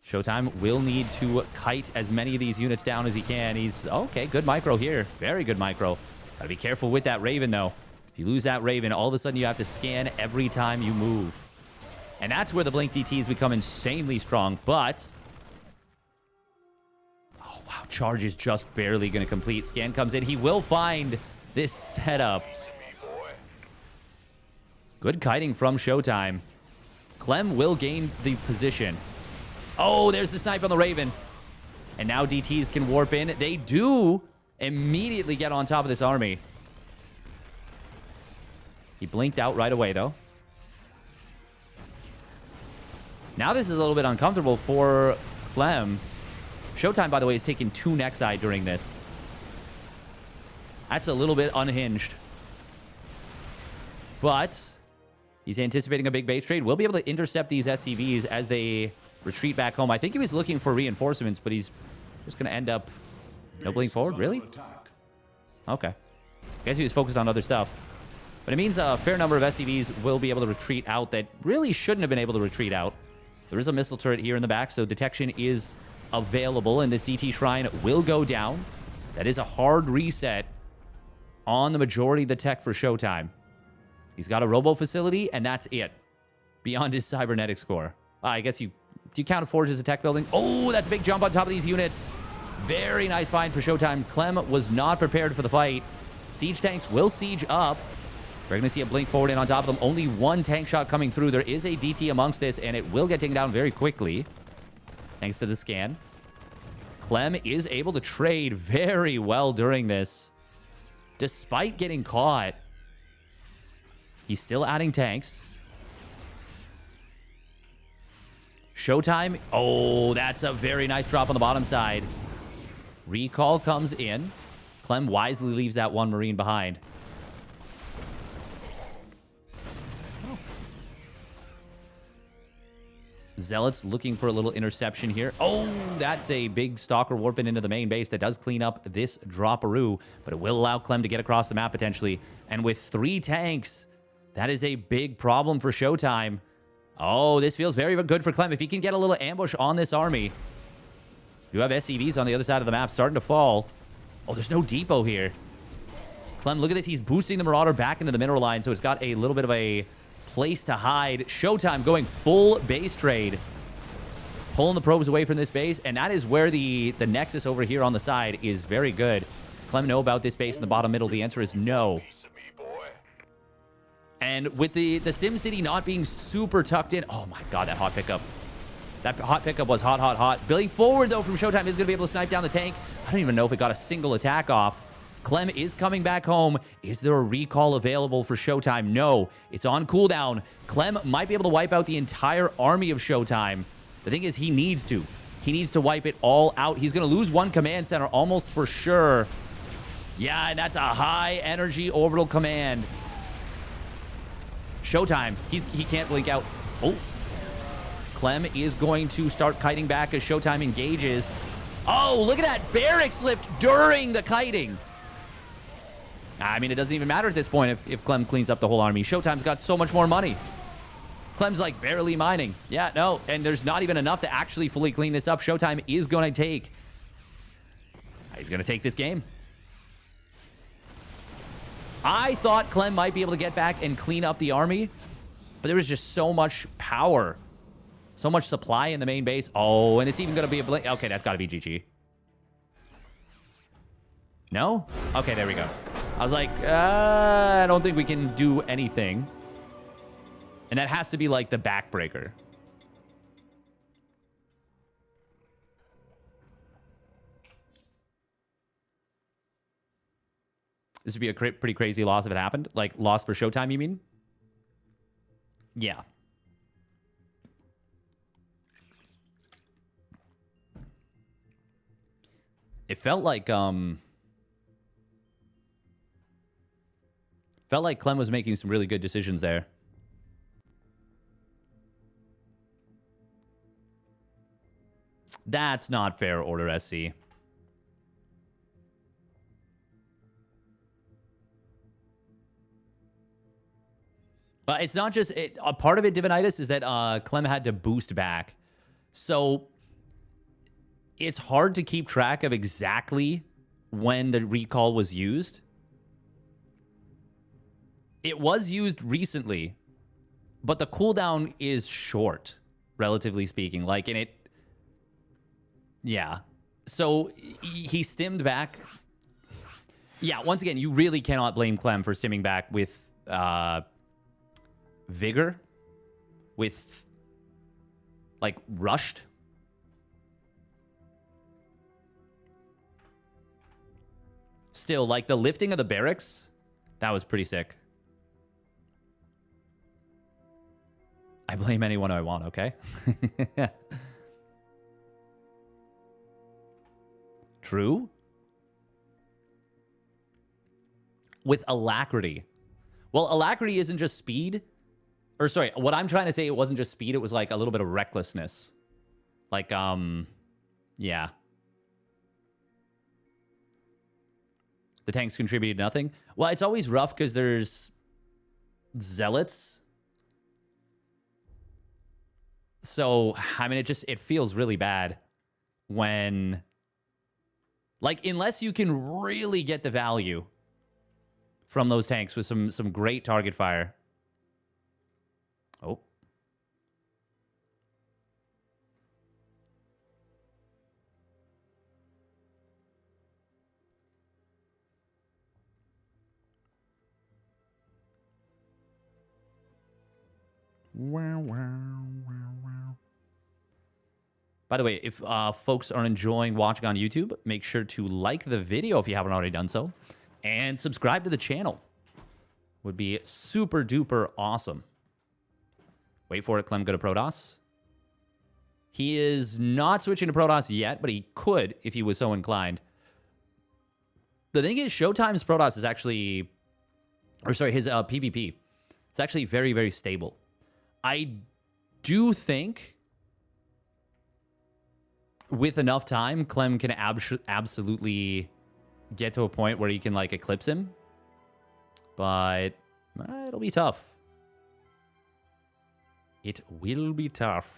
Showtime will need to kite as many of these units down as he can. He's, okay, good micro here. Very good micro. Gotta be careful with that Raven, though. If you lose that Raven, all of a sudden you have to scan every time you move. And that's where the Blink DTs become insanely strong, but... oh, wow, charge is just barely going to complete. Scan comes in. He will find this setup. Good kiting from Showtime. Clem will gain the position. Oh, there's the snipe on the Raven. And now DTs can warp in. They do immediately get on top of this army. He blinked out right away, though. Now this is a little bit uncomfortable for Clem. Showtime, by the way, is taking 2 Nexi during this. That's a little bit unhinged. But he's anticipating a big base trade. We'll be able to intercept these SCVs as they retreat back home. I think he was looking for reinforcements, but he's just going to end up no blink forward. Really? Okay. Guess he was focused on other stuff. But it means a fair number of SCVs will be able to retreat out that really shouldn't have been able to retreat out. There is a missile turret here in the back, so detection is available, and this DT Shrine will go down. That is a hard reset on the majority of the tech for Showtime. He's got a robo facility, and that's it. Beyond his cybernetic score. I guess do you count a forge as a tech building? Oh, that's a big jump on top of these units. Very nice find for Showtime. Clem was not prepared for the fight. Siege tanks will siege up. We're going to see a blink forward in on top of them. Only 1 tank shot coming through. There is a DT amongst this, and it will get taken down very quickly. Thanks to the scan. Clem is able to trade very well during this. Despite getting caught, he's still adding tanks. Showtime. Oh, that's a very nice drop on the bottom side. Recall comes in. Clem wisely leaves that 1 Marine behind. Zealots looking for a little interception here. Oh, that's a big stalker warping into the main base that does clean up this dropperoo, but it will allow Clem to get across the map potentially. And with 3 tanks, that is a big problem for Showtime. Oh, this feels very good for Clem. If he can get a little ambush on this army. You have SCVs on the other side of the map starting to fall. Oh, there's no depot here. Clem, look at this. He's boosting the Marauder back into the mineral line, so it's got a little bit of a place to hide. Showtime going full base trade. Pulling the probes away from this base, and that is where the Nexus over here on the side is very good. Does Clem know about this base in the bottom middle? The answer is no. And with the SimCity not being super tucked in... oh my god, that hot pickup. That hot pickup was hot, hot, hot. Building forward, though, from Showtime is going to be able to snipe down the tank. I don't even know if it got a single attack off. Clem is coming back home. Is there a recall available for Showtime? No. It's on cooldown. Clem might be able to wipe out the entire army of Showtime. The thing is, he needs to. He needs to wipe it all out. He's going to lose 1 command center almost for sure. Yeah, and that's a high energy orbital command. Showtime. He can't blink out. Oh. Clem is going to start kiting back as Showtime engages. Oh, look at that barracks lift during the kiting. I mean, it doesn't even matter at this point if Clem cleans up the whole army. Showtime's got so much more money. Clem's like barely mining. Yeah, no, and there's not even enough to actually fully clean this up. Showtime is going to take... he's going to take this game. I thought Clem might be able to get back and clean up the army, but there was just so much power. So much supply in the main base. Oh, and it's even going to be a blink. Okay, that's got to be GG. No? Okay, there we go. I was like, I don't think we can do anything. And that has to be like the backbreaker. This would be a pretty crazy loss if it happened. Like, loss for Showtime, you mean? Yeah. It felt like Clem was making some really good decisions there. That's not fair, Order SC. But it's not just... a part of it, Divinitis, is that Clem had to boost back. So it's hard to keep track of exactly when the recall was used. It was used recently, but the cooldown is short, relatively speaking. Like, in it... Yeah. So he stimmed back. Yeah, once again, you really cannot blame Clem for stimming back with vigor, with, like, rushed. Still, like, the lifting of the barracks, that was pretty sick. I blame anyone I want, okay? True. With alacrity. Well, alacrity isn't just speed. Or sorry, what I'm trying to say, it wasn't just speed, it was like a little bit of recklessness. Like, yeah. The tanks contributed nothing. Well, it's always rough because there's zealots. So, I mean, it feels really bad when, like, unless you can really get the value from those tanks with some great target fire. Oh. Wow, wow, wow, wow. By the way, if folks are enjoying watching on YouTube, make sure to like the video if you haven't already done so. And subscribe to the channel. Would be super duper awesome. Wait for it, Clem, go to Protoss. He is not switching to Protoss yet, but he could if he was so inclined. The thing is, Showtime's Protoss is actually... Or sorry, his PvP. It's actually very, very stable. I do think with enough time, Clem can absolutely get to a point where he can, like, eclipse him. But it'll be tough. It will be tough.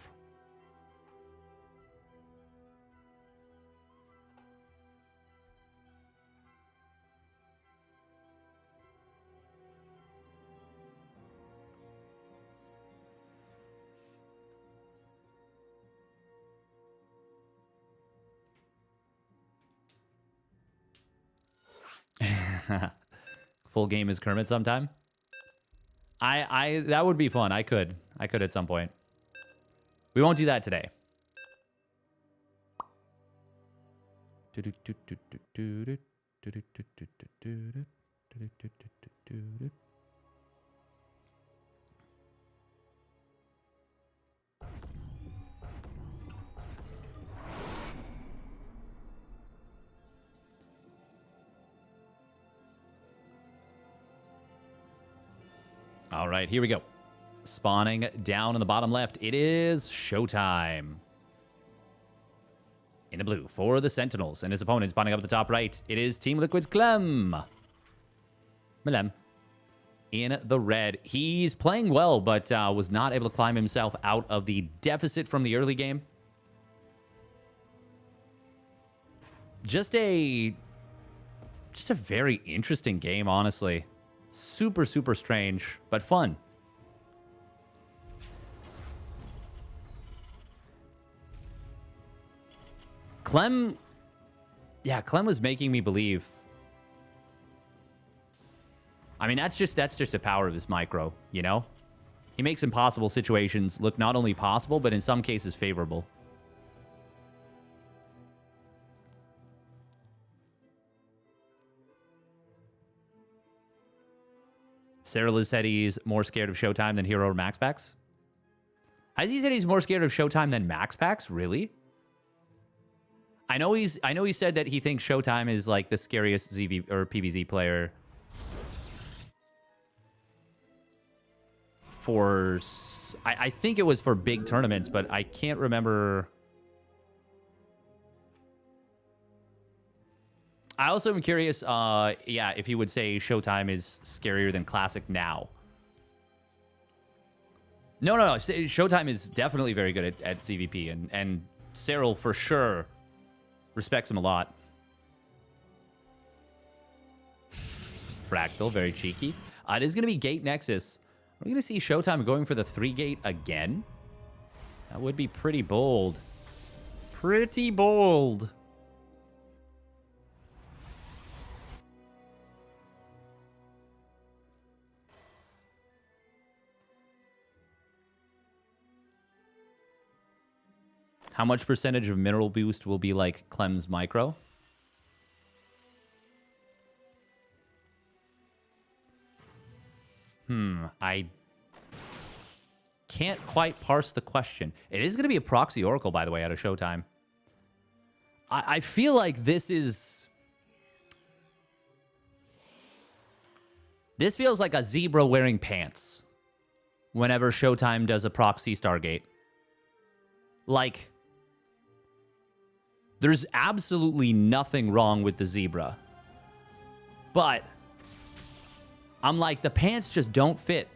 Full game is Kermit sometime. That would be fun. I could at some point. We won't do that today. All right, here we go. Spawning down in the bottom left, it is Showtime. In the blue for the Sentinels, and his opponent spawning up at the top right, it is Team Liquid's Clem. Melem. In the red, he's playing well, but was not able to climb himself out of the deficit from the early game. Just a very interesting game, honestly. Super, super strange, but fun. Clem... Yeah, Clem was making me believe. I mean, that's just the power of this micro, you know? He makes impossible situations look not only possible, but in some cases favorable. Sarah Liz said he's more scared of Showtime than Hero or MaxPax. Has he said he's more scared of Showtime than MaxPax? Really? I know he said that he thinks Showtime is like the scariest ZV or PvZ player for... I think it was for big tournaments, but I can't remember. I also am curious, yeah, if he would say Showtime is scarier than Classic now. No. Showtime is definitely very good at CVP, and Cyril for sure respects him a lot. Fractal, very cheeky. It is going to be Gate Nexus. We're going to see Showtime going for the 3-gate again. That would be pretty bold. Pretty bold. How much percentage of mineral boost will be like Clem's micro? I can't quite parse the question. It is going to be a proxy oracle, by the way, out of Showtime. I feel like this is... This feels like a zebra wearing pants whenever Showtime does a proxy Stargate. Like, there's absolutely nothing wrong with the zebra. But I'm like, the pants just don't fit.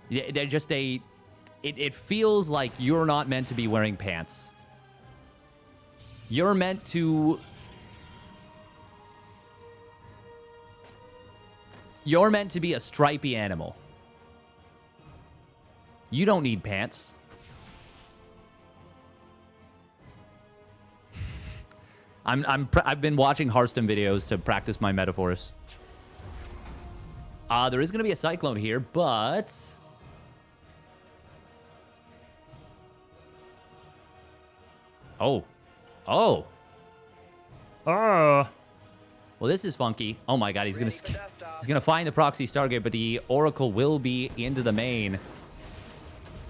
They're just it feels like you're not meant to be wearing pants. You're meant to... You're meant to be a stripy animal. You don't need pants. I've been watching Hearthstone videos to practice my metaphors. There is going to be a cyclone here, but... Oh. Well, this is funky. Oh my god, he's gonna find the proxy Stargate, but the Oracle will be into the main.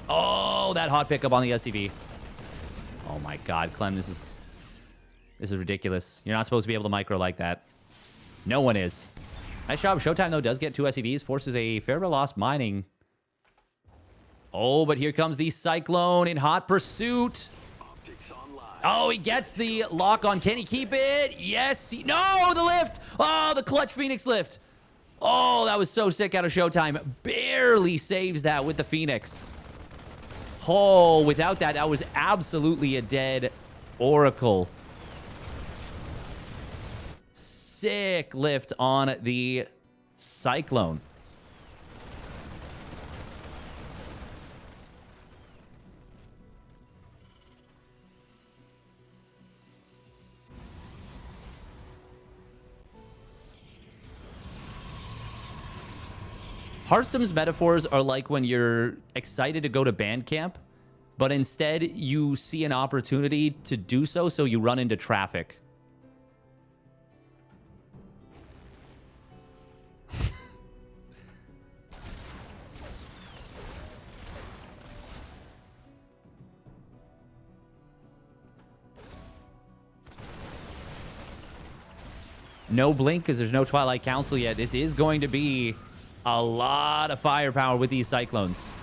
Oh, that hot pickup on the SCV. Oh my god, Clem, this is ridiculous. You're not supposed to be able to micro like that. No one is. Nice job. Showtime, though, does get 2 SCVs. Forces a fair bit of lost mining. Oh, but here comes the Cyclone in hot pursuit. Oh, he gets the lock on. Can he keep it? Yes. No, the lift. Oh, the clutch Phoenix lift. Oh, that was so sick out of Showtime. Barely saves that with the Phoenix. Oh, without that, that was absolutely a dead Oracle. Sick lift on the Cyclone. Hearthstone's metaphors are like when you're excited to go to band camp, but instead you see an opportunity to do so, so you run into traffic. No blink because there's no Twilight Council yet. This is going to be a lot of firepower with these Cyclones.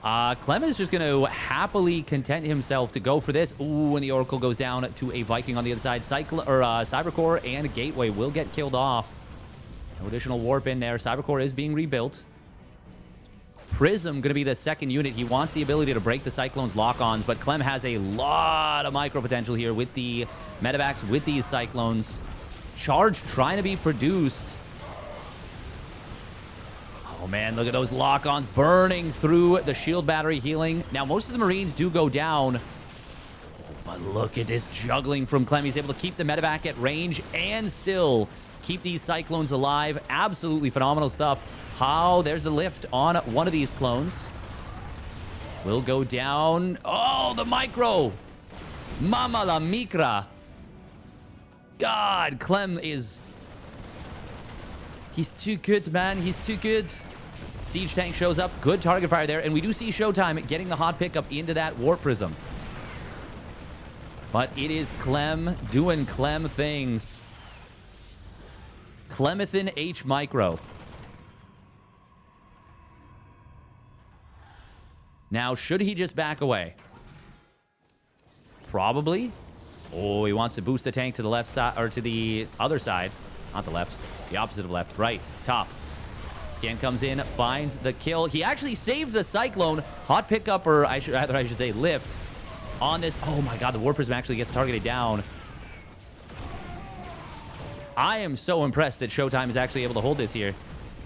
Clem is just going to happily content himself to go for this. Ooh, and the Oracle goes down to a Viking on the other side. Cybercore and Gateway will get killed off. No additional warp in there. Cybercore is being rebuilt. Prism going to be the second unit. He wants the ability to break the Cyclone's lock-ons, but Clem has a lot of micro potential here with the Medevacs, with these Cyclones. Charge trying to be produced. Oh, man, look at those lock-ons burning through the shield battery healing. Now, most of the Marines do go down, but look at this juggling from Clem. He's able to keep the Medevac at range and still keep these Cyclones alive. Absolutely phenomenal stuff. How? There's the lift on one of these clones. Will go down. Oh, the micro. Mama la micra. God, Clem is... He's too good, man. He's too good. Siege tank shows up. Good target fire there. And we do see Showtime getting the hot pickup into that Warp Prism. But it is Clem doing Clem things. Clemathan H Micro. Now, should he just back away? Probably. Oh, he wants to boost the tank to the left side, or to the other side. Not the left. The opposite of left. Right. Top. Scan comes in, finds the kill. He actually saved the Cyclone. Hot pickup, or I should say lift on this. Oh my god, the War Prism actually gets targeted down. I am so impressed that Showtime is actually able to hold this here.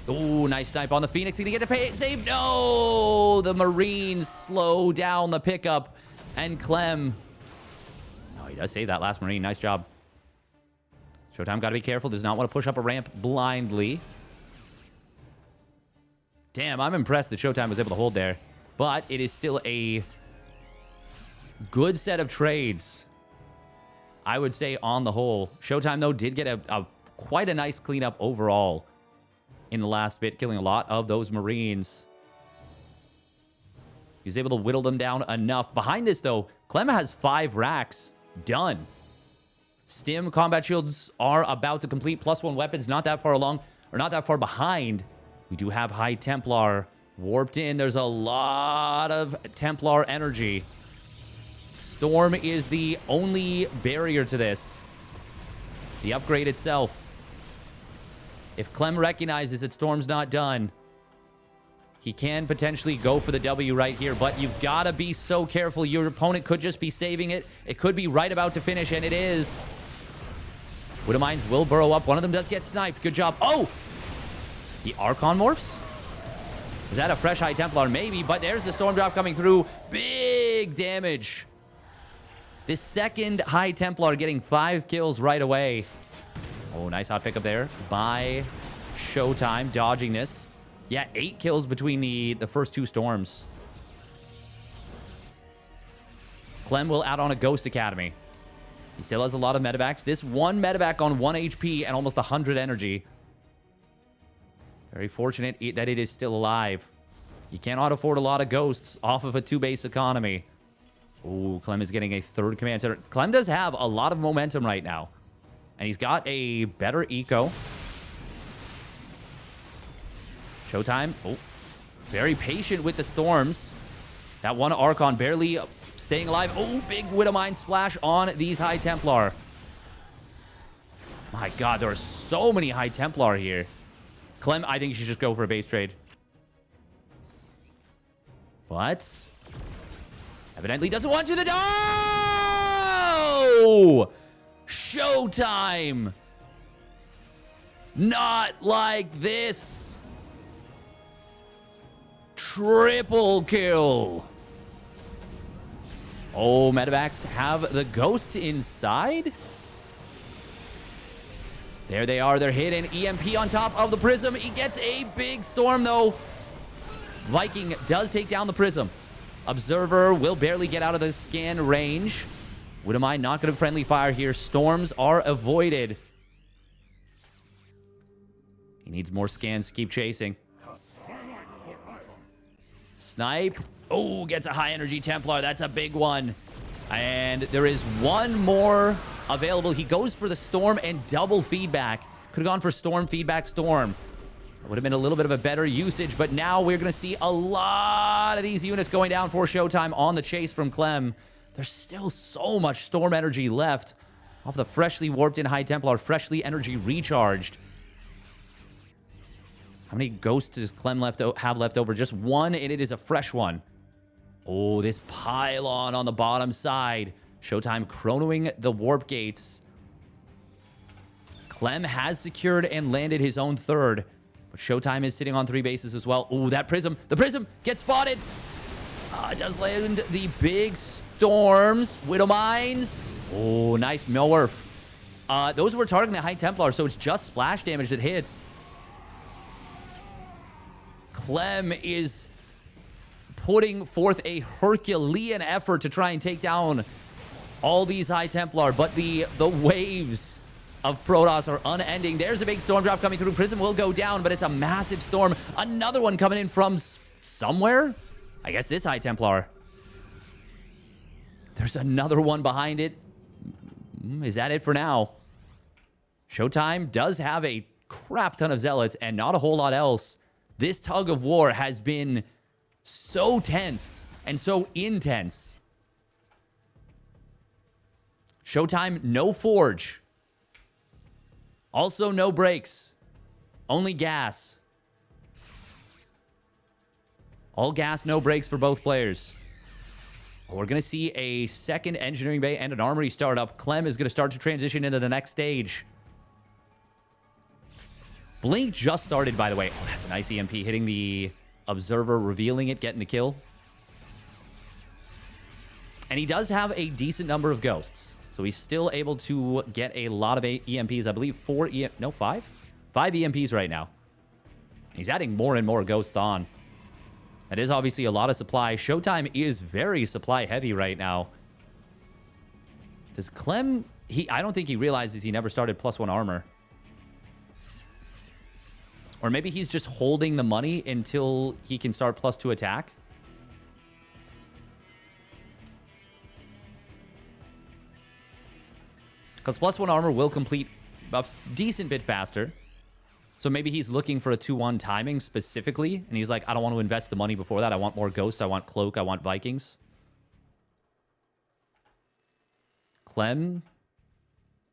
Ooh, nice snipe on the Phoenix. Gonna get the pay save. No! The Marines slow down the pickup. And Clem. Oh, he does save that last Marine. Nice job. Showtime got to be careful. Does not want to push up a ramp blindly. Damn, I'm impressed that Showtime was able to hold there. But it is still a good set of trades, I would say, on the whole. Showtime, though, did get quite a nice cleanup overall in the last bit, killing a lot of those Marines. He was able to whittle them down enough. Behind this, though, Clem has 5 racks done. Stim combat shields are about to complete. +1 weapons, not that far along, or not that far behind. We do have High Templar warped in. There's a lot of Templar energy. Storm is the only barrier to this. The upgrade itself. If Clem recognizes that Storm's not done, he can potentially go for the W right here, but you've got to be so careful. Your opponent could just be saving it. It could be right about to finish, and it is. Widow Mines will burrow up. One of them does get sniped. Good job. Oh! The Archon morphs? Is that a fresh High Templar? Maybe, but there's the Storm Drop coming through. Big damage. This second High Templar getting 5 kills right away. Oh, nice hot pickup there by Showtime, dodging this. Yeah, 8 kills between the first 2 storms. Clem will add on a Ghost Academy. He still has a lot of medevacs. This one medevac on 1 HP and almost 100 energy. Very fortunate that it is still alive. You cannot afford a lot of ghosts off of a 2-base economy. Ooh, Clem is getting a 3rd command center. Clem does have a lot of momentum right now. And he's got a better eco. Showtime. Oh, very patient with the storms. That one Archon barely staying alive. Oh, big Widow Mine splash on these High Templar. My god, there are so many High Templar here. Clem, I think you should just go for a base trade. But evidently doesn't want you to die. Showtime. Not like this. Triple kill. Oh, medevacs have the ghost inside. There they are. They're hidden. EMP on top of the Prism. He gets a big storm, though. Viking does take down the Prism. Observer will barely get out of the scan range. Widow Mine not going to friendly fire here. Storms are avoided. He needs more scans to keep chasing. Snipe. Oh, gets a high energy Templar. That's a big one. And there is one more available. He goes for the Storm and double feedback. Could have gone for Storm, feedback, Storm. That would have been a little bit of a better usage, but now we're going to see a lot of these units going down for Showtime on the chase from Clem. There's still so much Storm energy left off the freshly warped in High Templar, freshly energy recharged. How many ghosts does Clem have left over? Just one, and it is a fresh one. Oh, this pylon on the bottom side. Showtime chronoing the warp gates. Clem has secured and landed his own 3rd. But Showtime is sitting on 3 bases as well. Oh, that Prism. The Prism gets spotted. Does land the big storms. Widow Mines. Oh, nice Morph. Those were targeting the High Templar, so it's just splash damage that hits. Clem is putting forth a Herculean effort to try and take down all these High Templar, but the waves of Protoss are unending. There's a big storm drop coming through. Prism will go down, but it's a massive storm. Another one coming in from somewhere. I guess this High Templar. There's another one behind it. Is that it for now? Showtime does have a crap ton of Zealots and not a whole lot else. This tug of war has been so tense and so intense. Showtime, no Forge. Also, no breaks. Only gas. All gas, no brakes for both players. We're going to see a second engineering bay and an armory startup. Clem is going to start to transition into the next stage. Blink just started, by the way. Oh, that's a nice EMP hitting the observer, revealing it, getting the kill. And he does have a decent number of ghosts. So he's still able to get a lot of EMPs. I believe 5? 5 EMPs right now. He's adding more and more ghosts on. That is obviously a lot of supply. Showtime is very supply heavy right now. Does Clem... I don't think he realizes he never started +1 armor. Or maybe he's just holding the money until he can start +2 attack. Because +1 armor will complete a decent bit faster. So maybe he's looking for a 2-1 timing specifically. And he's like, I don't want to invest the money before that. I want more Ghosts. I want Cloak. I want Vikings. Clem.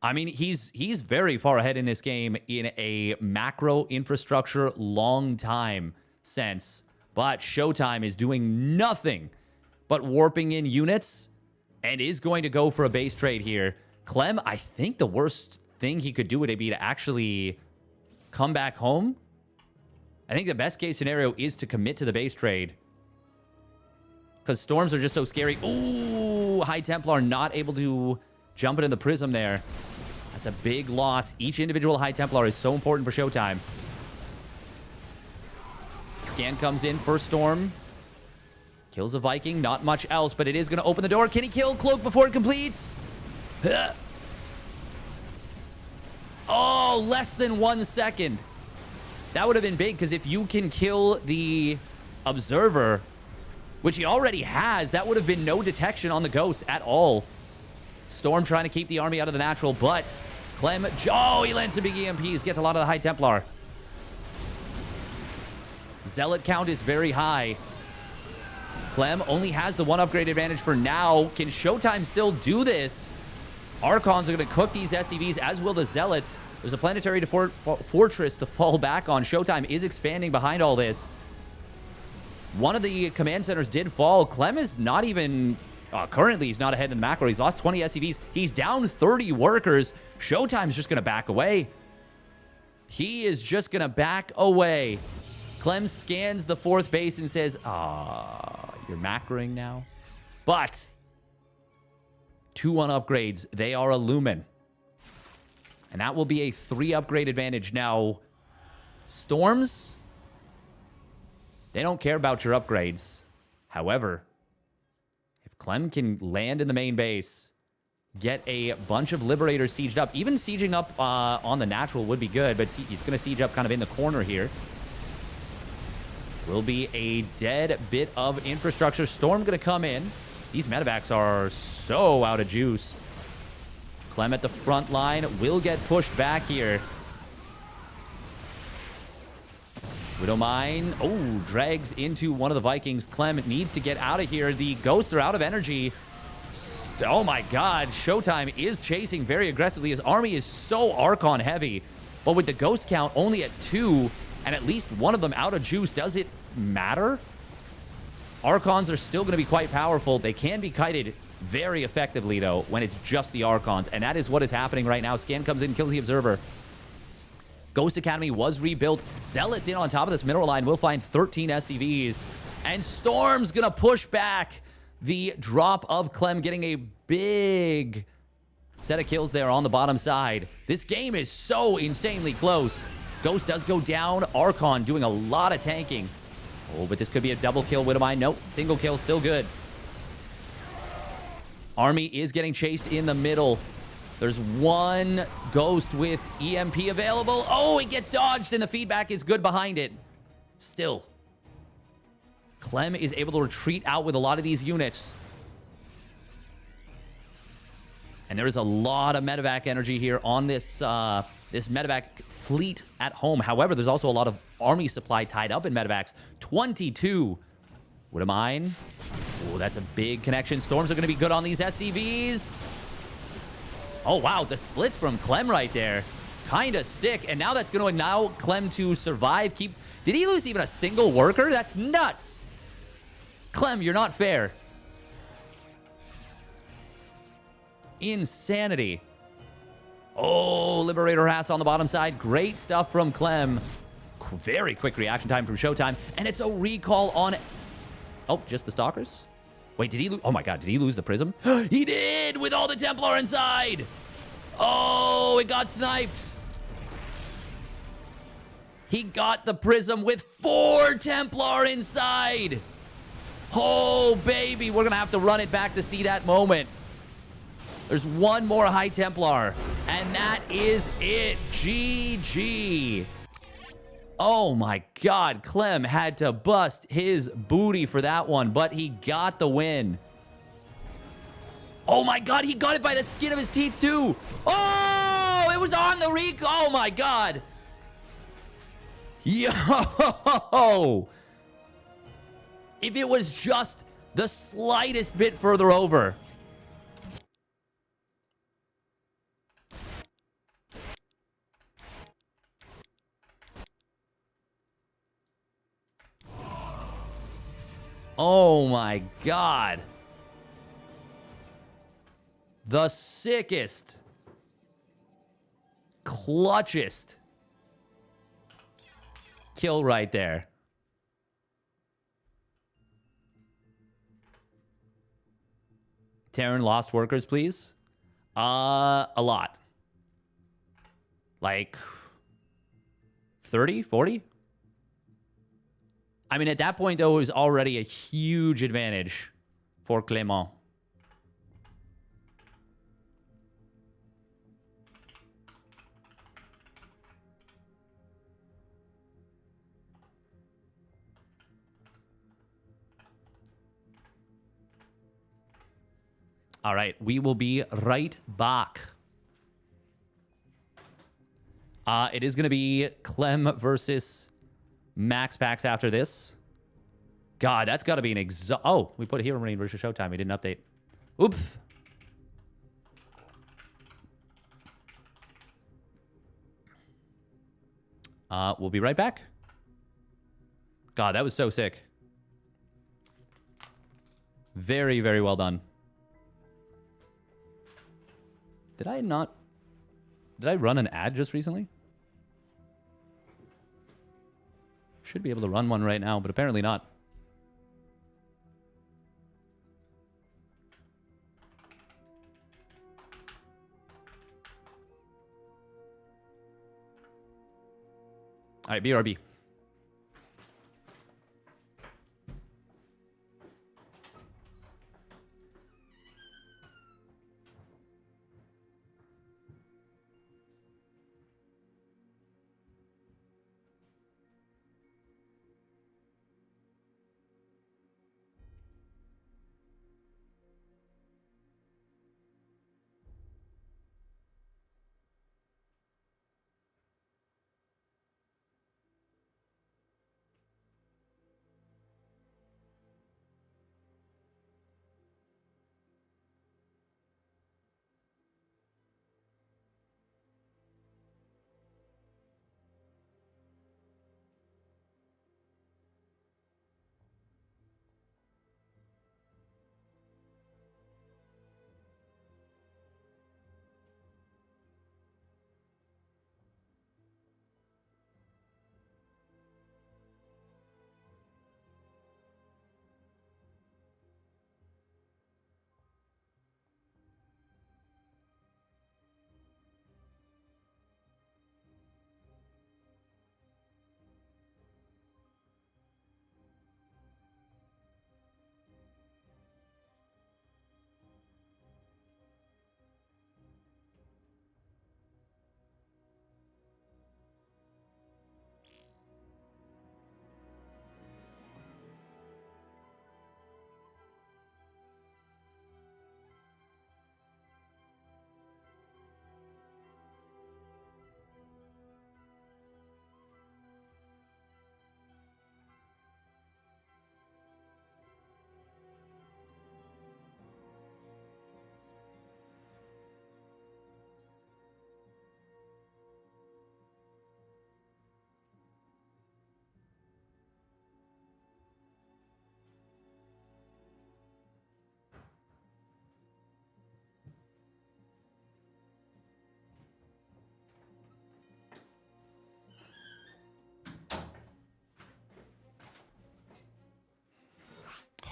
I mean, he's very far ahead in this game in a macro infrastructure long time sense. But Showtime is doing nothing but warping in units and is going to go for a base trade here. Clem, I think the worst thing he could do would be to actually come back home. I think the best case scenario is to commit to the base trade. Because storms are just so scary. Ooh, High Templar not able to jump into the prism there. That's a big loss. Each individual High Templar is so important for Showtime. Scan comes in for Storm. Kills a Viking. Not much else, but it is going to open the door. Can he kill Cloak before it completes? Oh, less than 1 second. That would have been big, because if you can kill the Observer, which he already has, that would have been no detection on the Ghost at all. Storm trying to keep the army out of the natural, but Clem... Oh, he lands some big EMPs. Gets a lot of the High Templar. Zealot count is very high. Clem only has the 1 upgrade advantage for now. Can Showtime still do this? Archons are going to cook these SCVs, as will the Zealots. There's a planetary fortress to fall back on. Showtime is expanding behind all this. One of the command centers did fall. Clem is not even... currently, he's not ahead in the macro. He's lost 20 SCVs. He's down 30 workers. Showtime's just going to back away. He is just going to back away. Clem scans the 4th base and says, you're macroing now? But... 2-1 upgrades. They are a Lumen. And that will be a 3 upgrade advantage. Now, Storms, they don't care about your upgrades. However, if Clem can land in the main base, get a bunch of Liberators sieged up, even sieging up on the natural would be good, but he's going to siege up kind of in the corner here. Will be a dead bit of infrastructure. Storm going to come in. These medevacs are so out of juice. Clem at the front line will get pushed back here. Widowmine, drags into one of the Vikings. Clem needs to get out of here. The Ghosts are out of energy. Oh my god, Showtime is chasing very aggressively. His army is so Archon heavy. But with the Ghost count only at 2, and at least one of them out of juice, does it matter? Archons are still going to be quite powerful. They can be kited very effectively, though, when it's just the Archons. And that is what is happening right now. Scan comes in, kills the Observer. Ghost Academy was rebuilt. Zealots in on top of this mineral line will find 13 SCVs. And Storm's going to push back the drop of Clem, getting a big set of kills there on the bottom side. This game is so insanely close. Ghost does go down. Archon doing a lot of tanking. Oh, but this could be a double kill. Widowmine. Nope. Single kill. Still good. Army is getting chased in the middle. There's one Ghost with EMP available. Oh, it gets dodged, and the feedback is good behind it. Still, Clem is able to retreat out with a lot of these units. And there is a lot of medevac energy here on this this medevac fleet at home. However, there's also a lot of army supply tied up in medevacs. 22. Widowmine. Oh, that's a big connection. Storms are going to be good on these SCVs. Oh, wow. The splits from Clem right there. kind of sick. And now that's going to allow Clem to survive. Did he lose even a single worker? That's nuts. Clem, you're not fair. Insanity. Oh, Liberator Harass on the bottom side. Great stuff from Clem. Very quick reaction time from Showtime. And it's a recall on... Oh, just the Stalkers? Wait, did he lose? Oh my god, did he lose the Prism? He did, with all the Templar inside. Oh, it got sniped. He got the Prism with 4 Templar inside. Oh, baby, we're going to have to run it back to see that moment. There's one more High Templar, and that is it. GG. Oh my god, Clem had to bust his booty for that one, but he got the win. Oh my god, he got it by the skin of his teeth too. Oh, it was on the recall. Oh my god. Yo. If it was just the slightest bit further over. Oh my god. The sickest, clutchest kill right there. Terran lost workers, please. A lot. Like 30, 40? I mean, at that point, though, it was already a huge advantage for Clément. All right, we will be right back. It is going to be Clem versus MaxPax after this. God, that's got to be an Oh, we put HeroMarine versus Showtime. We didn't update. Oops. We'll be right back. God, that was so sick. Very, very well done. Did I run an ad just recently? Should be able to run one right now, but apparently not. All right, BRB.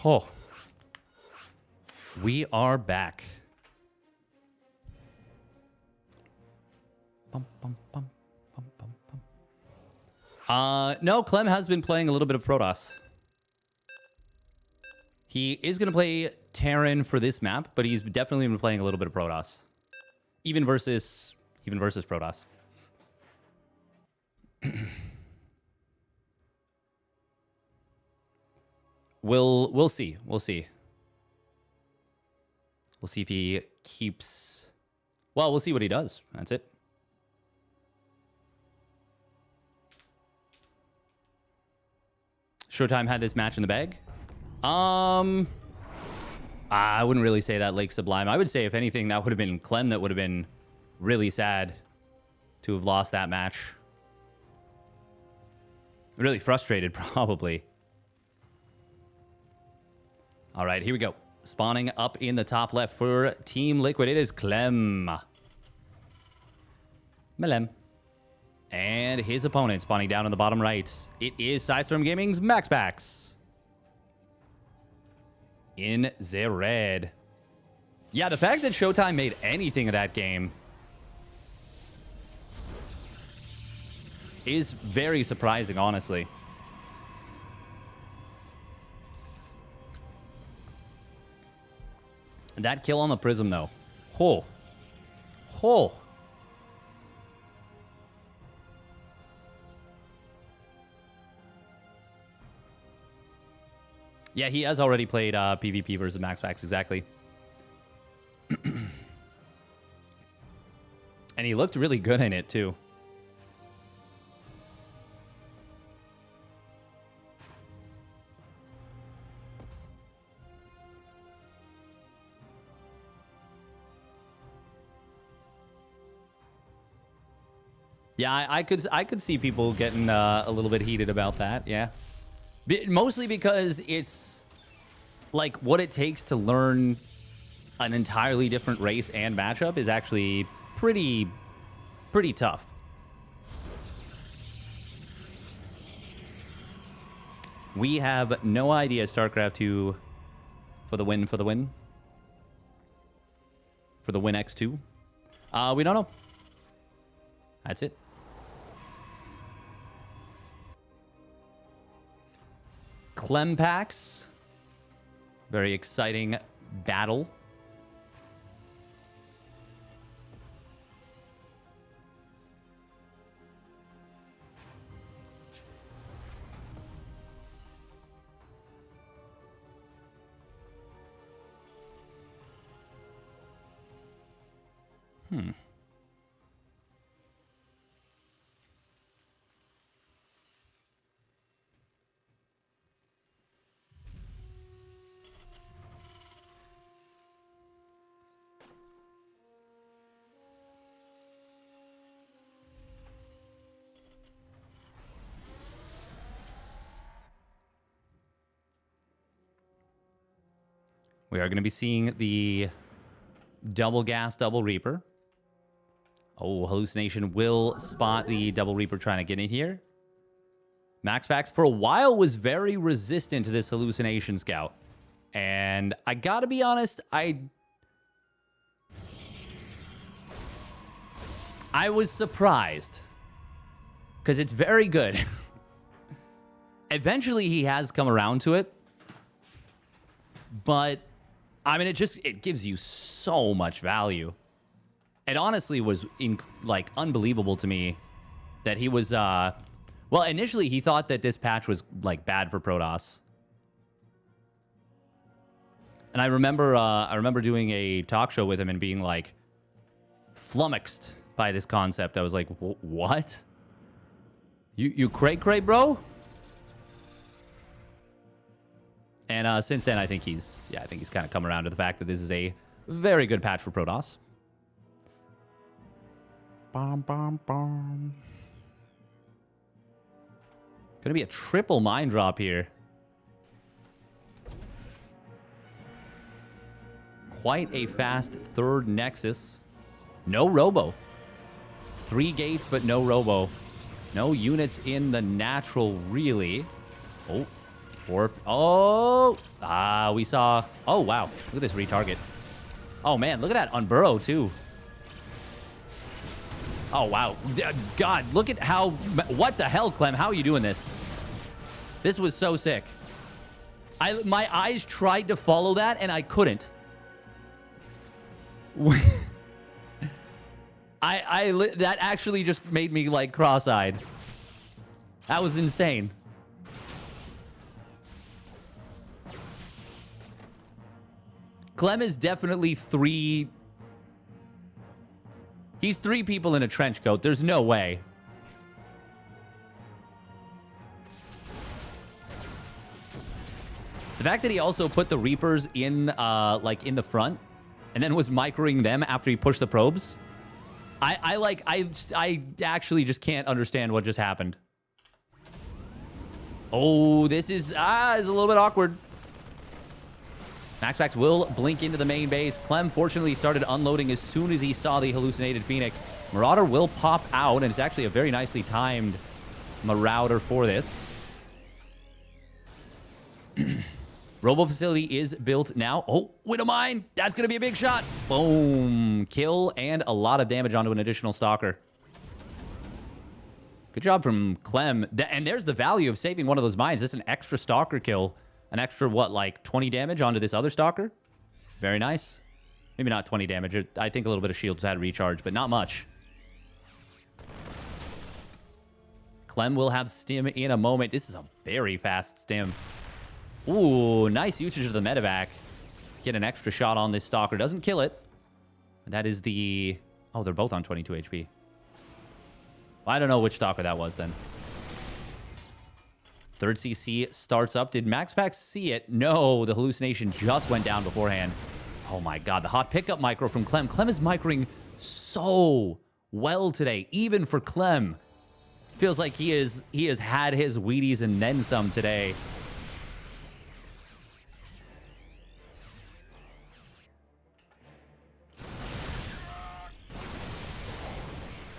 Oh. We are back. Bum, bum, bum, bum, bum, bum. No, Clem has been playing a little bit of Protoss. He is going to play Terran for this map, but he's definitely been playing a little bit of Protoss. Even versus Protoss. We'll see. We'll see. We'll see if he keeps... Well, we'll see what he does. That's it. Showtime had this match in the bag. I wouldn't really say that Lake Sublime. I would say, if anything, that would have been Clem that would have been really sad to have lost that match. Really frustrated, probably. All right, here we go. Spawning up in the top left for Team Liquid, it is Clem. Melem. And his opponent spawning down in the bottom right. It is Sidestorm Gaming's MaxPax. In the red. Yeah, the fact that Showtime made anything of that game is very surprising, honestly. That kill on the Prism, though. Oh. Oh. Yeah, he has already played PvP versus MaxPax, exactly. And he looked really good in it, too. Yeah, I could see people getting a little bit heated about that, yeah. Mostly because it's like what it takes to learn an entirely different race and matchup is actually pretty tough. We have no idea StarCraft 2 for the win. For the win X2. We don't know. That's it. Clempax. Very exciting battle. We are going to be seeing the double gas, double Reaper. Oh, Hallucination will spot the double Reaper trying to get in here. MaxPax, for a while, was very resistant to this Hallucination Scout. And I gotta be honest, I was surprised. Because it's very good. Eventually, he has come around to it. But... I mean, it gives you so much value. It honestly was unbelievable to me that he was well, initially he thought that this patch was like bad for Protoss. And I remember doing a talk show with him and being like flummoxed by this concept. I was like, "What? You cray, bro?" And since then, I think he's kind of come around to the fact that this is a very good patch for Protoss. Gonna be a triple mine drop here. Quite a fast third Nexus. No Robo. 3 gates, but no Robo. No units in the natural, really. Oh. Warp. Oh! Ah, we saw... Oh, wow. Look at this retarget. Oh, man. Look at that unburrow, too. Oh, wow. God, look at how... What the hell, Clem? How are you doing this? This was so sick. My eyes tried to follow that, and I couldn't. That actually just made me, like, cross-eyed. That was insane. Clem is definitely three... He's three people in a trench coat. There's no way. The fact that he also put the Reapers in, like, in the front, and then was microing them after he pushed the probes. I actually just can't understand what just happened. Oh, this is a little bit awkward. MaxPax will blink into the main base. Clem, fortunately, started unloading as soon as he saw the hallucinated Phoenix. Marauder will pop out, and it's actually a very nicely timed Marauder for this. Robo facility is built now. Oh, Widow Mine. That's going to be a big shot. Boom. Kill and a lot of damage onto an additional Stalker. Good job from Clem. And there's the value of saving one of those mines. This is an extra Stalker kill. An extra, what, like 20 damage onto this other Stalker? Very nice. Maybe not 20 damage. I think a little bit of shields had recharge, but not much. Clem will have stim in a moment. This is a very fast stim. Ooh, nice usage of the medevac. Get an extra shot on this Stalker. Doesn't kill it. That is the... Oh, they're both on 22 HP. Well, I don't know which Stalker that was then. Third CC starts up. Did MaxPax see it? No, the hallucination just went down beforehand. Oh my god, the hot pickup micro from Clem. Clem is microing so well today, even for Clem. Feels like he has had his Wheaties and then some today.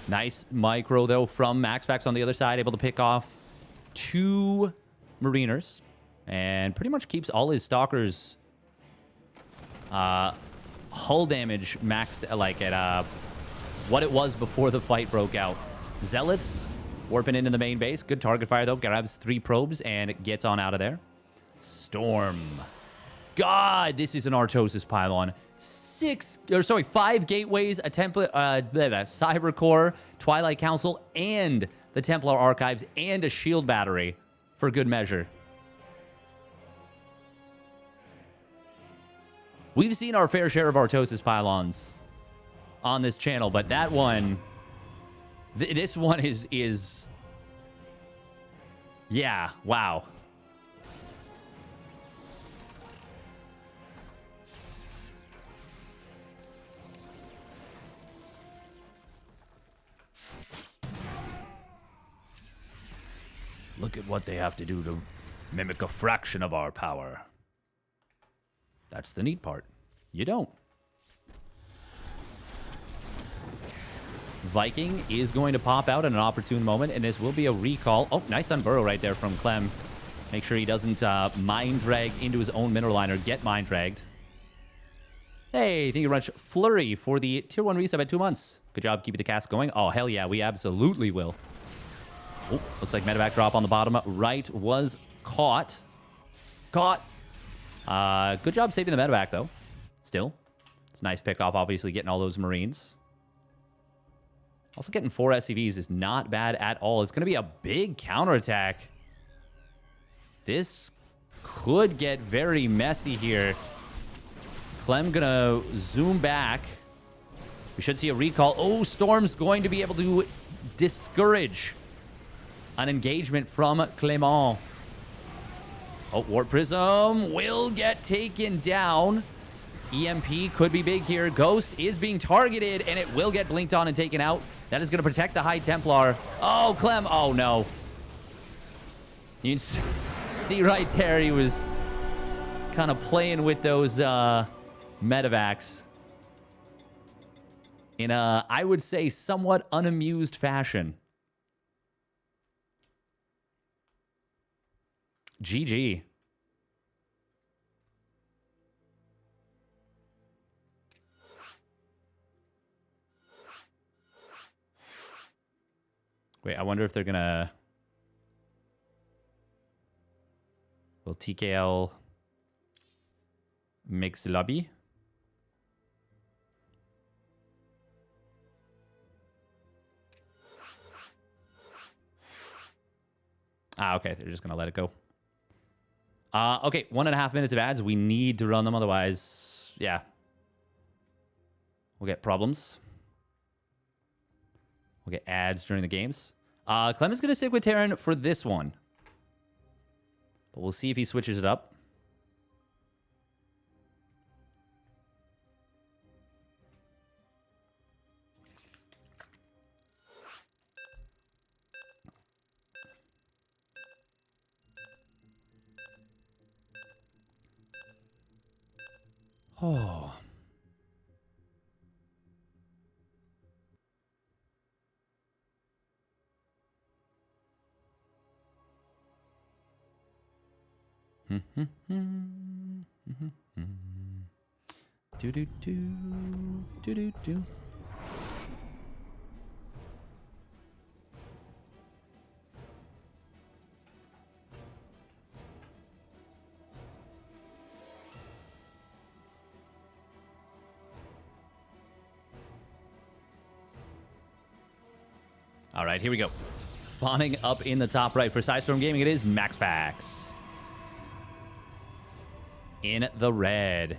Nice micro, though, from MaxPax on the other side, able to pick off 2 Mariners and pretty much keeps all his Stalkers hull damage maxed like at what it was before the fight broke out. Zealots warping into the main base. Good target fire, though. Grabs 3 probes and gets on out of there. Storm. God, this is an Artosis pylon. 5 gateways, a template, Cyber Core, Twilight Council, and the Templar Archives, and a shield battery for good measure. We've seen our fair share of Artosis pylons on this channel, but that one, this one is yeah, wow. Look at what they have to do to mimic a fraction of our power. That's the neat part. You don't. Viking is going to pop out at an opportune moment, and this will be a recall. Oh, nice unburrow right there from Clem. Make sure he doesn't mind drag into his own mineral line or get mind dragged. Hey, thank you very much, Flurry, for the tier 1 resub at 2 months. Good job keeping the cast going. Oh, hell yeah, we absolutely will. Oh, looks like medevac drop on the bottom right was caught. Good job saving the medevac, though. Still. It's a nice pickoff, obviously, getting all those Marines. Also, getting 4 SCVs is not bad at all. It's going to be a big counterattack. This could get very messy here. Clem going to zoom back. We should see a recall. Oh, Storm's going to be able to discourage an engagement from Clement. Oh, Warp Prism will get taken down. EMP could be big here. Ghost is being targeted, and it will get blinked on and taken out. That is going to protect the High Templar. Oh, Clem. Oh, no. You can see right there, he was kind of playing with those medevacs in a, I would say, somewhat unamused fashion. GG. Wait, I wonder if they're gonna... Will TKL mix lobby? Ah, okay. They're just gonna let it go. Okay, 1.5 minutes of ads. We need to run them, otherwise, yeah. We'll get problems. We'll get ads during the games. Clem is gonna stick with Terran for this one. But we'll see if he switches it up. Oh. Do do do do do do. All right, here we go. Spawning up in the top right for Sidestorm Gaming, it is MaxPax. In the red.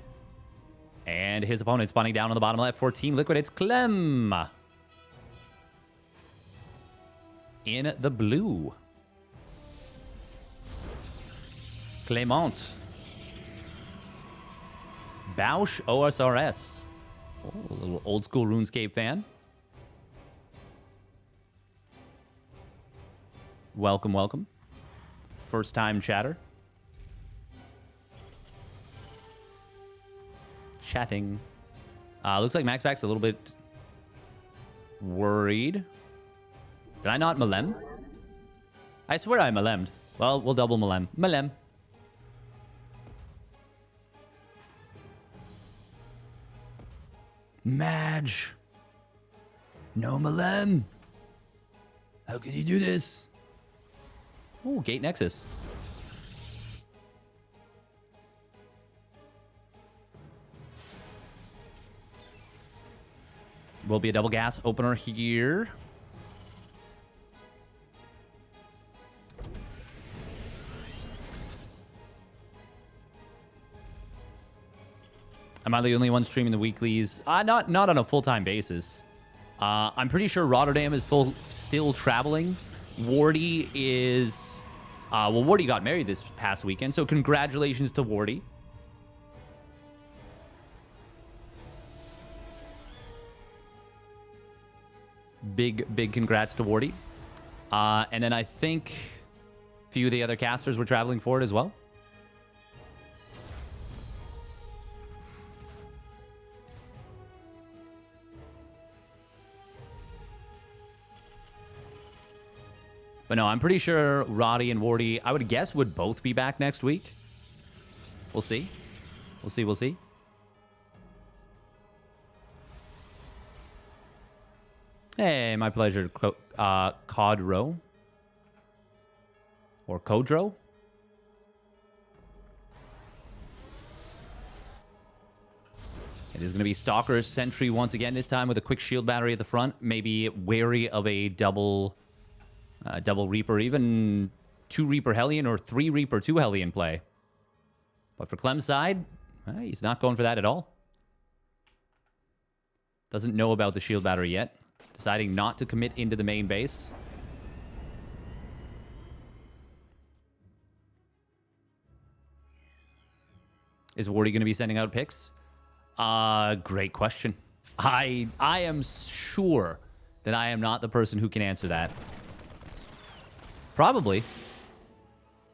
And his opponent spawning down on the bottom left for Team Liquid, it's Clem. In the blue. Clement. Bausch OSRS. Oh, a little old school RuneScape fan. Welcome, welcome. First time chatter. Chatting. Looks like MaxPax a little bit worried. Did I not Malem? I swear I Malemmed. Well, we'll double Malem. Malem. Madge. No Malem. How can you do this? Oh, Gate Nexus. Will be a double gas opener here. Am I the only one streaming the weeklies? Not on a full-time basis. I'm pretty sure Rotterdam is still traveling. Wardy is... well, Wardy got married this past weekend, so congratulations to Wardy. Big congrats to Wardy. And then I think a few of the other casters were traveling for it as well. But no, I'm pretty sure Roddy and Wardy, I would guess, would both be back next week. We'll see. We'll see. Hey, my pleasure, Codro. Or Codro. It is going to be Stalker Sentry once again, this time with a quick shield battery at the front. Maybe wary of a double Reaper, even 2 Reaper Hellion or 3 Reaper 2 Hellion play. But for Clem's side, he's not going for that at all. Doesn't know about the shield battery yet. Deciding not to commit into the main base. Is Wardy going to be sending out picks? Great question. I am sure that I am not the person who can answer that. Probably.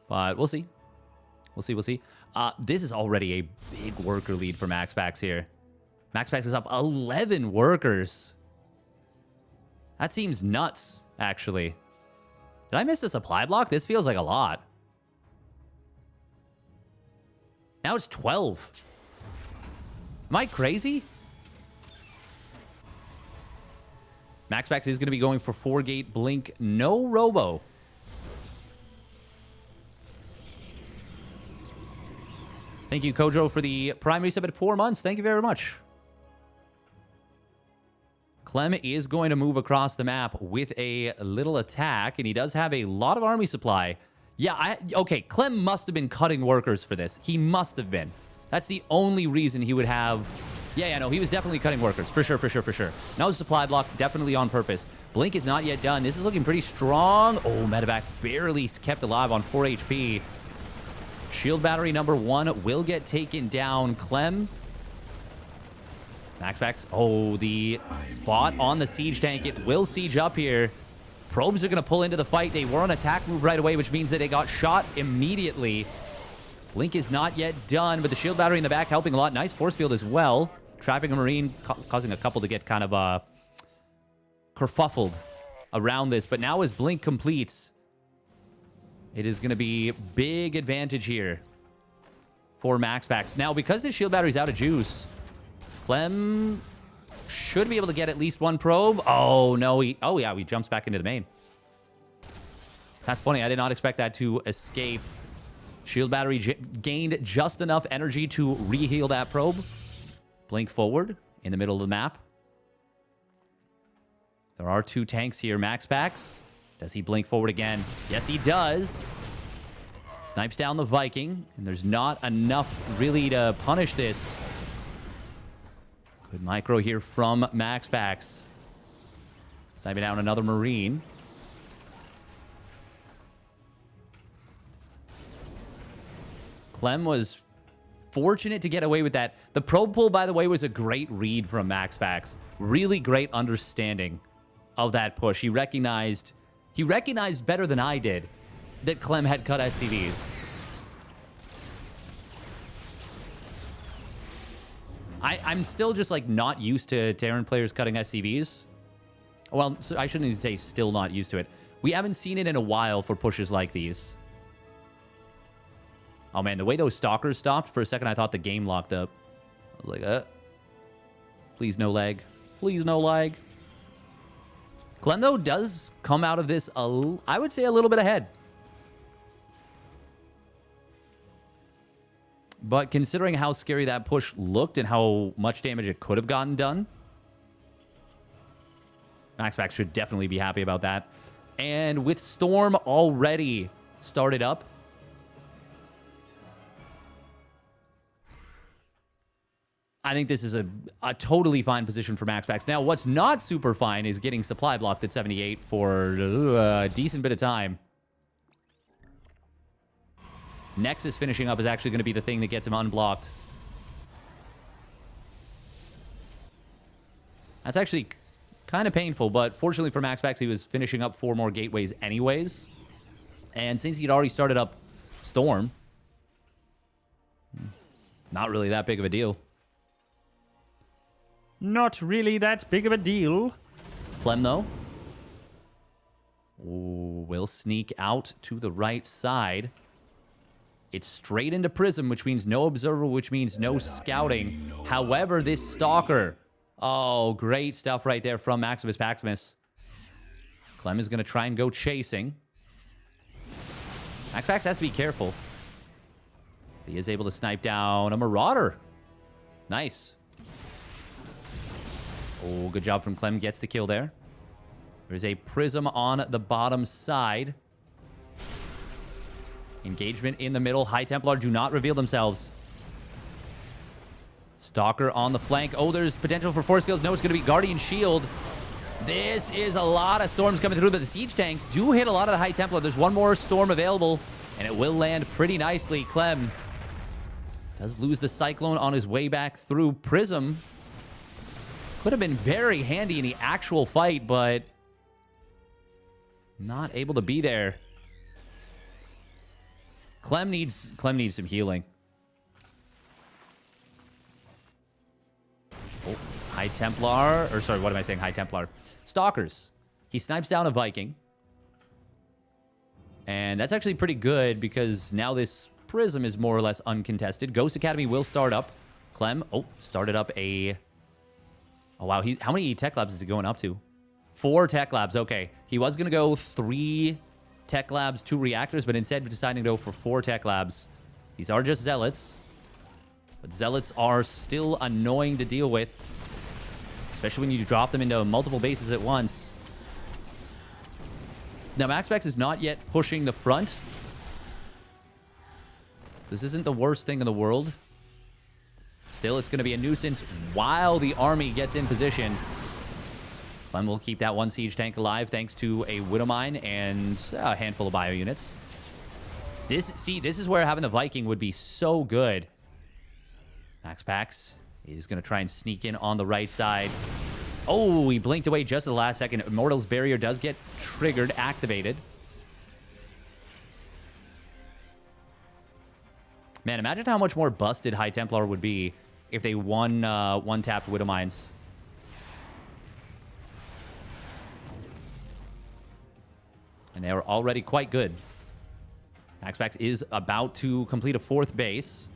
But we'll see. We'll see. This is already a big worker lead for MaxPax here. MaxPax is up 11 workers. That seems nuts, actually. Did I miss a supply block? This feels like a lot. Now it's 12. Am I crazy? MaxPax is going to be going for 4-gate blink. No robo. Thank you, Kojo, for the primary sub at 4 months. Thank you very much. Clem is going to move across the map with a little attack, and he does have a lot of army supply. Yeah, okay, Clem must have been cutting workers for this. He must have been. That's the only reason he would have... Yeah, no, he was definitely cutting workers. For sure. No supply block, definitely on purpose. Blink is not yet done. This is looking pretty strong. Oh, medevac barely kept alive on 4 HP. Shield battery number 1 will get taken down. Clem. MaxPax. Oh, the spot on the siege tank. It will siege up here. Probes are going to pull into the fight. They were on attack move right away, which means that they got shot immediately. Blink is not yet done, but the shield battery in the back helping a lot. Nice force field as well. Trapping a Marine, causing a couple to get kind of kerfuffled around this. But now as Blink completes, it is going to be big advantage here for MaxPax. Now, because the shield battery's out of juice, Clem should be able to get at least 1 probe. Oh, no. He jumps back into the main. That's funny. I did not expect that to escape. Shield battery gained just enough energy to re-heal that probe. Blink forward in the middle of the map. There are 2 tanks here. MaxPax. Does he blink forward again? Yes, he does. Snipes down the Viking. And there's not enough really to punish this. Good micro here from MaxPax. Sniping down another Marine. Clem was fortunate to get away with that. The probe pull, by the way, was a great read from MaxPax. Really great understanding of that push. He recognized better than I did that Clem had cut SCVs. I'm still just like not used to Terran players cutting SCVs. Well, so I shouldn't even say still not used to it. We haven't seen it in a while for pushes like these. Oh man, the way those stalkers stopped, for a second I thought the game locked up. I was like, please no lag. Please no lag. Clem, though, does come out of this, I would say, a little bit ahead. But considering how scary that push looked and how much damage it could have gotten done, MaxPax should definitely be happy about that. And with Storm already started up, I think this is a totally fine position for MaxPax. Now, what's not super fine is getting supply blocked at 78 for a decent bit of time. Nexus finishing up is actually going to be the thing that gets him unblocked. That's actually kind of painful, but fortunately for MaxPax, he was finishing up 4 more gateways anyways. And since he'd already started up Storm, not really that big of a deal. Not really that big of a deal. Clem, though, will sneak out to the right side. It's straight into Prism, which means no observer, which means no scouting. However, this Stalker... Oh, great stuff right there from Maximus Paximus. Clem is going to try and go chasing. MaxPax has to be careful. He is able to snipe down a Marauder. Nice. Oh, good job from Clem. Gets the kill there. There's a Prism on the bottom side. Engagement in the middle. High Templar do not reveal themselves. Stalker on the flank. Oh, there's potential for force skills. No, it's going to be Guardian Shield. This is a lot of storms coming through, but the siege tanks do hit a lot of the High Templar. There's one more storm available, and it will land pretty nicely. Clem does lose the Cyclone on his way back through. Prism could have been very handy in the actual fight, but not able to be there. Clem needs some healing. Oh, High Templar, or sorry, what am I saying? High Templar. Stalkers. He snipes down a Viking. And that's actually pretty good because now this Prism is more or less uncontested. Ghost Academy will start up. Clem, started up a... Oh, wow. How many tech labs is he going up to? 4 tech labs. Okay. He was going to go 3 tech labs, 2 reactors, but instead deciding to go for 4 tech labs. These are just zealots. But zealots are still annoying to deal with. Especially when you drop them into multiple bases at once. Now, MaxPax is not yet pushing the front. This isn't the worst thing in the world. Still, it's going to be a nuisance while the army gets in position. Clem will keep that 1 siege tank alive thanks to a Widow Mine and a handful of bio units. This is where having the Viking would be so good. MaxPax is going to try and sneak in on the right side. Oh, he blinked away just at the last second. Immortal's Barrier does get triggered, activated. Man, imagine how much more busted High Templar would be if they one-tapped Widow Mines. And they are already quite good. MaxPax is about to complete a 4th base.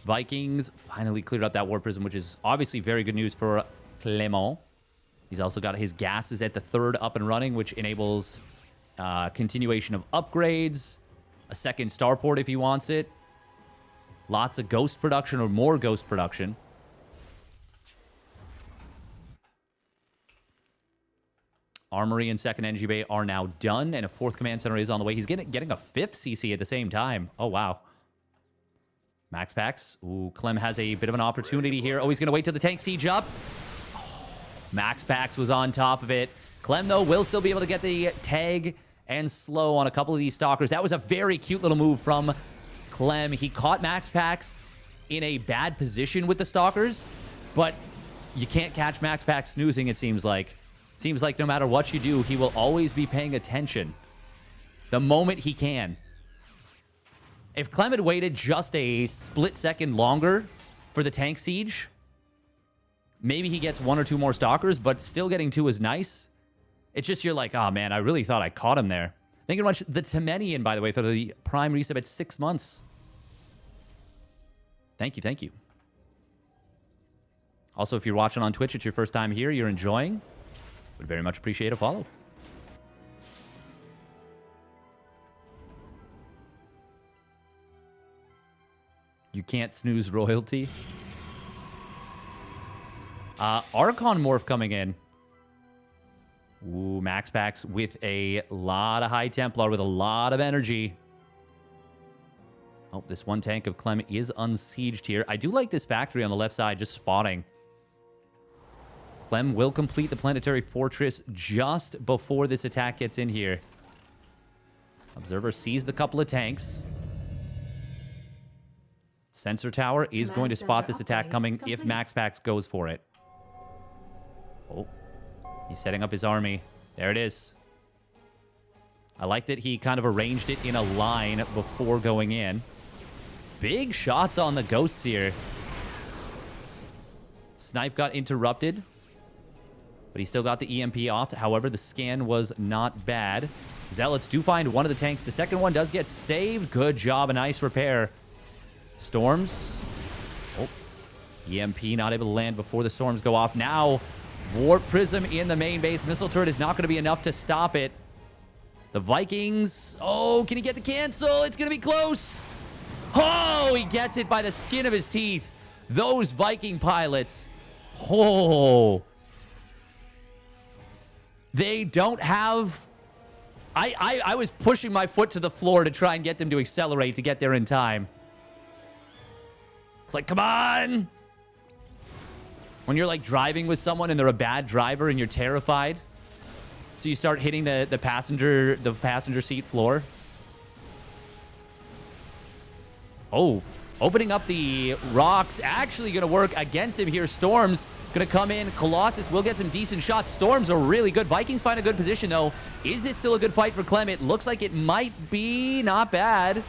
Vikings finally cleared up that War Prism, which is obviously very good news for Clem. He's also got his gases at the 3rd up and running, which enables continuation of upgrades, a 2nd starport if he wants it, lots of ghost production or more ghost production. Armory and 2nd Energy Bay are now done, and a 4th command center is on the way. He's getting a 5th CC at the same time. Oh, wow. MaxPax. Ooh, Clem has a bit of an opportunity here. Oh, he's going to wait till the tank siege up. Oh, MaxPax was on top of it. Clem, though, will still be able to get the tag and slow on a couple of these stalkers. That was a very cute little move from Clem. He caught MaxPax in a bad position with the stalkers, but you can't catch MaxPax snoozing, it seems like. Seems like no matter what you do, he will always be paying attention the moment he can. If Clem had waited just a split second longer for the tank siege, maybe he gets 1 or 2 more stalkers, but still getting 2 is nice. It's just you're like, oh man, I really thought I caught him there. Thank you very much. The Temenian, by the way, for the Prime resub at 6 months. Thank you, thank you. Also, if you're watching on Twitch, it's your first time here, you're enjoying, would very much appreciate a follow. You can't snooze royalty. Archon Morph coming in. Ooh, MaxPax with a lot of High Templar with a lot of energy. Oh, this 1 tank of Clem is unsieged here. I do like this factory on the left side just spotting. Clem will complete the planetary fortress just before this attack gets in here. Observer sees the couple of tanks. Sensor tower is going to spot this attack coming if MaxPax goes for it. Oh, he's setting up his army. There it is. I like that he kind of arranged it in a line before going in. Big shots on the ghosts here. Snipe got interrupted, but he still got the EMP off. However, the scan was not bad. Zealots do find 1 of the tanks. The second one does get saved. Good job. A nice repair. Storms. Oh, EMP not able to land before the storms go off. Now, Warp Prism in the main base. Missile turret is not going to be enough to stop it. The Vikings. Oh, can he get the cancel? It's going to be close. Oh, he gets it by the skin of his teeth. Those Viking pilots. Oh. They don't have... I was pushing my foot to the floor to try and get them to accelerate to get there in time. It's like, come on! When you're like driving with someone and they're a bad driver and you're terrified, so you start hitting the passenger seat floor. Oh, opening up the rocks actually going to work against him here. Storms going to come in. Colossus will get some decent shots. Storms are really good. Vikings find a good position, though. Is this still a good fight for Clem? It looks like it might be. Not bad.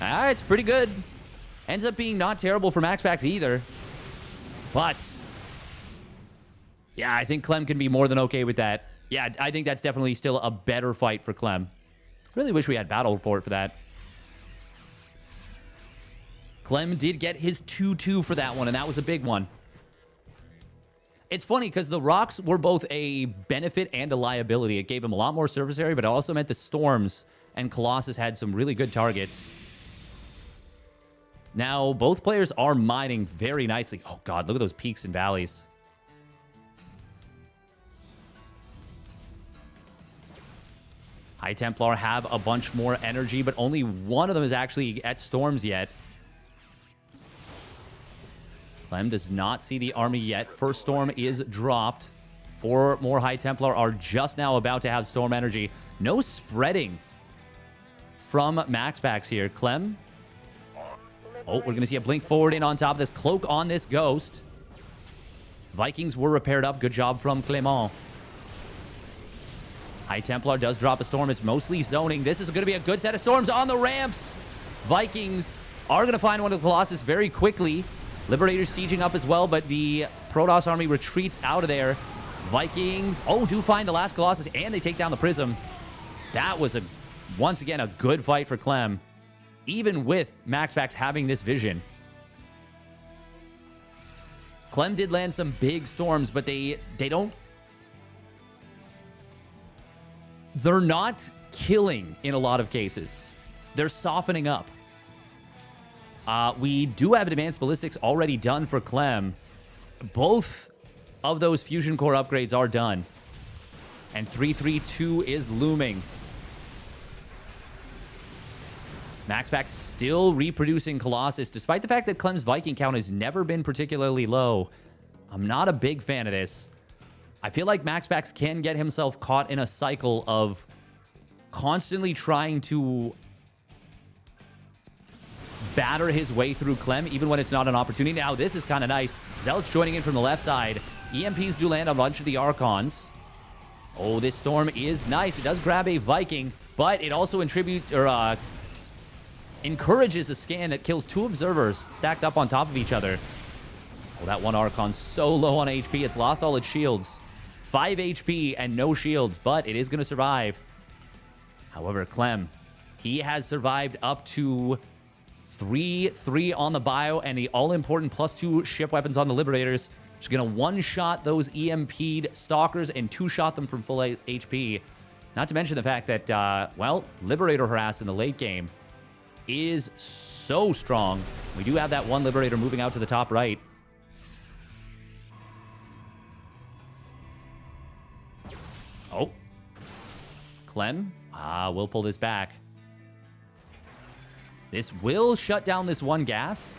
It's pretty good. Ends up being not terrible for MaxPax either. But, yeah, I think Clem can be more than okay with that. Yeah, I think that's definitely still a better fight for Clem. Really wish we had battle report for that. Clem did get his 2-2 for that one, and that was a big one. It's funny because the rocks were both a benefit and a liability. It gave him a lot more surface area, but it also meant the storms and Colossus had some really good targets. Now, both players are mining very nicely. Oh, God, look at those peaks and valleys. High Templar have a bunch more energy, but only one of them is actually at storms yet. Clem does not see the army yet. First storm is dropped. 4 more High Templar are just now about to have storm energy. No spreading from MaxPax here. Clem. Oh, we're going to see a blink forward in on top of this. Cloak on this Ghost. Vikings were repaired up. Good job from Clement. High Templar does drop a storm. It's mostly zoning. This is going to be a good set of storms on the ramps. Vikings are going to find one of the Colossus very quickly. Liberators sieging up as well, but the Protoss army retreats out of there. Vikings, do find the last Colossus, and they take down the Prism. That was, once again, a good fight for Clem, even with MaxPax having this vision. Clem did land some big storms, but they're not killing in a lot of cases. They're softening up. We do have advanced ballistics already done for Clem. Both of those fusion core upgrades are done. And 332 is looming. MaxPax still reproducing Colossus, despite the fact that Clem's Viking count has never been particularly low. I'm not a big fan of this. I feel like MaxPax can get himself caught in a cycle of constantly trying to batter his way through Clem, even when it's not an opportunity. Now, this is kind of nice. Zealots joining in from the left side. EMPs do land on a bunch of the Archons. Oh, this storm is nice. It does grab a Viking, but it also encourages a scan that kills 2 observers stacked up on top of each other. Oh, that one Archon so low on HP. It's lost all its shields. 5 HP and no shields, but it is going to survive. However, Clem, he has survived up to 3 on the bio and the all-important +2 ship weapons on the Liberators. She's going to one-shot those EMP'd Stalkers and 2-shot them from full HP. Not to mention the fact that, Liberator harass in the late game is so strong. We do have that one Liberator moving out to the top right. Oh. Clem, we'll pull this back. This will shut down this one gas.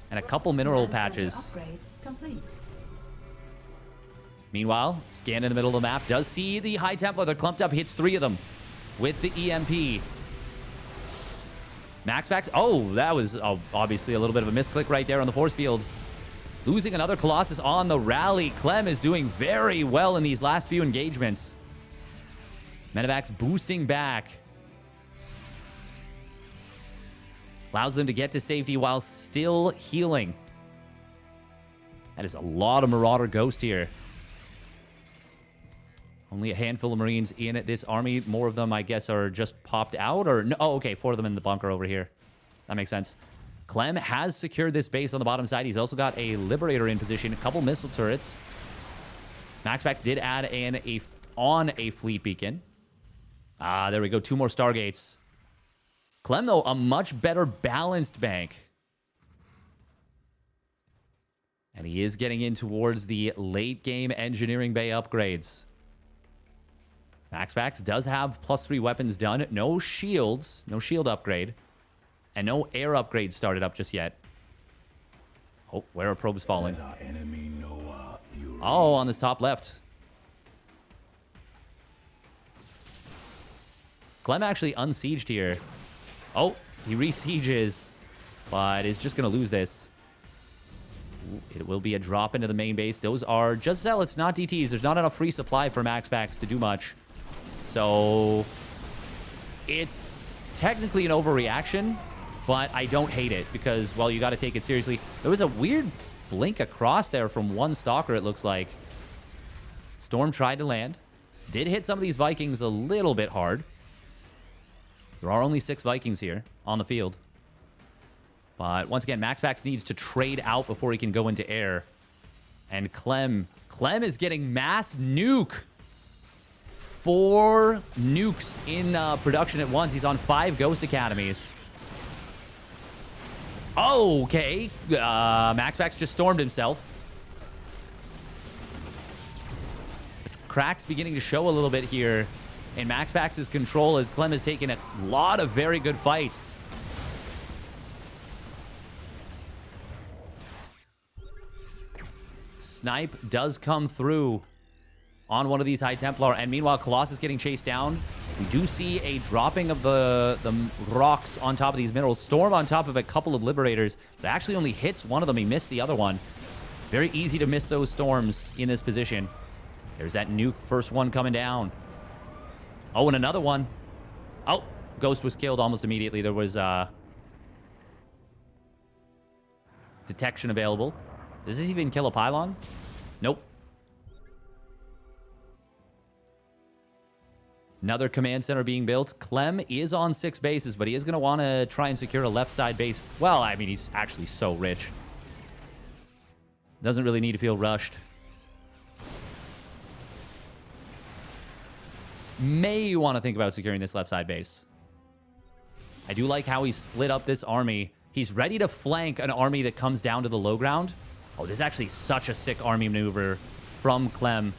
And a couple mineral patches. Upgrade complete. Meanwhile, scan in the middle of the map. Does see the High Templar. They're clumped up. Hits 3 of them with the EMP. MaxPax. Oh, that was obviously a little bit of a misclick right there on the force field. Losing another Colossus on the rally. Clem is doing very well in these last few engagements. Medivacs boosting back. Allows them to get to safety while still healing. That is a lot of Marauder Ghost here. Only a handful of Marines in this army. More of them, I guess, are just popped out. Or no, oh, okay, 4 of them in the bunker over here. That makes sense. Clem has secured this base on the bottom side. He's also got a Liberator in position, a couple missile turrets. MaxPax did add on a fleet beacon. There we go. 2 more Stargates. Clem, though, a much better balanced bank. And he is getting in towards the late game engineering bay upgrades. MaxPax does have +3 weapons done. No shields. No shield upgrade. And no air upgrades started up just yet. Oh, where are probes falling? Oh, on this top left. Clem actually unsieged here. Oh, he resieges, but is just going to lose this. Ooh, it will be a drop into the main base. Those are just Zealots, not DTs. There's not enough free supply for MaxPax to do much. So it's technically an overreaction, but I don't hate it because, well, you got to take it seriously. There was a weird blink across there from one Stalker, it looks like. Storm tried to land. Did hit some of these Vikings a little bit hard. There are only 6 Vikings here on the field. But once again, MaxPax needs to trade out before he can go into air. And Clem is getting mass nuke. 4 nukes in production at once. He's on 5 Ghost Academies. Okay. MaxPax just stormed himself. Cracks beginning to show a little bit here in MaxPax's control as Clem has taken a lot of very good fights. Snipe does come through on one of these High Templar, and meanwhile Colossus getting chased down. We do see a dropping of the rocks on top of these minerals. Storm on top of a couple of Liberators. But actually only hits one of them. He missed the other one. Very easy to miss those storms in this position. There's that nuke. First one coming down. Oh, and another one. Oh, Ghost was killed almost immediately. There was detection available. Does this even kill a pylon? Nope. Another command center being built. Clem is on 6 bases, but he is going to want to try and secure a left side base. Well, I mean, he's actually so rich. Doesn't really need to feel rushed. May want to think about securing this left side base. I do like how he split up this army. He's ready to flank an army that comes down to the low ground. Oh, this is actually such a sick army maneuver from Clem.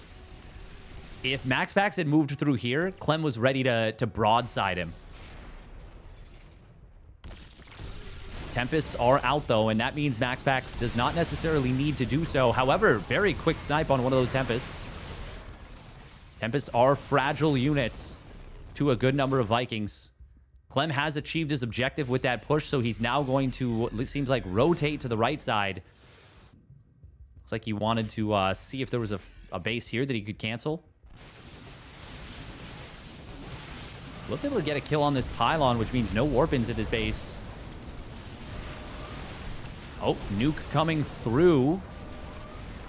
If MaxPax had moved through here, Clem was ready to broadside him. Tempests are out, though, and that means MaxPax does not necessarily need to do so. However, very quick snipe on one of those Tempests. Tempests are fragile units to a good number of Vikings. Clem has achieved his objective with that push, so he's now going to, it seems like, rotate to the right side. Looks like he wanted to see if there was a base here that he could cancel. We'll be able to get a kill on this pylon, which means no warp-ins at his base. Oh, nuke coming through.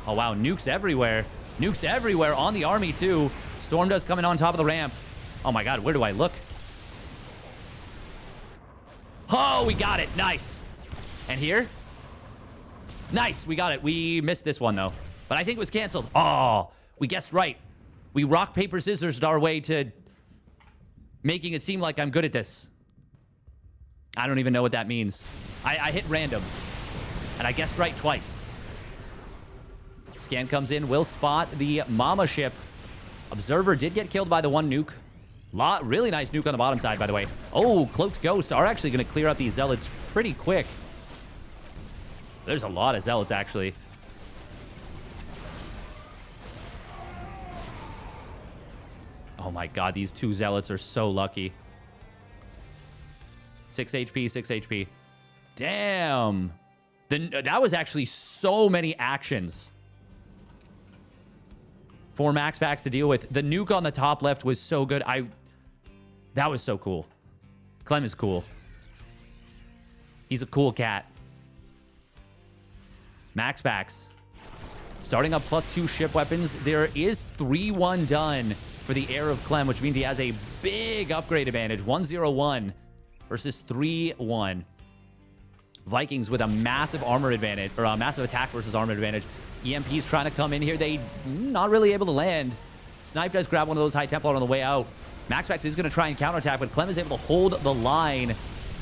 Oh, wow, nukes everywhere. Nukes everywhere on the army, too. Storm does coming on top of the ramp. Oh, my God, where do I look? Oh, we got it. Nice. And here? Nice, we got it. We missed this one, though. But I think it was canceled. Oh, we guessed right. We rock, paper, scissors our way to making it seem like I'm good at this. I don't even know what that means. I hit random. And I guessed right twice. Scan comes in. Will spot the Mama ship. Observer did get killed by the one nuke. Really nice nuke on the bottom side, by the way. Oh, Cloaked Ghosts are actually going to clear up these Zealots pretty quick. There's a lot of Zealots, actually. Oh my God, these 2 Zealots are so lucky. 6 HP, 6 HP. Damn. That was actually so many actions for MaxPax to deal with. The nuke on the top left was so good. That was so cool. Clem is cool. He's a cool cat. MaxPax starting up +2 ship weapons. There is 3-1 done for the heir of Clem, which means he has a big upgrade advantage. 1-0-1 versus 3-1. Vikings with a massive armor advantage, or a massive attack versus armor advantage. EMP's trying to come in here. They not really able to land. Snipe does grab one of those High Templar on the way out. MaxPax is going to try and counterattack, but Clem is able to hold the line.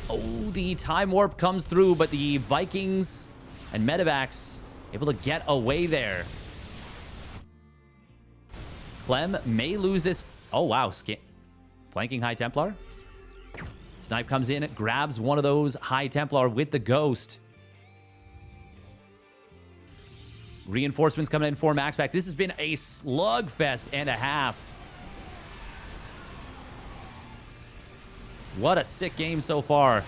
Oh, the Time Warp comes through, but the Vikings and Medevacs able to get away there. Clem may lose this. Oh, wow. Flanking High Templar. Snipe comes in, grabs one of those High Templar with the Ghost. Reinforcements coming in for MaxPax. This has been a slugfest and a half. What a sick game so far.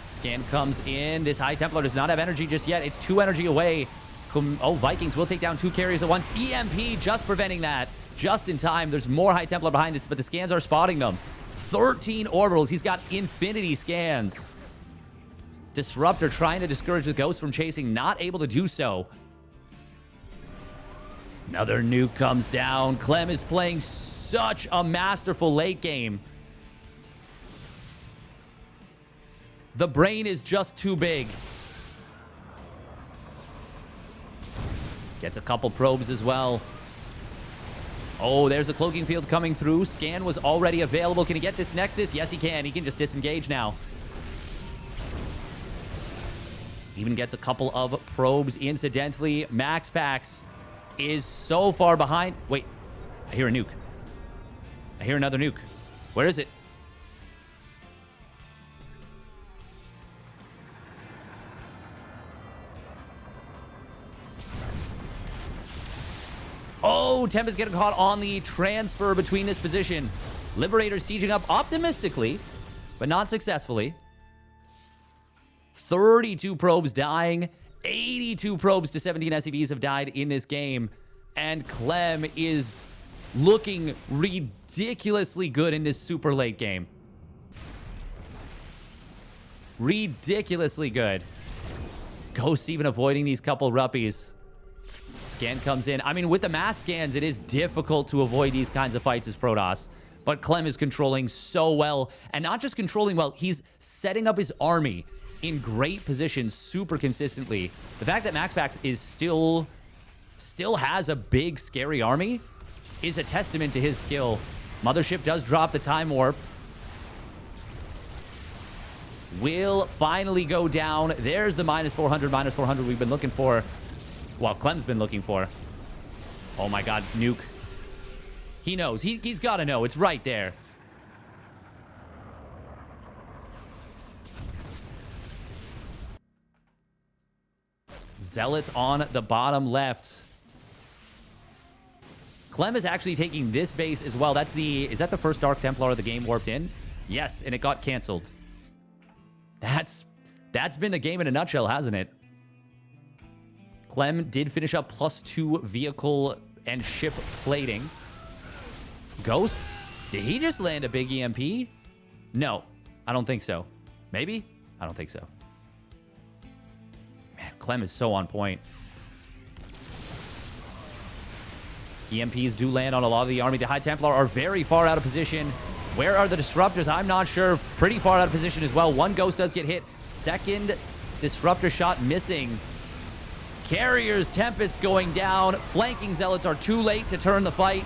Scan comes in. This High Templar does not have energy just yet. It's 2 energy away. Oh, Vikings will take down 2 carriers at once. EMP just preventing that. Just in time. There's more High Templar behind this, but the scans are spotting them. 13 orbitals. He's got infinity scans. Disruptor trying to discourage the Ghost from chasing. Not able to do so. Another nuke comes down. Clem is playing such a masterful late game. The brain is just too big. Gets a couple probes as well. Oh, there's the cloaking field coming through. Scan was already available. Can he get this Nexus? Yes, he can. He can just disengage now. Even gets a couple of probes incidentally. MaxPax is so far behind. Wait, I hear a nuke. I hear another nuke. Where is it? Oh, Temp is getting caught on the transfer between this position. Liberator sieging up optimistically, but not successfully. 32 probes dying. 82 probes to 17 SCVs have died in this game. And Clem is looking ridiculously good in this super late game. Ridiculously good. Ghost even avoiding these couple ruppies. Scan comes in. I mean, with the mass scans, it is difficult to avoid these kinds of fights as Protoss. But Clem is controlling so well. And not just controlling well, he's setting up his army in great positions super consistently. The fact that MaxPax is still has a big, scary army is a testament to his skill. Mothership does drop the Time Warp. Will finally go down. There's the -400 we've been looking for. Well, Clem's been looking for. Oh my god, nuke. He knows. He's got to know. It's right there. Zealots on the bottom left. Clem is actually taking this base as well. Is that the first Dark Templar the game warped in? Yes, and it got canceled. That's been the game in a nutshell, hasn't it? Clem did finish up +2 vehicle and ship plating. Ghosts? Did he just land a big EMP? No, I don't think so. Maybe? I don't think so. Man, Clem is so on point. EMPs do land on a lot of the army. The High Templar are very far out of position. Where are the Disruptors? I'm not sure. Pretty far out of position as well. One Ghost does get hit. Second Disruptor shot missing. Carriers, Tempest going down. Flanking Zealots are too late to turn the fight.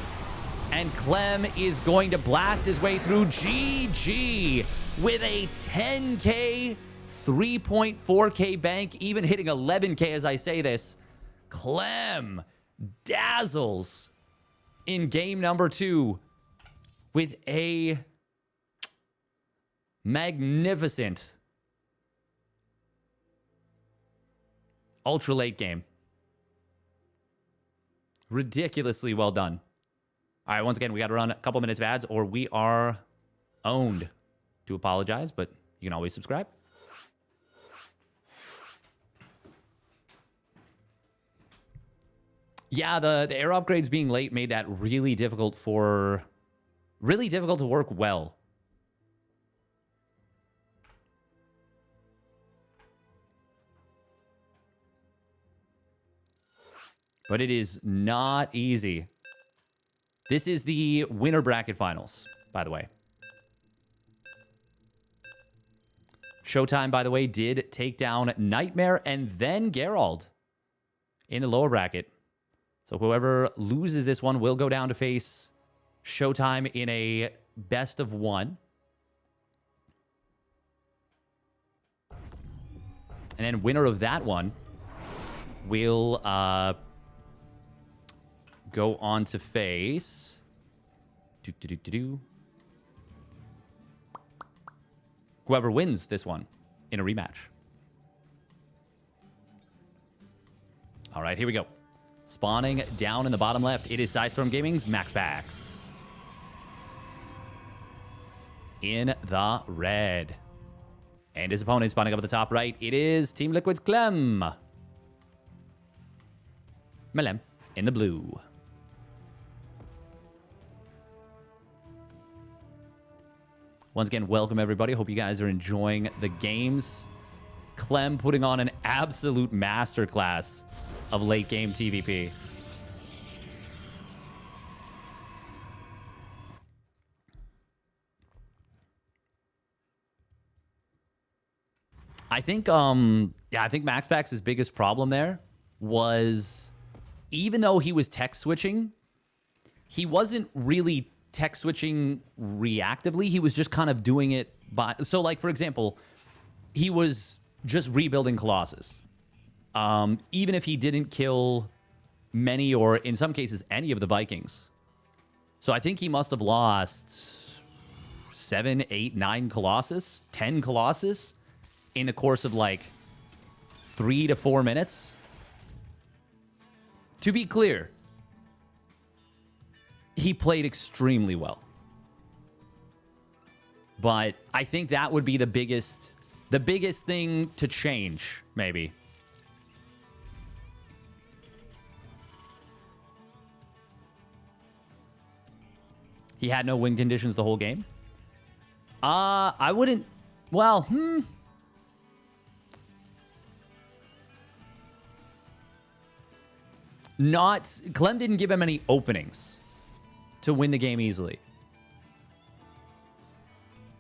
And Clem is going to blast his way through. GG with a 10K, 3.4K bank, even hitting 11K as I say this. Clem dazzles in game number 2 with a magnificent ultra late game. Ridiculously well done. All right, once again, we got to run a couple minutes of ads or we are owned. Do apologize, but you can always subscribe. Yeah, the air upgrades being late made that really difficult to work well. But it is not easy. This is the winner bracket finals, by the way. Showtime, by the way, did take down Nightmare and then Geralt in the lower bracket. So whoever loses this one will go down to face Showtime in a best of 1. And then winner of that one will go on to face whoever wins this one in a rematch. All right, here we go. Spawning down in the bottom left, it is Sidestorm Gaming's MaxPax. In the red. And his opponent spawning up at the top right, it is Team Liquid's Clem. Melem in the blue. Once again, welcome everybody. Hope you guys are enjoying the games. Clem putting on an absolute masterclass of late game TVP. I think MaxPax's biggest problem there was even though he was tech switching, he wasn't really tech switching reactively. He was just kind of doing it by... So, like, for example, he was just rebuilding Colossus. Even if he didn't kill many or, in some cases, any of the Vikings. So I think he must have lost 7, 8, 9 Colossus, 10 Colossus in the course of, like, 3 to 4 minutes. To be clear, he played extremely well. But I think that would be the biggest thing to change, maybe. He had no win conditions the whole game. I wouldn't... Well, Not... Clem didn't give him any openings to win the game easily.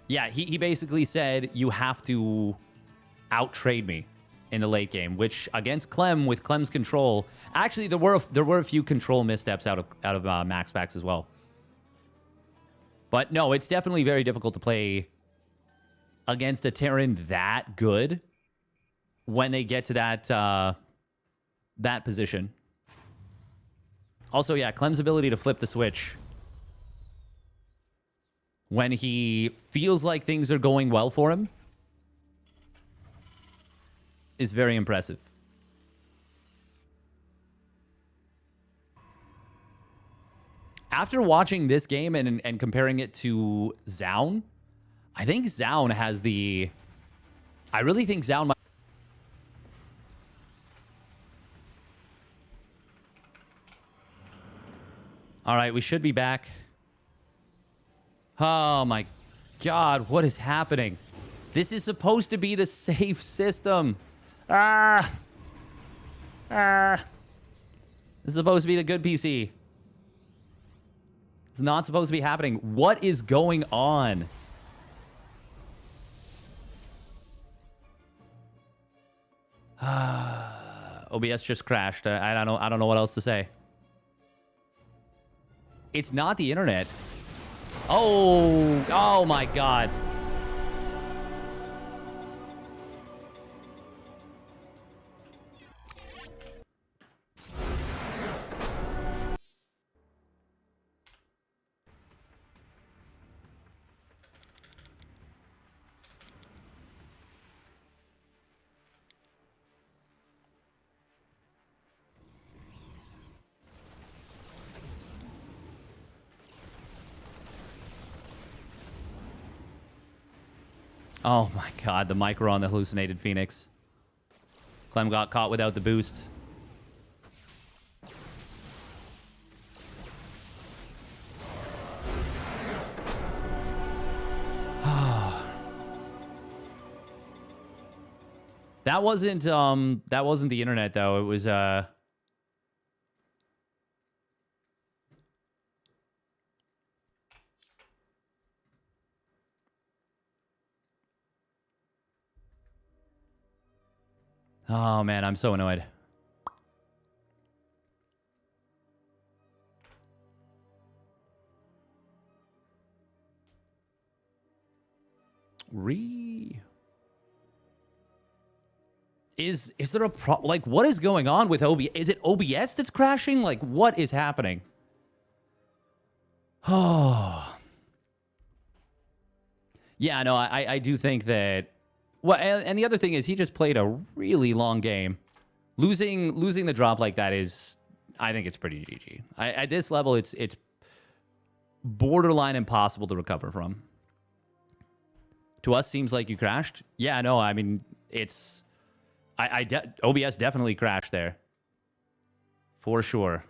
Yeah, he basically said, you have to out-trade me in the late game, which against Clem, with Clem's control... Actually, there were a few control missteps out of MaxPax as well. But no, it's definitely very difficult to play against a Terran that good when they get to that position. Also, yeah, Clem's ability to flip the switch when he feels like things are going well for him is very impressive. After watching this game and comparing it to Zaun, I think Zaun has the... I really think Zaun might... All right, we should be back. Oh my God, what is happening? This is supposed to be the safe system. This is supposed to be the good PC. It's not supposed to be happening. What is going on? OBS just crashed. I don't know what else to say. It's not the internet. Oh my God. Oh my God, the micro on the hallucinated Phoenix. Clem got caught without the boost. That wasn't the internet though. It was Oh man, I'm so annoyed. Is there a like what is going on with OBS? Is it OBS that's crashing? Like what is happening? Oh. Yeah, no, I do think that. Well, and the other thing is he just played a really long game. Losing the drop like that is, I think it's pretty GG. At this level, it's borderline impossible to recover from. To us, seems like you crashed. Yeah, no, I mean it's, OBS definitely crashed there, for sure.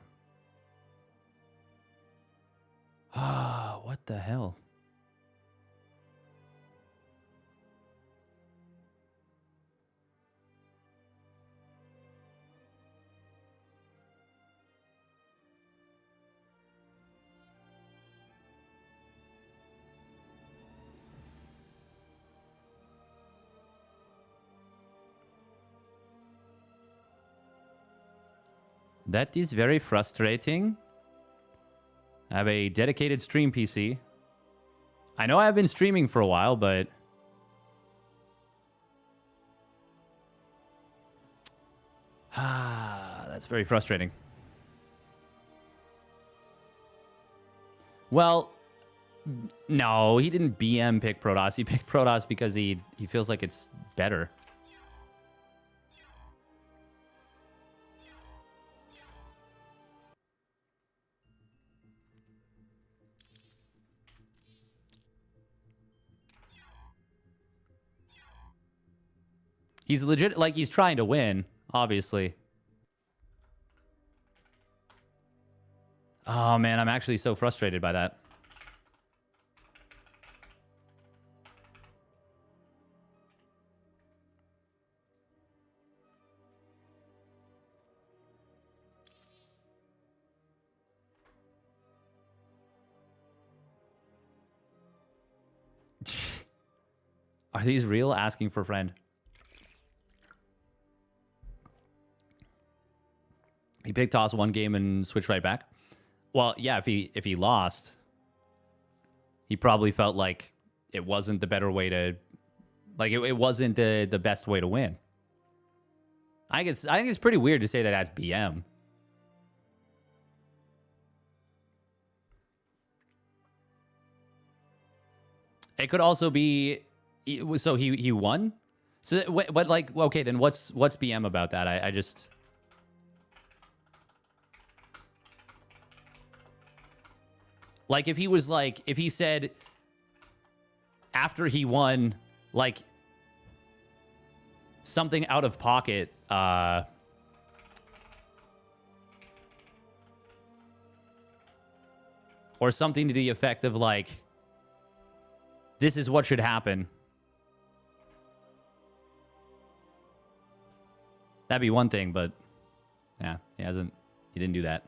Ah, what the hell? That is very frustrating. I have a dedicated stream PC. I know I've been streaming for a while, but... that's very frustrating. Well, no, he didn't BM pick Protoss. He picked Protoss because he feels like it's better. He's legit, like, he's trying to win, obviously. Oh, man, I'm actually so frustrated by that. Are these real? Asking for friend. He picked toss one game and switched right back. Well, yeah, if he lost, he probably felt like it wasn't the better way to, like it wasn't the best way to win. I think it's pretty weird to say that that's BM. It could also be, so he won. So what like, okay, then what's BM about that? I just. Like, if he was like, if he said after he won, like, something out of pocket, or something to the effect of, like, this is what should happen. That'd be one thing, but yeah, he didn't do that.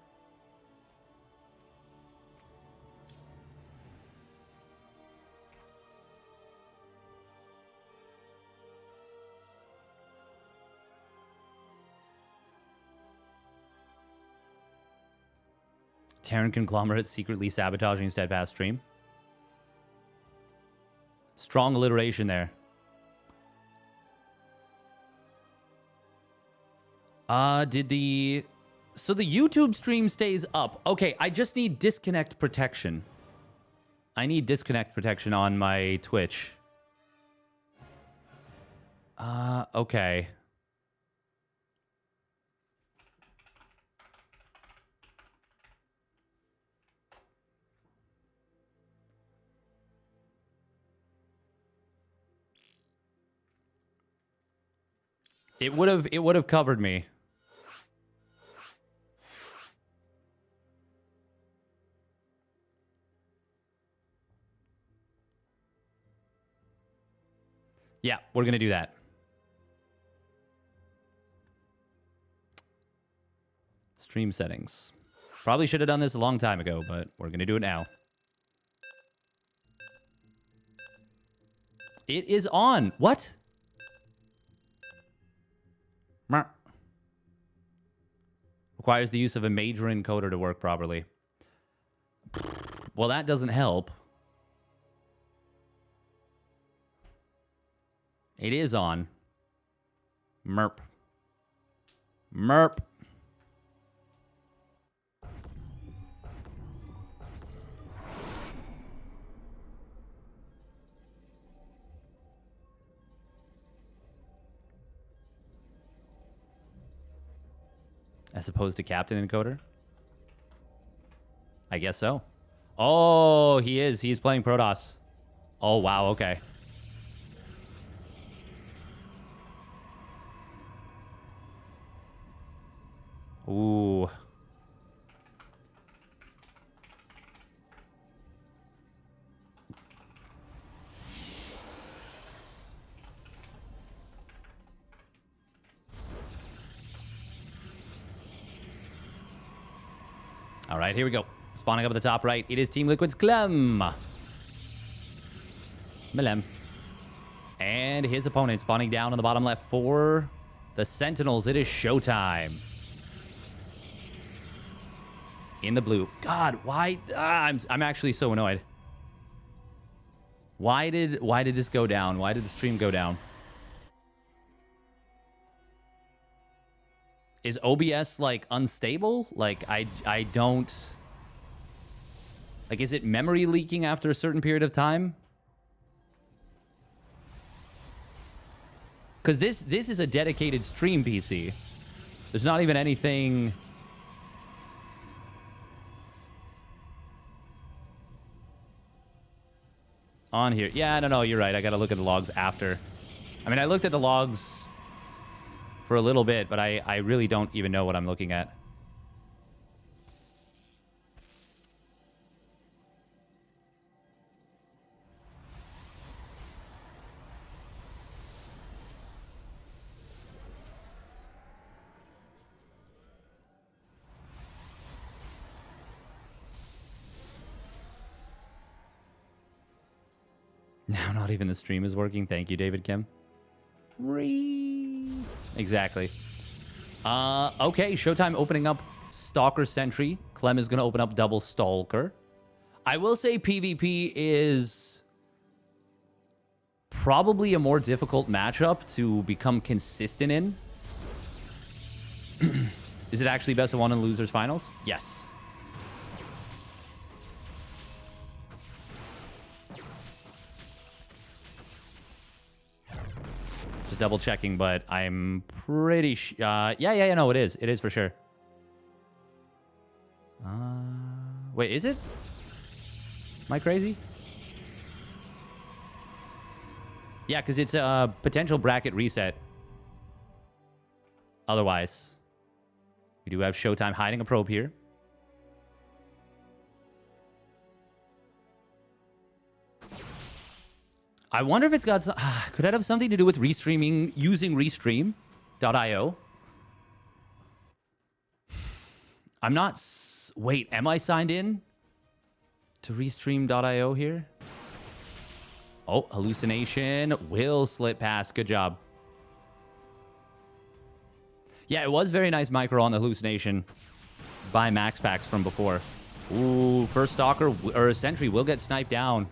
Terran conglomerate secretly sabotaging Steadfast stream. Strong alliteration there. So the YouTube stream stays up. Okay, I just need disconnect protection. I need disconnect protection on my Twitch. Okay. It would have covered me. Yeah, we're going to do that. Stream settings. Probably should have done this a long time ago, but we're going to do it now. It is on. What? Requires the use of a major encoder to work properly. Well, that doesn't help. It is on. Merp. Merp. As opposed to Captain Encoder? I guess so. Oh, he is. He's playing Protoss. Oh, wow. Okay. Ooh. All right, here we go. Spawning up at the top right, it is Team Liquid's Clem. Melem. And his opponent spawning down on the bottom left for the Sentinels. It is Showtime. in the blue. God, why? I'm actually so annoyed. Why did this go down? Why did the stream go down? Is OBS like unstable? Like I don't. Like, is it memory leaking after a certain period of time? Because this is a dedicated stream PC. There's not even anything... on here. Yeah, I don't know. You're right. I got to look at the logs after. I mean, I looked at the logs for a little bit, but I really don't even know what I'm looking at. Now not even the stream is working. Thank you, David Kim. Exactly. Okay, Showtime opening up Stalker Sentry. Clem is going to open up Double Stalker. I will say PvP is probably a more difficult matchup to become consistent in. Is it actually best of one in losers finals? Yes. Just double checking, but I'm pretty sure. Yeah, no, it is. It is for sure. Wait, is it? Am I crazy? Yeah, because it's a potential bracket reset. Otherwise, we do have Showtime hiding a probe here. I wonder if it's got some... could that have something to do with restreaming, using Restream.io? I'm not... Wait, am I signed in to Restream.io here? Oh, hallucination will slip past. Good job. Yeah, it was very nice micro on the hallucination by MaxPax from before. Ooh, first Stalker or Sentry will get sniped down.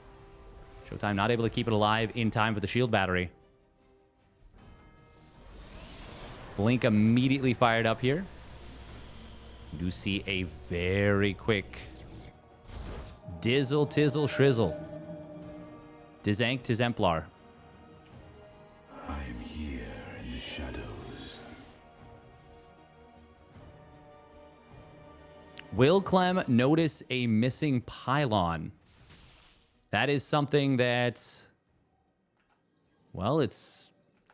Showtime not able to keep it alive in time for the shield battery. Blink immediately fired up here. You do see a very quick Dizzle, Tizzle, Shrizzle. Dizank to Zemplar. I am here in the shadows. Will Clem notice a missing pylon? That is something that, well, it's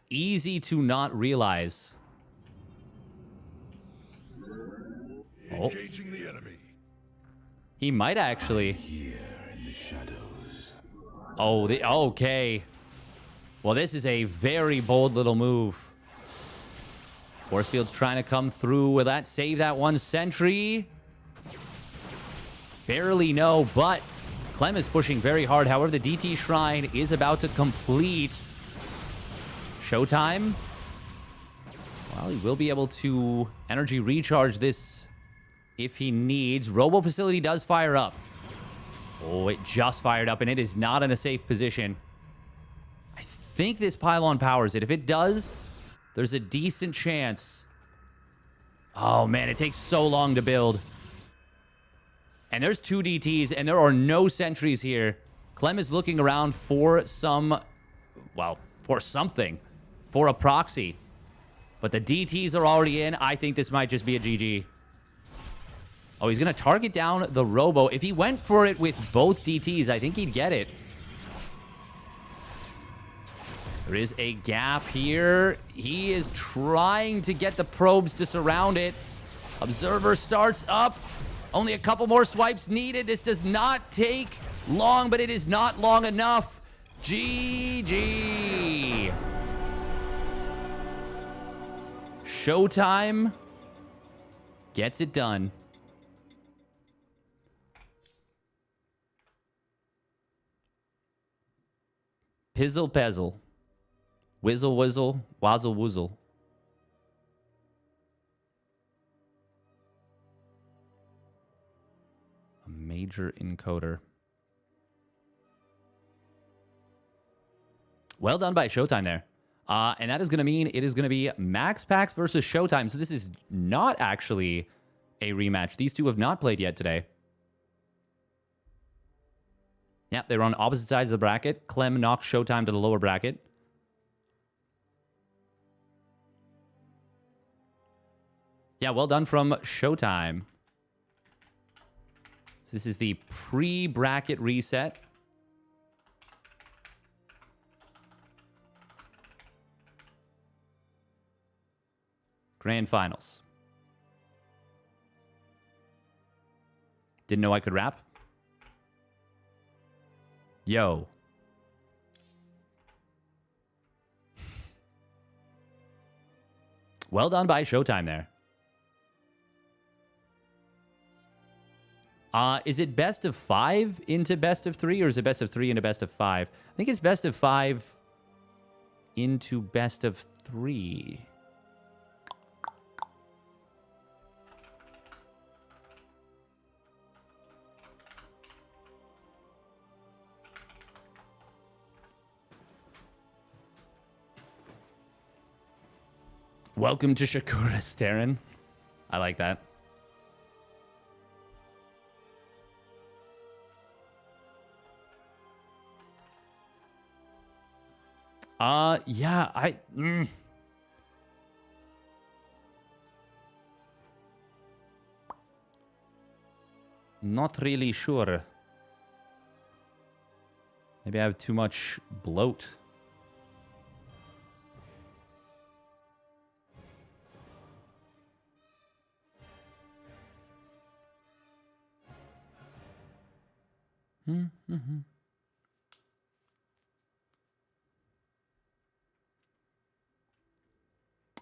easy to not realize. Oh. Engaging the enemy. He might actually. Here in the shadows. Oh, okay. Well, this is a very bold little move. Force field's trying to come through with that. Save that one sentry. Barely no, but Clem is pushing very hard. However, the DT Shrine is about to complete. Showtime. Well, he will be able to energy recharge this if he needs. Robo Facility does fire up. Oh, it just fired up, and it is not in a safe position. I think this pylon powers it. If it does, there's a decent chance. Oh, man, it takes so long to build. And there's two DTs, and there are no sentries here. Clem is looking around for some, well, for something, for a proxy. But the DTs are already in. I think this might just be a GG. Oh, he's going to target down the Robo. If he went for it with both DTs, I think he'd get it. There is a gap here. He is trying to get the probes to surround it. Observer starts up. Only a couple more swipes needed. This does not take long, but it is not long enough. GG. Showtime gets it done. Pizzle Pezzle. Whizzle Whizzle. Wazzle Woozle. A major encoder. Well done by Showtime there. And that is going to mean it is going to be MaxPax versus Showtime. So this is not actually a rematch. These two have not played yet today. Yeah, they were on opposite sides of the bracket. Clem knocked Showtime to the lower bracket. Yeah, well done from Showtime. So this is the pre-bracket reset. Grand Finals. Didn't know I could rap? Yo. Well done by Showtime there. Is it best of 5 into best of 3, or is it best of 3 into best of 5? I think it's best of 5 into best of 3. Welcome to Shakura, Starin. I like that. Yeah, not really sure. Maybe I have too much bloat.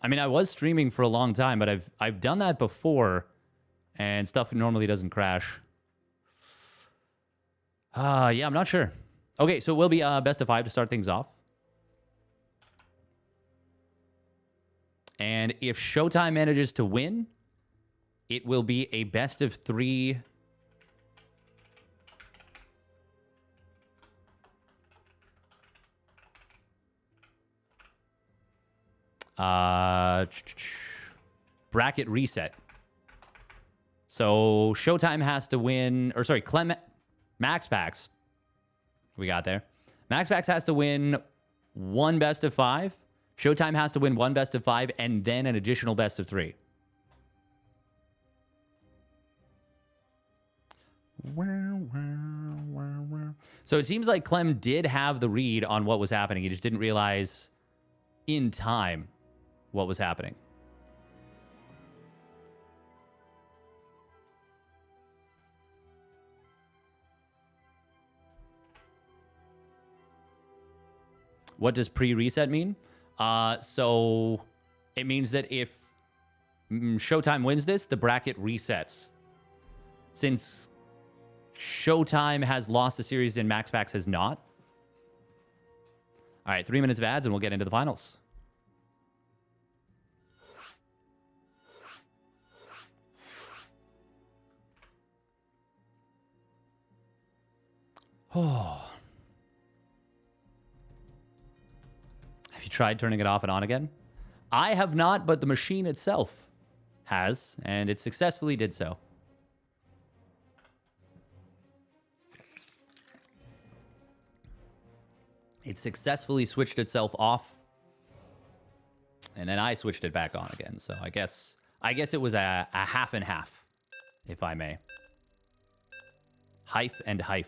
I mean, I was streaming for a long time, but I've done that before, and stuff normally doesn't crash. Yeah, I'm not sure. Okay, so it will be best of 5 to start things off. And if Showtime manages to win, it will be a best of 3. Bracket reset. So Showtime has to win, or sorry, MaxPax. We got there. MaxPax has to win 1 best of 5. Showtime has to win 1 best of 5 and then an additional best of 3. So it seems like Clem did have the read on what was happening. He just didn't realize in time what was happening. What does pre-reset mean? So it means that if Showtime wins this, the bracket resets. Since Showtime has lost the series and MaxPax has not. All right, 3 minutes of ads and we'll get into the finals. Oh. Have you tried turning it off and on again? I have not, but the machine itself has, and it successfully did so. It successfully switched itself off, and then I switched it back on again. So I guess it was a half and half, if I may. Hype and hype.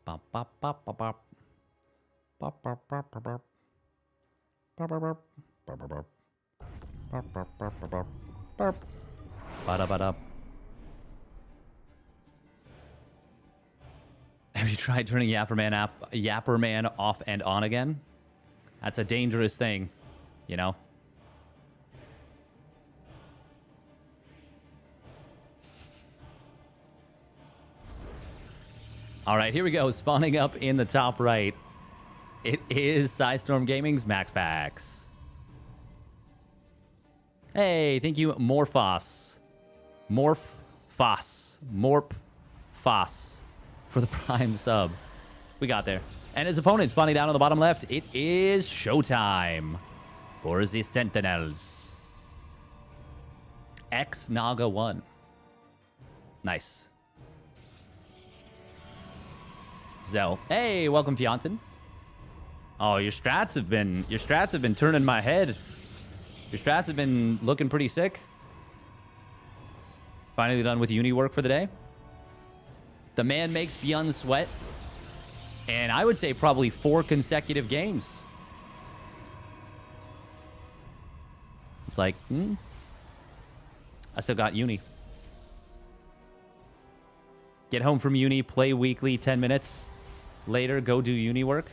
Bop, bop, bop, bop, bop. Bop, bop, bop, bop, bop. Bop, bop, bop. Bop, bop, bop. Bop, bop, bop, bop, bop. Bop. Ba-da-ba-da. Have you tried turning Yapperman off and on again? That's a dangerous thing, you know? All right, here we go. Spawning up in the top right. It is Psystorm Gaming's MaxPax. Hey, thank you, Morphos. Morphos. For the prime sub. We got there. And his opponent spawning down on the bottom left. It is Showtime for the Sentinels. X Naga 1. Nice. Zell. Hey, welcome, Fjant. Oh, your strats have been turning my head. Your strats have been looking pretty sick. Finally done with uni work for the day. The man makes ByuN sweat. And I would say probably 4 consecutive games. It's like, I still got uni. Get home from uni, play weekly, 10 minutes. Later, go do uni work.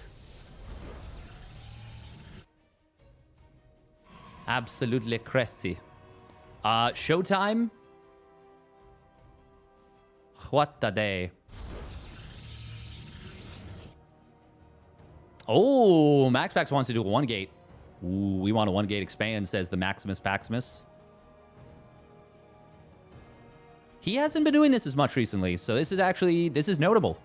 Absolutely crazy. Showtime. What the day. Oh, MaxPax wants to do a 1 gate. Ooh, we want a 1 gate expand, says the Maximus Paximus. He hasn't been doing this as much recently, so this is notable.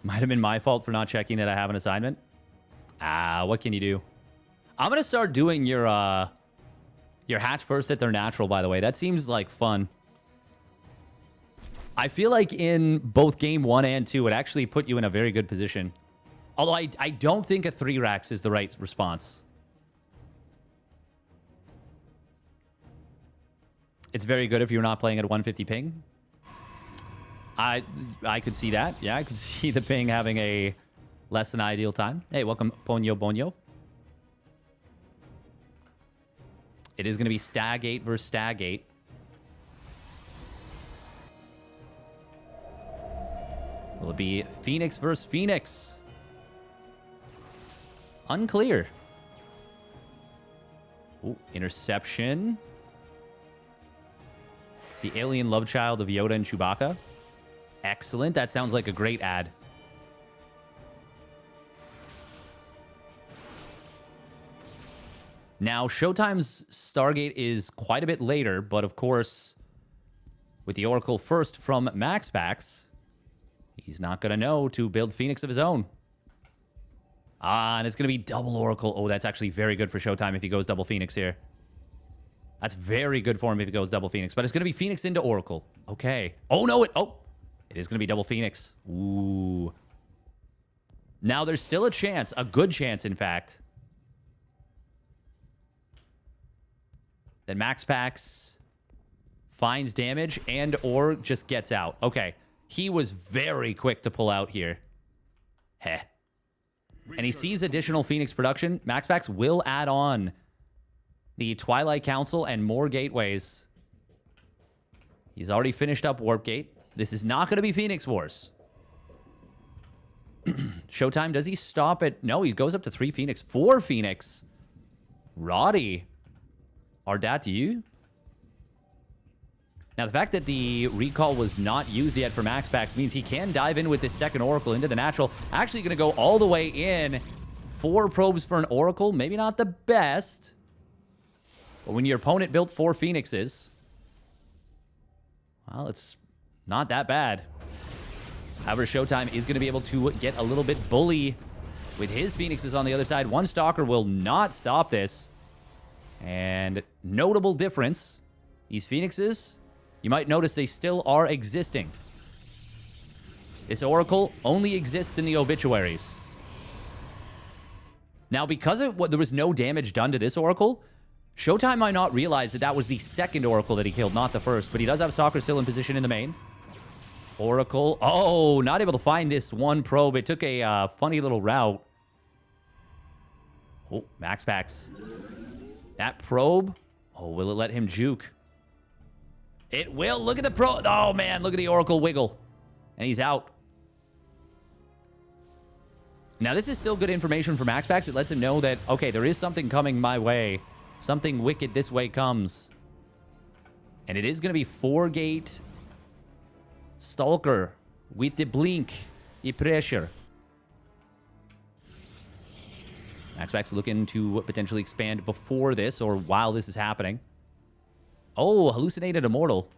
Might have been my fault for not checking that I have an assignment. What can you do? I'm gonna start doing your hatch first at their natural, by the way. That seems like fun. I feel like in both game 1 and 2, it actually put you in a very good position. Although I don't think a 3 racks is the right response. It's very good if you're not playing at 150 ping. I could see that. Yeah, I could see the ping having a less than ideal time. Hey, welcome, Ponyo Bonyo. It is going to be Stag 8 versus Stag 8. Will it be Phoenix versus Phoenix? Unclear. Ooh, interception. The alien love child of Yoda and Chewbacca. Excellent. That sounds like a great ad. Now, Showtime's Stargate is quite a bit later, but of course, with the Oracle first from MaxPax, he's not going to know to build Phoenix of his own. And it's going to be double Oracle. Oh, that's actually very good for Showtime if he goes double Phoenix here. That's very good for him if he goes double Phoenix. But it's going to be Phoenix into Oracle. Okay. Oh, no. It is going to be double Phoenix. Ooh. Now, there's still a chance, a good chance, in fact, that MaxPax finds damage and or just gets out. Okay. He was very quick to pull out here. Heh. And he sees additional Phoenix production. MaxPax will add on the Twilight Council and more gateways. He's already finished up Warp Gate. This is not going to be Phoenix Wars. Showtime, does he stop at... No, he goes up to 3 Phoenix. 4 Phoenix. Roddy. Are that you? Now, the fact that the recall was not used yet for MaxPax means he can dive in with this second Oracle into the natural. Actually going to go all the way in. 4 probes for an Oracle. Maybe not the best. But when your opponent built 4 Phoenixes, well, it's not that bad. However, Showtime is going to be able to get a little bit bully with his Phoenixes on the other side. 1 Stalker will not stop this. And notable difference, these Phoenixes, you might notice they still are existing. This Oracle only exists in the obituaries. Now, because there was no damage done to this Oracle, Showtime might not realize that that was the second Oracle that he killed, not the first. But he does have Stalker still in position in the main. Oracle. Oh, not able to find this 1 probe. It took a funny little route. Oh, MaxPax. That probe. Oh, will it let him juke? It will. Look at the probe. Oh, man. Look at the Oracle wiggle. And he's out. Now, this is still good information for MaxPax. It lets him know that, okay, there is something coming my way. Something wicked this way comes. And it is going to be 4-gate Stalker with the blink, the pressure. MaxPax looking to potentially expand before this or while this is happening. Oh, hallucinated immortal.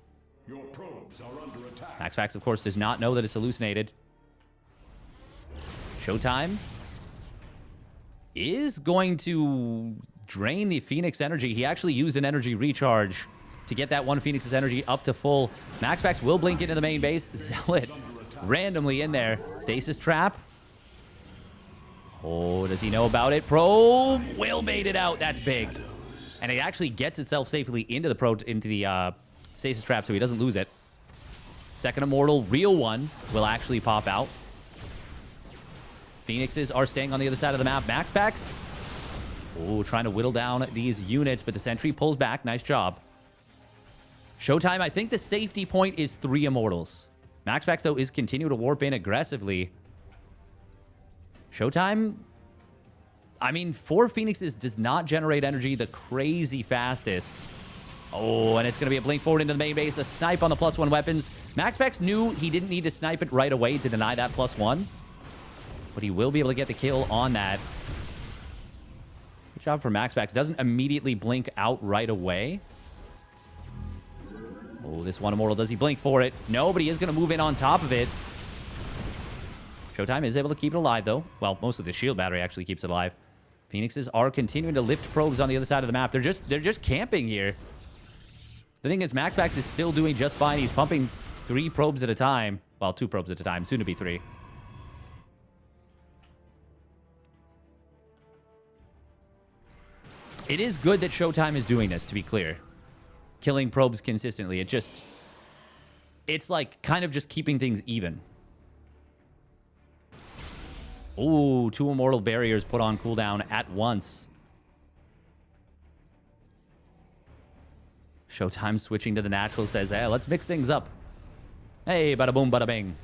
Your probes are under attack. MaxPax, of course, does not know that it's hallucinated. Showtime is going to drain the Phoenix energy. He actually used an energy recharge to get that one Phoenix's energy up to full. MaxPax will blink into the main base. Zealot randomly in there. Stasis trap. Oh, does he know about it? Probe will bait it out. That's big. And it actually gets itself safely into the stasis trap, so he doesn't lose it. Second immortal, real one, will actually pop out. Phoenixes are staying on the other side of the map. MaxPax, oh, trying to whittle down these units, but the sentry pulls back. Nice job. Showtime, I think the safety point is 3 immortals. MaxPax, though, is continuing to warp in aggressively. Showtime, I mean, 4 Phoenixes does not generate energy the crazy fastest. Oh, and it's going to be a blink forward into the main base. A snipe on the +1 weapons. MaxPax knew he didn't need to snipe it right away to deny that +1. But he will be able to get the kill on that. Good job for MaxPax. Doesn't immediately blink out right away. Oh, this one immortal. Does he blink for it? No, but he is going to move in on top of it. Showtime is able to keep it alive, though. Well, most of the shield battery actually keeps it alive. Phoenixes are continuing to lift probes on the other side of the map. They're just camping here. The thing is, MaxPax is still doing just fine. He's pumping 3 probes at a time. Well, 2 probes at a time. Soon to be 3. It is good that Showtime is doing this, to be clear. Killing probes consistently. It's like kind of just keeping things even. Ooh, 2 immortal barriers put on cooldown at once. Showtime switching to the natural says, hey, let's mix things up. Hey, bada boom, bada bing.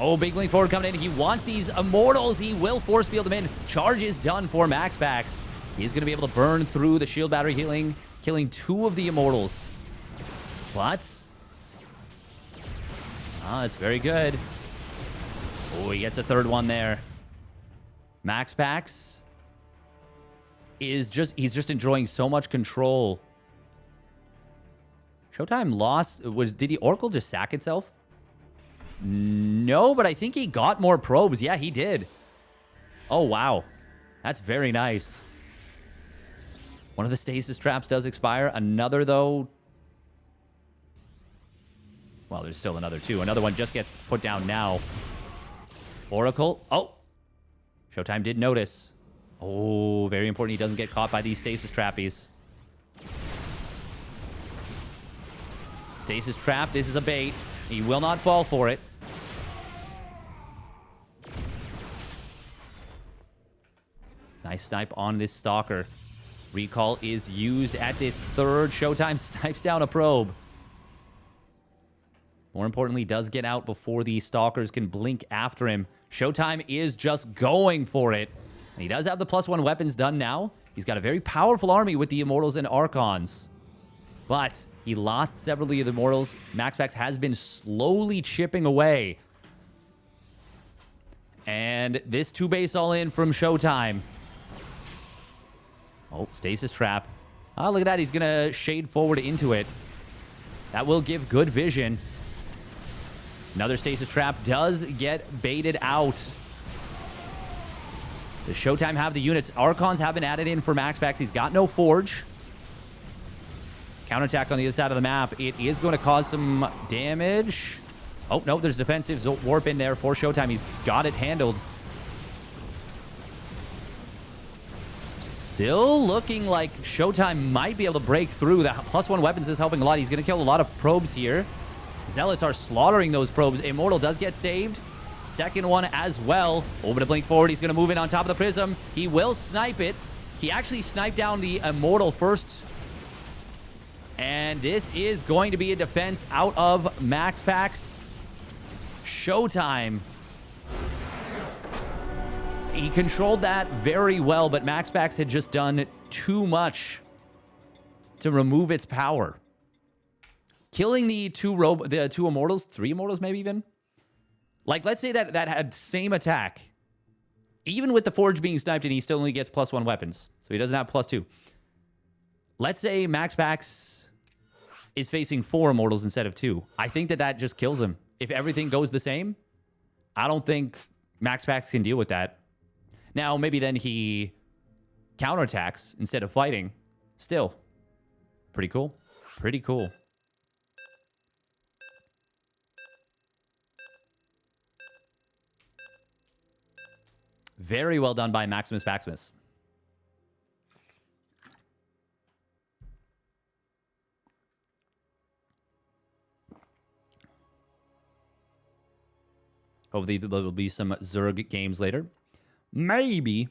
Oh, big link forward coming in. He wants these immortals. He will force field them in. Charge is done for MaxPax. He's going to be able to burn through the shield battery healing, killing 2 of the immortals. What? Ah, that's very good. Oh, he gets a 3rd one there. MaxPax is he's just enjoying so much control. Showtime lost. Did the Oracle just sack itself? No, but I think he got more probes. Yeah, he did. Oh, wow. That's very nice. One of the stasis traps does expire. Another, though. Well, there's still another 2. Another one just gets put down now. Oracle. Oh. Showtime did notice. Oh, very important. He doesn't get caught by these stasis trappies. Stasis trap. This is a bait. He will not fall for it. Nice snipe on this Stalker. Recall is used at this 3rd. Showtime snipes down a probe. More importantly, does get out before the Stalkers can blink after him. Showtime is just going for it. And he does have the +1 weapons done now. He's got a very powerful army with the Immortals and Archons. But he lost several of the Immortals. MaxPax has been slowly chipping away. And this 2-base all-in from Showtime. Oh, stasis trap. Oh, look at that. He's going to shade forward into it. That will give good vision. Another stasis trap does get baited out. Does Showtime have the units? Archons have been added in for MaxPax. He's got no Forge. Counterattack on the other side of the map. It is going to cause some damage. Oh, no, there's defensive warp in there for Showtime. He's got it handled. Still looking like Showtime might be able to break through. The +1 weapons is helping a lot. He's going to kill a lot of probes here. Zealots are slaughtering those probes. Immortal does get saved. 2nd one as well. Over to blink forward. He's going to move in on top of the prism. He will snipe it. He actually sniped down the Immortal first. And this is going to be a defense out of MaxPax. Showtime He controlled that very well, but MaxPax had just done too much to remove its power. Killing the two immortals, 3 immortals maybe even. Like, let's say that had same attack. Even with the Forge being sniped and he still only gets +1 weapons. So he doesn't have +2. Let's say MaxPax is facing 4 immortals instead of 2. I think that just kills him. If everything goes the same, I don't think MaxPax can deal with that. Now, maybe then he counterattacks instead of fighting. Still, pretty cool. Pretty cool. Very well done by Maximus Maximus. Hopefully there will be some Zerg games later. Maybe.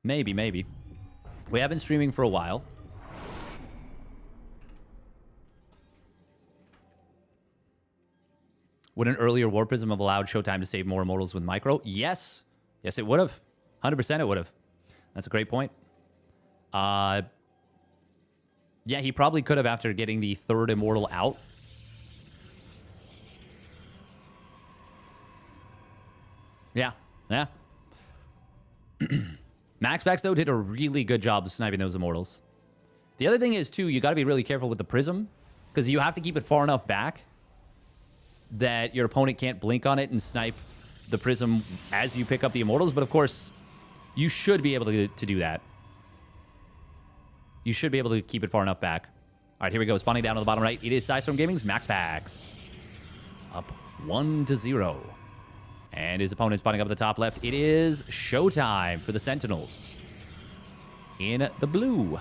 We have been streaming for a while. Would an earlier War Prism have allowed Showtime to save more immortals with Micro? Yes. Yes, it would have. 100% it would have. That's a great point. Yeah, he probably could have after getting the 3rd immortal out. Yeah. MaxPax, though, did a really good job of sniping those immortals. The other thing is, too, you got to be really careful with the Prism, because you have to keep it far enough back that your opponent can't blink on it and snipe the Prism as you pick up the immortals. But, of course, you should be able to do that. You should be able to keep it far enough back. All right, here we go. Spawning down on the bottom right. It is Sidestorm Gaming's MaxPax. Up 1-0. And his opponent spawning up at the top left. It is Showtime for the Sentinels. In the blue.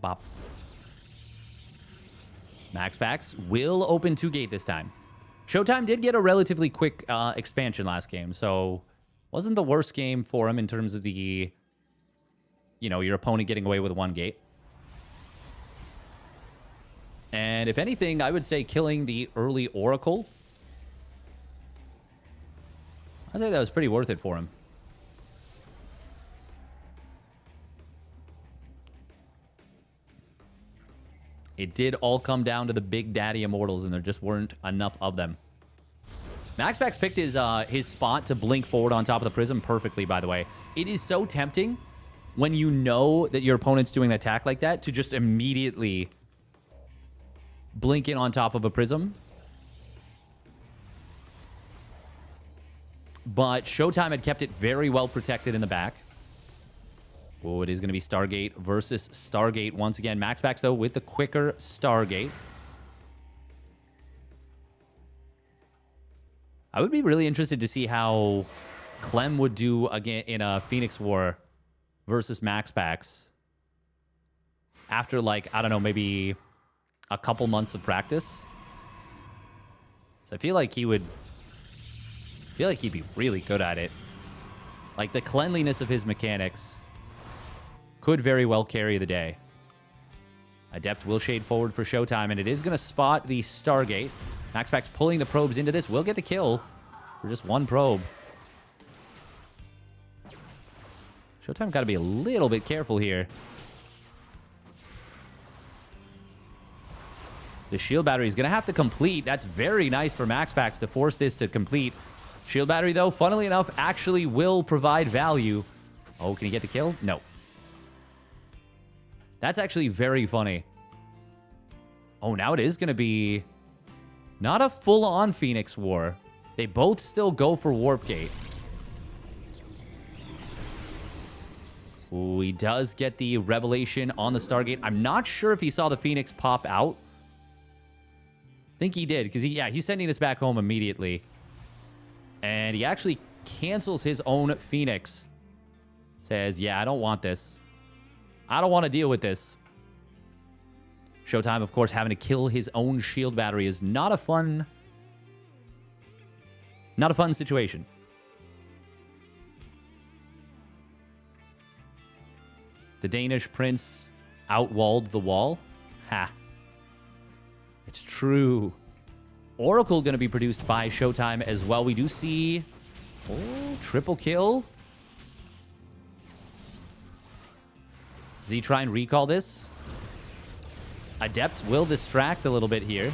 Bop. MaxPax will open 2 gate this time. Showtime did get a relatively quick expansion last game, so wasn't the worst game for him in terms of the, your opponent getting away with 1 gate. And if anything, I would say killing the early Oracle. I think that was pretty worth it for him. It did all come down to the Big Daddy Immortals, and there just weren't enough of them. MaxPax picked his spot to blink forward on top of the Prism perfectly, by the way. It is so tempting when you know that your opponent's doing an attack like that to just immediately blink in on top of a Prism. But Showtime had kept it very well protected in the back. Oh, it is going to be Stargate versus Stargate once again. MaxPax, though, with the quicker Stargate. I would be really interested to see how Clem would do again in a Phoenix War versus MaxPax after, like, I don't know, maybe a couple months of practice. So I feel like he'd be really good at it. Like, the cleanliness of his mechanics could very well carry the day. Adept will shade forward for Showtime, and it is going to spot the Stargate. MaxPax pulling the probes into this. Will get the kill for just 1 probe. Showtime got to be a little bit careful here. The shield battery is going to have to complete. That's very nice for MaxPax to force this to complete. Shield battery, though, funnily enough, actually will provide value. Oh, can he get the kill? No. That's actually very funny. Oh, now it is going to be not a full-on Phoenix War. They both still go for Warp Gate. Ooh, he does get the Revelation on the Stargate. I'm not sure if he saw the Phoenix pop out. I think he did, because he's sending this back home immediately. And he actually cancels his own Phoenix. Says, yeah, I don't want this. I don't want to deal with this. Showtime, of course, having to kill his own shield battery is not a fun situation. The Danish prince outwalled the wall. Ha. It's true. Oracle going to be produced by Showtime as well. We do see... Oh, triple kill. Does he try and recall this? Adepts will distract a little bit here.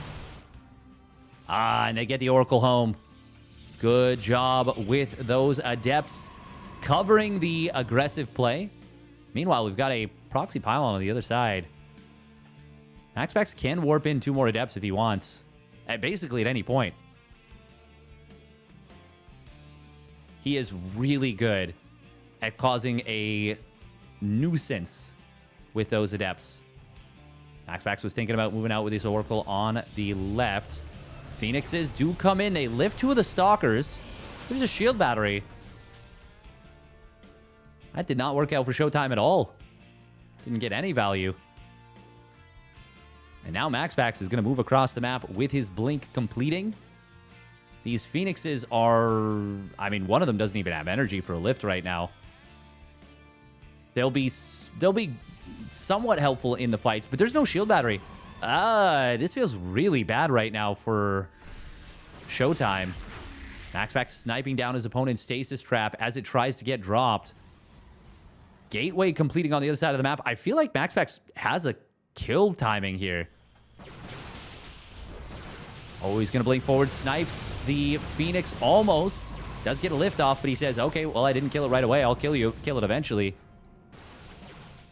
Ah, and they get the Oracle home. Good job with those Adepts covering the aggressive play. Meanwhile, we've got a proxy pylon on the other side. MaxPax can warp in 2 more Adepts if he wants. Basically at any point. He is really good at causing a nuisance with those Adepts. MaxPax was thinking about moving out with his Oracle on the left. Phoenixes do come in. They lift 2 of the Stalkers. There's a shield battery. That did not work out for Showtime at all. Didn't get any value. And now MaxPax is going to move across the map with his blink completing. These Phoenixes are... I mean, one of them doesn't even have energy for a lift right now. They'll be somewhat helpful in the fights, but there's no shield battery. This feels really bad right now for Showtime. MaxPax sniping down his opponent's stasis trap as it tries to get dropped. Gateway completing on the other side of the map. I feel like MaxPax has a kill timing here. Oh, he's going to blink forward. Snipes the Phoenix almost. Does get a lift off, but he says, okay, well, I didn't kill it right away. I'll kill you. Kill it eventually.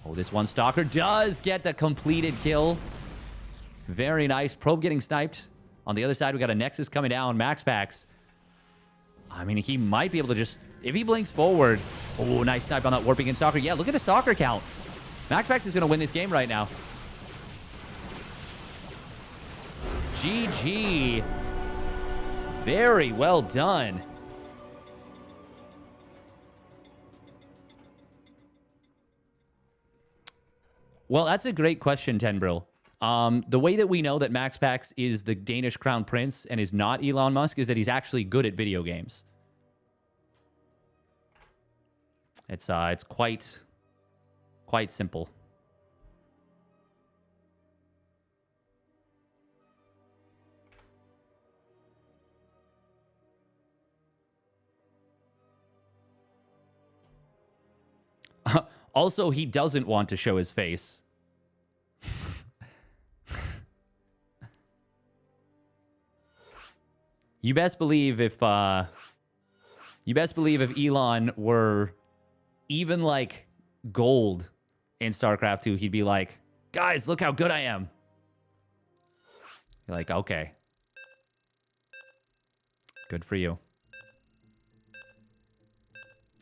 Oh, this one Stalker does get the completed kill. Very nice. Probe getting sniped. On the other side, we got a Nexus coming down. MaxPax. I mean, he might be able to just... If he blinks forward... Oh, nice snipe on that warping in Stalker. Yeah, look at the Stalker count. MaxPax is going to win this game right now. GG. Very well done. Well, that's a great question, Tenbril. The way that we know that MaxPax is the Danish crown prince and is not Elon Musk is that he's actually good at video games. It's quite simple. Also, he doesn't want to show his face. You best believe if Elon were even like gold in StarCraft 2, he'd be like, guys, look how good I am. You're like, okay. Good for you.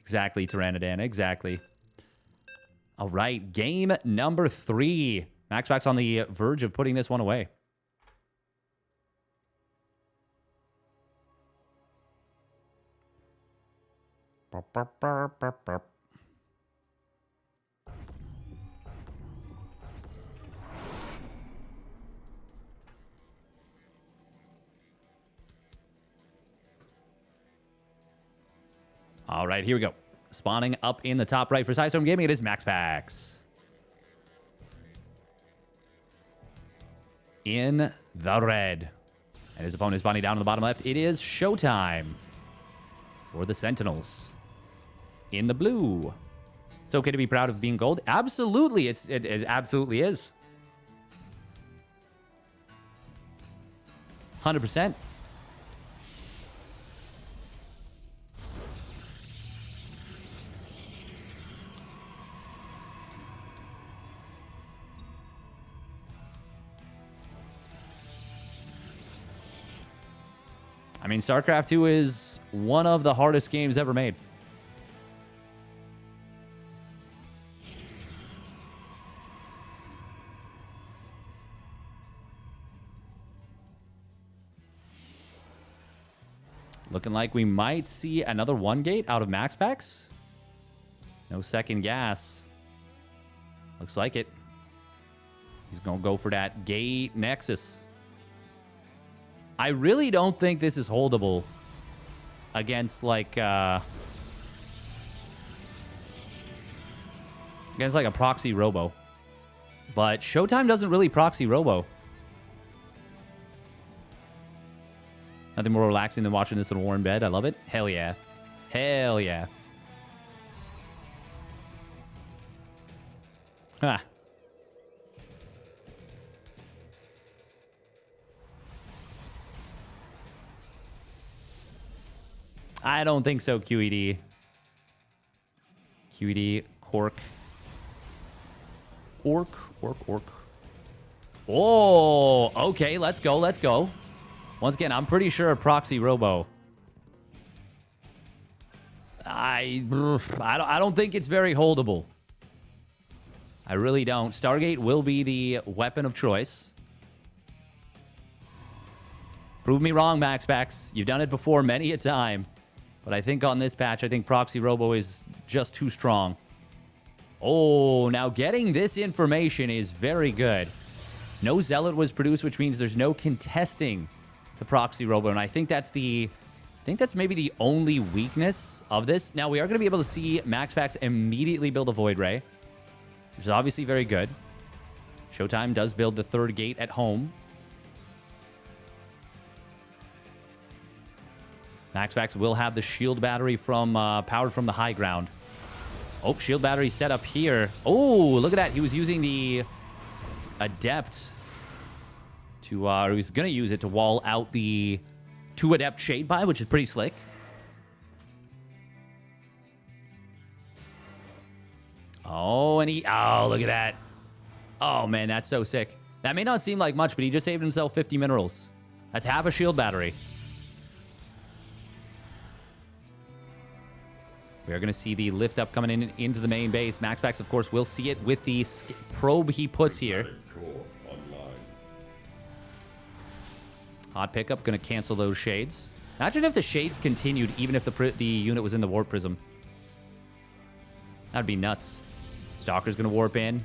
Exactly, Tyranidan. Exactly. All right, game number 3. MaxPax on the verge of putting this one away. All right, here we go. Spawning up in the top right for Sidestorm Gaming, it is MaxPax. In the red. And his opponent is spawning down in the bottom left. It is Showtime for the Sentinels. In the blue. It's okay to be proud of being gold. Absolutely. It absolutely is. 100%. I mean, StarCraft 2 is one of the hardest games ever made. Looking like we might see another 1 gate out of MaxPax. No second gas. Looks like it. He's going to go for that gate Nexus. I really don't think this is holdable against like a proxy robo. But Showtime doesn't really proxy robo. Nothing more relaxing than watching this in a warm bed. I love it. Hell yeah. Hell yeah. Huh. I don't think so, QED. QED, Cork. Orc. Oh, okay, let's go, let's go. Once again, I'm pretty sure a proxy robo. I don't think it's very holdable. I really don't. Stargate will be the weapon of choice. Prove me wrong, MaxPax. You've done it before many a time. But I think on this patch, I think proxy robo is just too strong. Oh, now getting this information is very good. No Zealot was produced, which means there's no contesting the proxy robo. And I think that's maybe the only weakness of this. Now, we are going to be able to see MaxPax immediately build a Void Ray, which is obviously very good. Showtime does build the 3rd gate at home. MaxPax will have the shield battery from powered from the high ground. Oh, shield battery set up here. Oh, look at that. He was using the Adept to, or he was going to use it to wall out the 2 Adept Shade Buy, which is pretty slick. Oh, and oh, look at that. Oh, man, that's so sick. That may not seem like much, but he just saved himself 50 minerals. That's half a shield battery. We are going to see the lift up coming into the main base. MaxPax, of course, will see it with the probe he puts here. Hot pickup, going to cancel those shades. Imagine if the shades continued, even if the unit was in the warp prism. That'd be nuts. Stalker's going to warp in.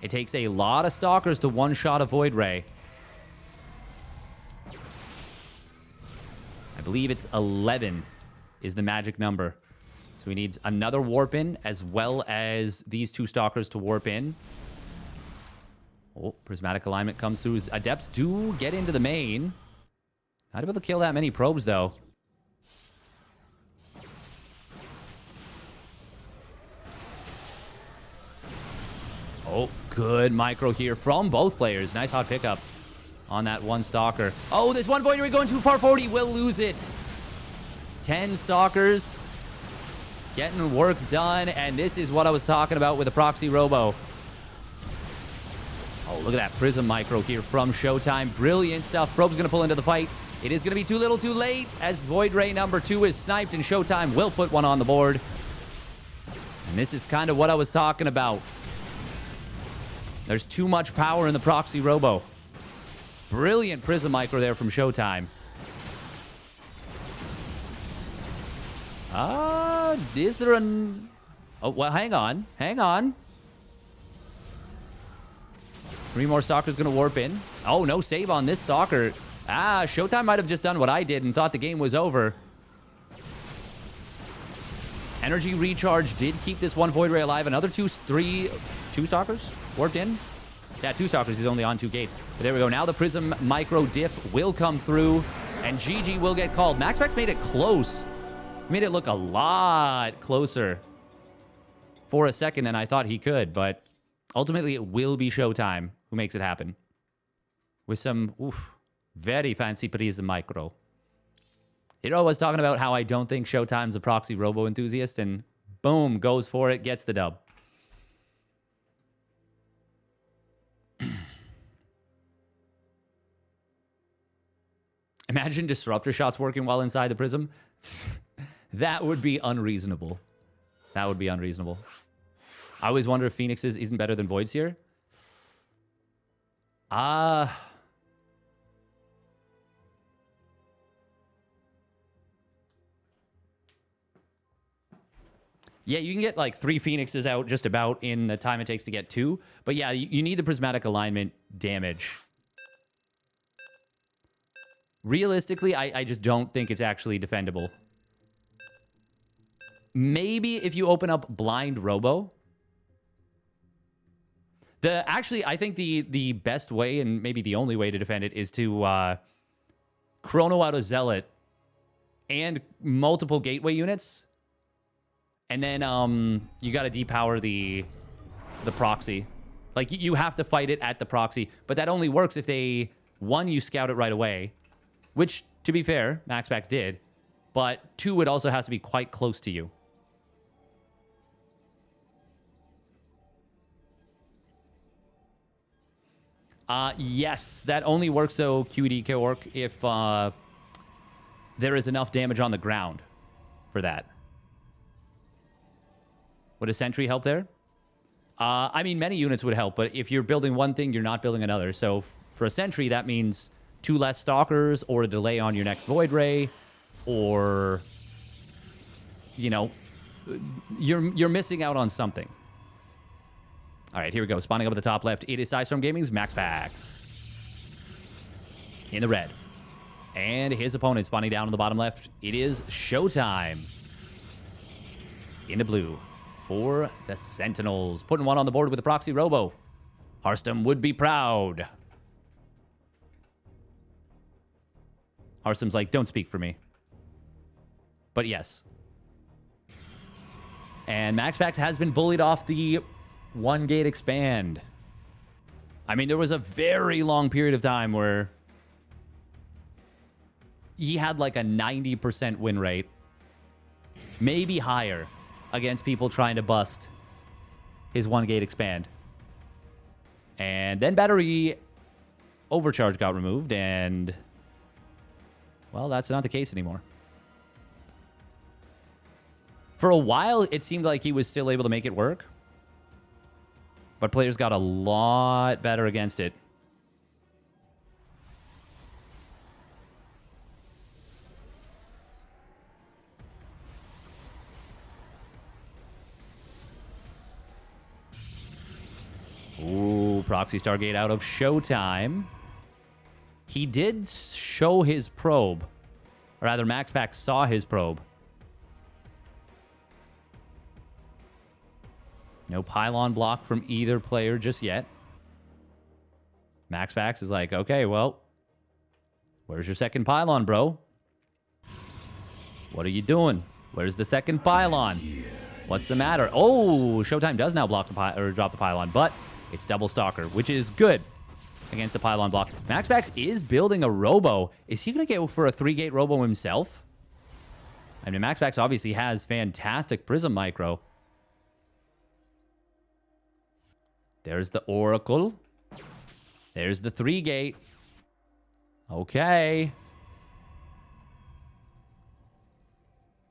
It takes a lot of Stalkers to one-shot a Void Ray. I believe it's 11 is the magic number. So he needs another warp in as well as these 2 Stalkers to warp in. Oh, prismatic alignment comes through. His Adepts do get into the main. Not able to kill that many probes, though. Oh, good micro here from both players. Nice hot pickup on that 1 Stalker. Oh, this 1 Void Ray going too far forward. He will lose it. 10 Stalkers. Getting work done, and this is what I was talking about with the proxy robo. Oh, look at that prism micro here from Showtime. Brilliant stuff. Probe's going to pull into the fight. It is going to be too little too late as Void Ray number 2 is sniped, and Showtime will put one on the board. And this is kind of what I was talking about. There's too much power in the proxy robo. Brilliant prism micro there from Showtime. Is there an... Oh, well, hang on. Hang on. 3 more Stalkers going to warp in. Oh, no save on this Stalker. Showtime might have just done what I did and thought the game was over. Energy recharge did keep this 1 Void Ray alive. Another 2 Stalkers warped in. Yeah, 2 Stalkers. He's only on 2 gates. But there we go. Now the Prism micro diff will come through, and GG will get called. MaxPax made it close. Made it look a lot closer for a second than I thought he could, but ultimately it will be Showtime who makes it happen. With some very fancy Prism micro. Hero was talking about how I don't think Showtime's a proxy robo enthusiast, and boom, goes for it, gets the dub. Imagine disruptor shots working while inside the prism. That would be unreasonable. That would be unreasonable. I always wonder if Phoenixes isn't better than Voids here. Yeah, you can get like 3 Phoenixes out just about in the time it takes to get 2. But yeah, you need the prismatic alignment damage. Realistically, I just don't think it's actually defendable. Maybe if you open up Blind Robo. Actually, I think the best way, and maybe the only way to defend it, is to chrono out a Zealot and multiple gateway units. And then you got to depower the proxy. Like, you have to fight it at the proxy. But that only works if they, one, you scout it right away. Which, to be fair, MaxPax did. But 2, it also has to be quite close to you. Yes, that only works, though, QED Orc, if there is enough damage on the ground for that. Would a sentry help there? I mean, many units would help, but if you're building one thing, you're not building another. So for a sentry, that means 2 less stalkers, or a delay on your next Void Ray, or, you know, you're missing out on something. All right, here we go. Spawning up at the top left. It is Sidestorm Gaming's MaxPax. In the red. And his opponent spawning down on the bottom left. It is Showtime. In the blue. For the Sentinels. Putting one on the board with the Proxy Robo. Hearthstone would be proud. Hearthstone's like, don't speak for me. But yes. And MaxPax has been bullied off the 1-gate expand. I mean, there was a very long period of time where he had like a 90% win rate. Maybe higher against people trying to bust his 1-gate expand. And then battery overcharge got removed, and, well, that's not the case anymore. For a while, it seemed like he was still able to make it work. But players got a lot better against it. Ooh, Proxy Stargate out of Showtime. He did show his probe. Or rather, MaxPax saw his probe. No pylon block from either player just yet. MaxPax is like, okay, well, where's your second pylon, bro? What are you doing? Where's the second pylon? What's the matter? Oh, Showtime does now block the drop the pylon, but it's double stalker, which is good against the pylon block. MaxPax is building a robo. Is he going to go for a 3-gate robo himself? I mean, MaxPax obviously has fantastic Prism Micro. There's the Oracle. There's the 3-gate. Okay.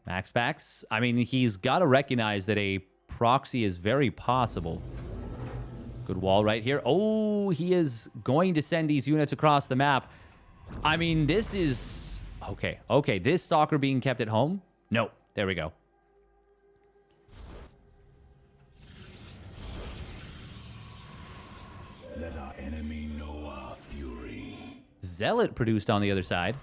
MaxPax, I mean, he's got to recognize that a proxy is very possible. Good wall right here. Oh, he is going to send these units across the map. I mean, this is... Okay, okay. This Stalker being kept at home? No. There we go. Let our enemy know our fury. Zealot produced on the other side.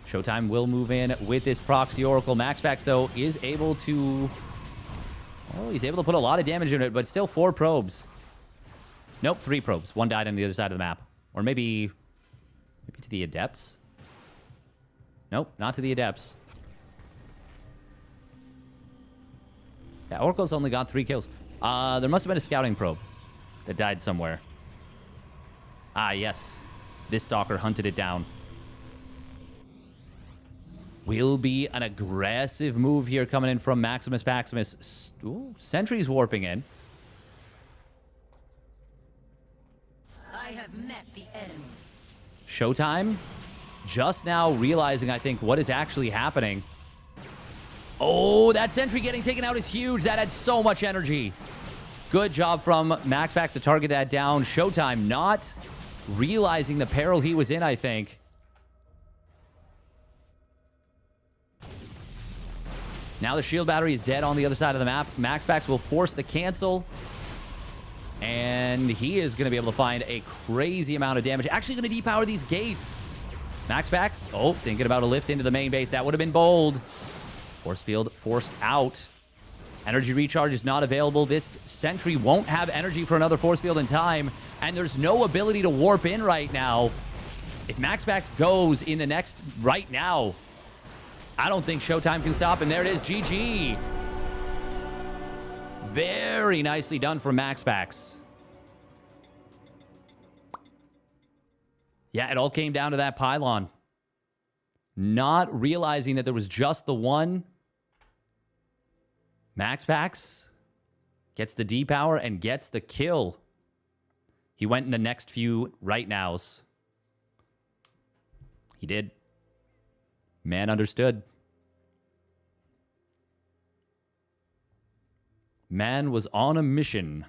Showtime will move in with this Proxy Oracle. MaxPax, though, is able to... Oh, he's able to put a lot of damage in it, but still 4 probes. Nope, 3 probes. 1 died on the other side of the map. Or maybe to the Adepts? Nope, not to the Adepts. Yeah, Oracle's only got 3 kills. There must have been a scouting probe that died somewhere. Ah, yes. This Stalker hunted it down. Will be an aggressive move here coming in from Maximus Paximus. Ooh, Sentry's warping in. I have met the enemy. Showtime just now realizing, I think, what is actually happening. Oh, that Sentry getting taken out is huge. That had so much energy. Good job from MaxPax to target that down. Showtime not realizing the peril he was in, I think. Now the shield battery is dead on the other side of the map. MaxPax will force the cancel. And he is going to be able to find a crazy amount of damage. Actually going to depower these gates. MaxPax, oh, thinking about a lift into the main base. That would have been bold. Force field forced out. Energy recharge is not available. This sentry won't have energy for another force field in time. And there's no ability to warp in right now. If MaxPax goes in the next right now, I don't think Showtime can stop him. There it is, GG. Very nicely done from MaxPax. Yeah, it all came down to that pylon. Not realizing that there was just the one. MaxPax gets the depower and gets the kill. He went in the next few right nows. He did. Man understood. Man was on a mission.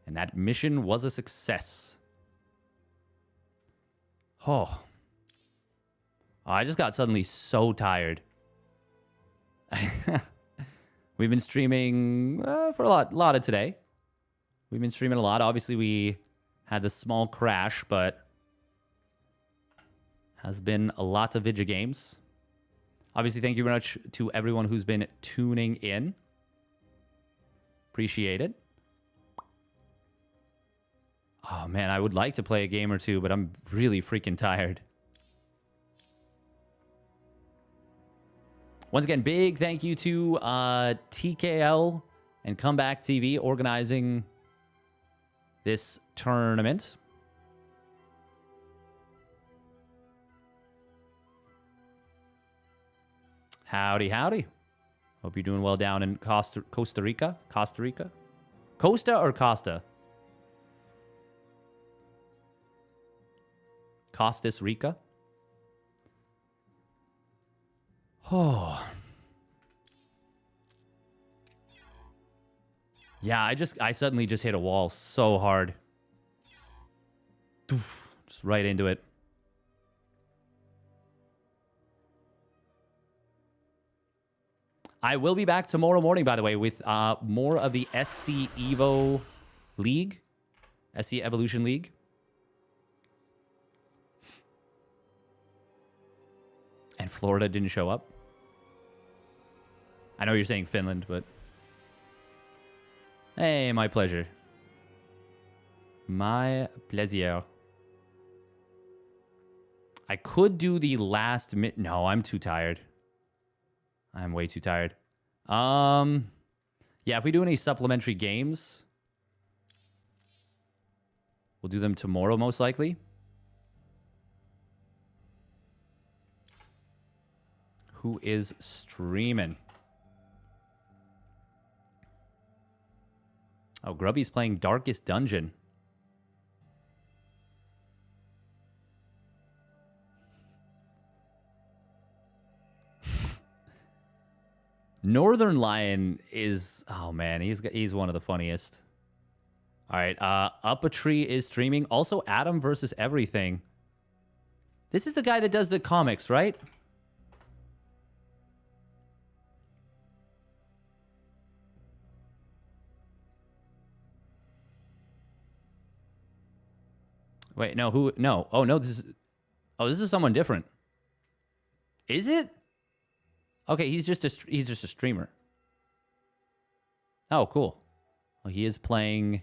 And that mission was a success. Oh. I just got suddenly so tired. We've been streaming for a lot of today. We've been streaming a lot. Obviously, we had this small crash, but has been a lot of video games. Obviously, thank you very much to everyone who's been tuning in. Appreciate it. Oh, man, I would like to play a game or two, but I'm really freaking tired. Once again, big thank you to TKL and Comeback TV organizing this tournament. Howdy, howdy. Hope you're doing well down in Costa Rica. Costa Rica? Costa or Costa? Costas Rica? Oh. Yeah, I suddenly just hit a wall so hard. Just right into it. I will be back tomorrow morning, by the way, with more of the SC Evo League. SC Evolution League. And Florida didn't show up. I know you're saying Finland, but... Hey, my pleasure. My plaisir. I could do the last minute... No, I'm too tired. I'm way too tired. Yeah, if we do any supplementary games, we'll do them tomorrow, most likely. Who is streaming? Oh, Grubby's playing Darkest Dungeon. Northern Lion is... Oh, man. He's one of the funniest. All right. Up a Tree is streaming. Also, Adam versus Everything. This is the guy that does the comics, right? Wait, no. Who? No. Oh, no. This is someone different. Is it? Okay, he's just a streamer. Oh, cool. Well, he is playing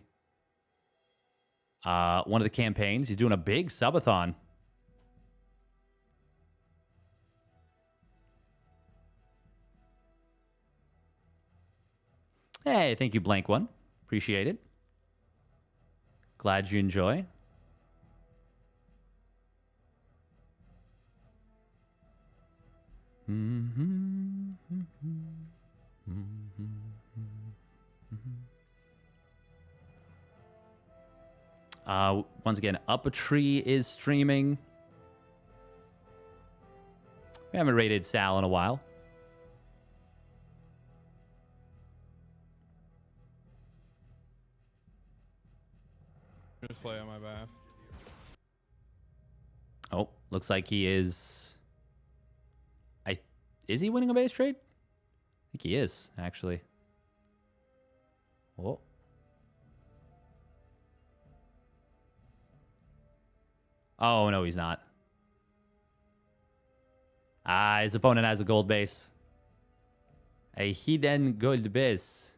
one of the campaigns. He's doing a big subathon. Hey, thank you, Blank One. Appreciate it. Glad you enjoy. Once again, Up a Tree is streaming. We haven't rated Sal in a while. Just play on my behalf. Oh, looks like he is... Is he winning a base trade? I think he is, actually. Oh. Oh, no, he's not. Ah, his opponent has a gold base. A hidden gold base.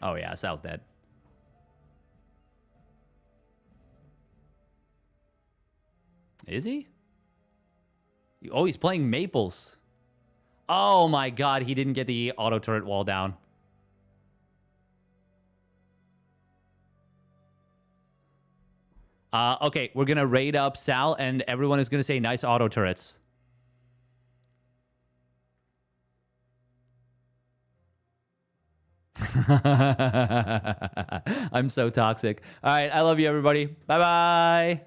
Oh, yeah, Sal's dead. Is he? Oh, he's playing Maples. Oh, my God. He didn't get the auto turret wall down. Okay, we're going to raid up Sal, and everyone is going to say nice auto turrets. I'm so toxic. All right, I love you, everybody. Bye-bye.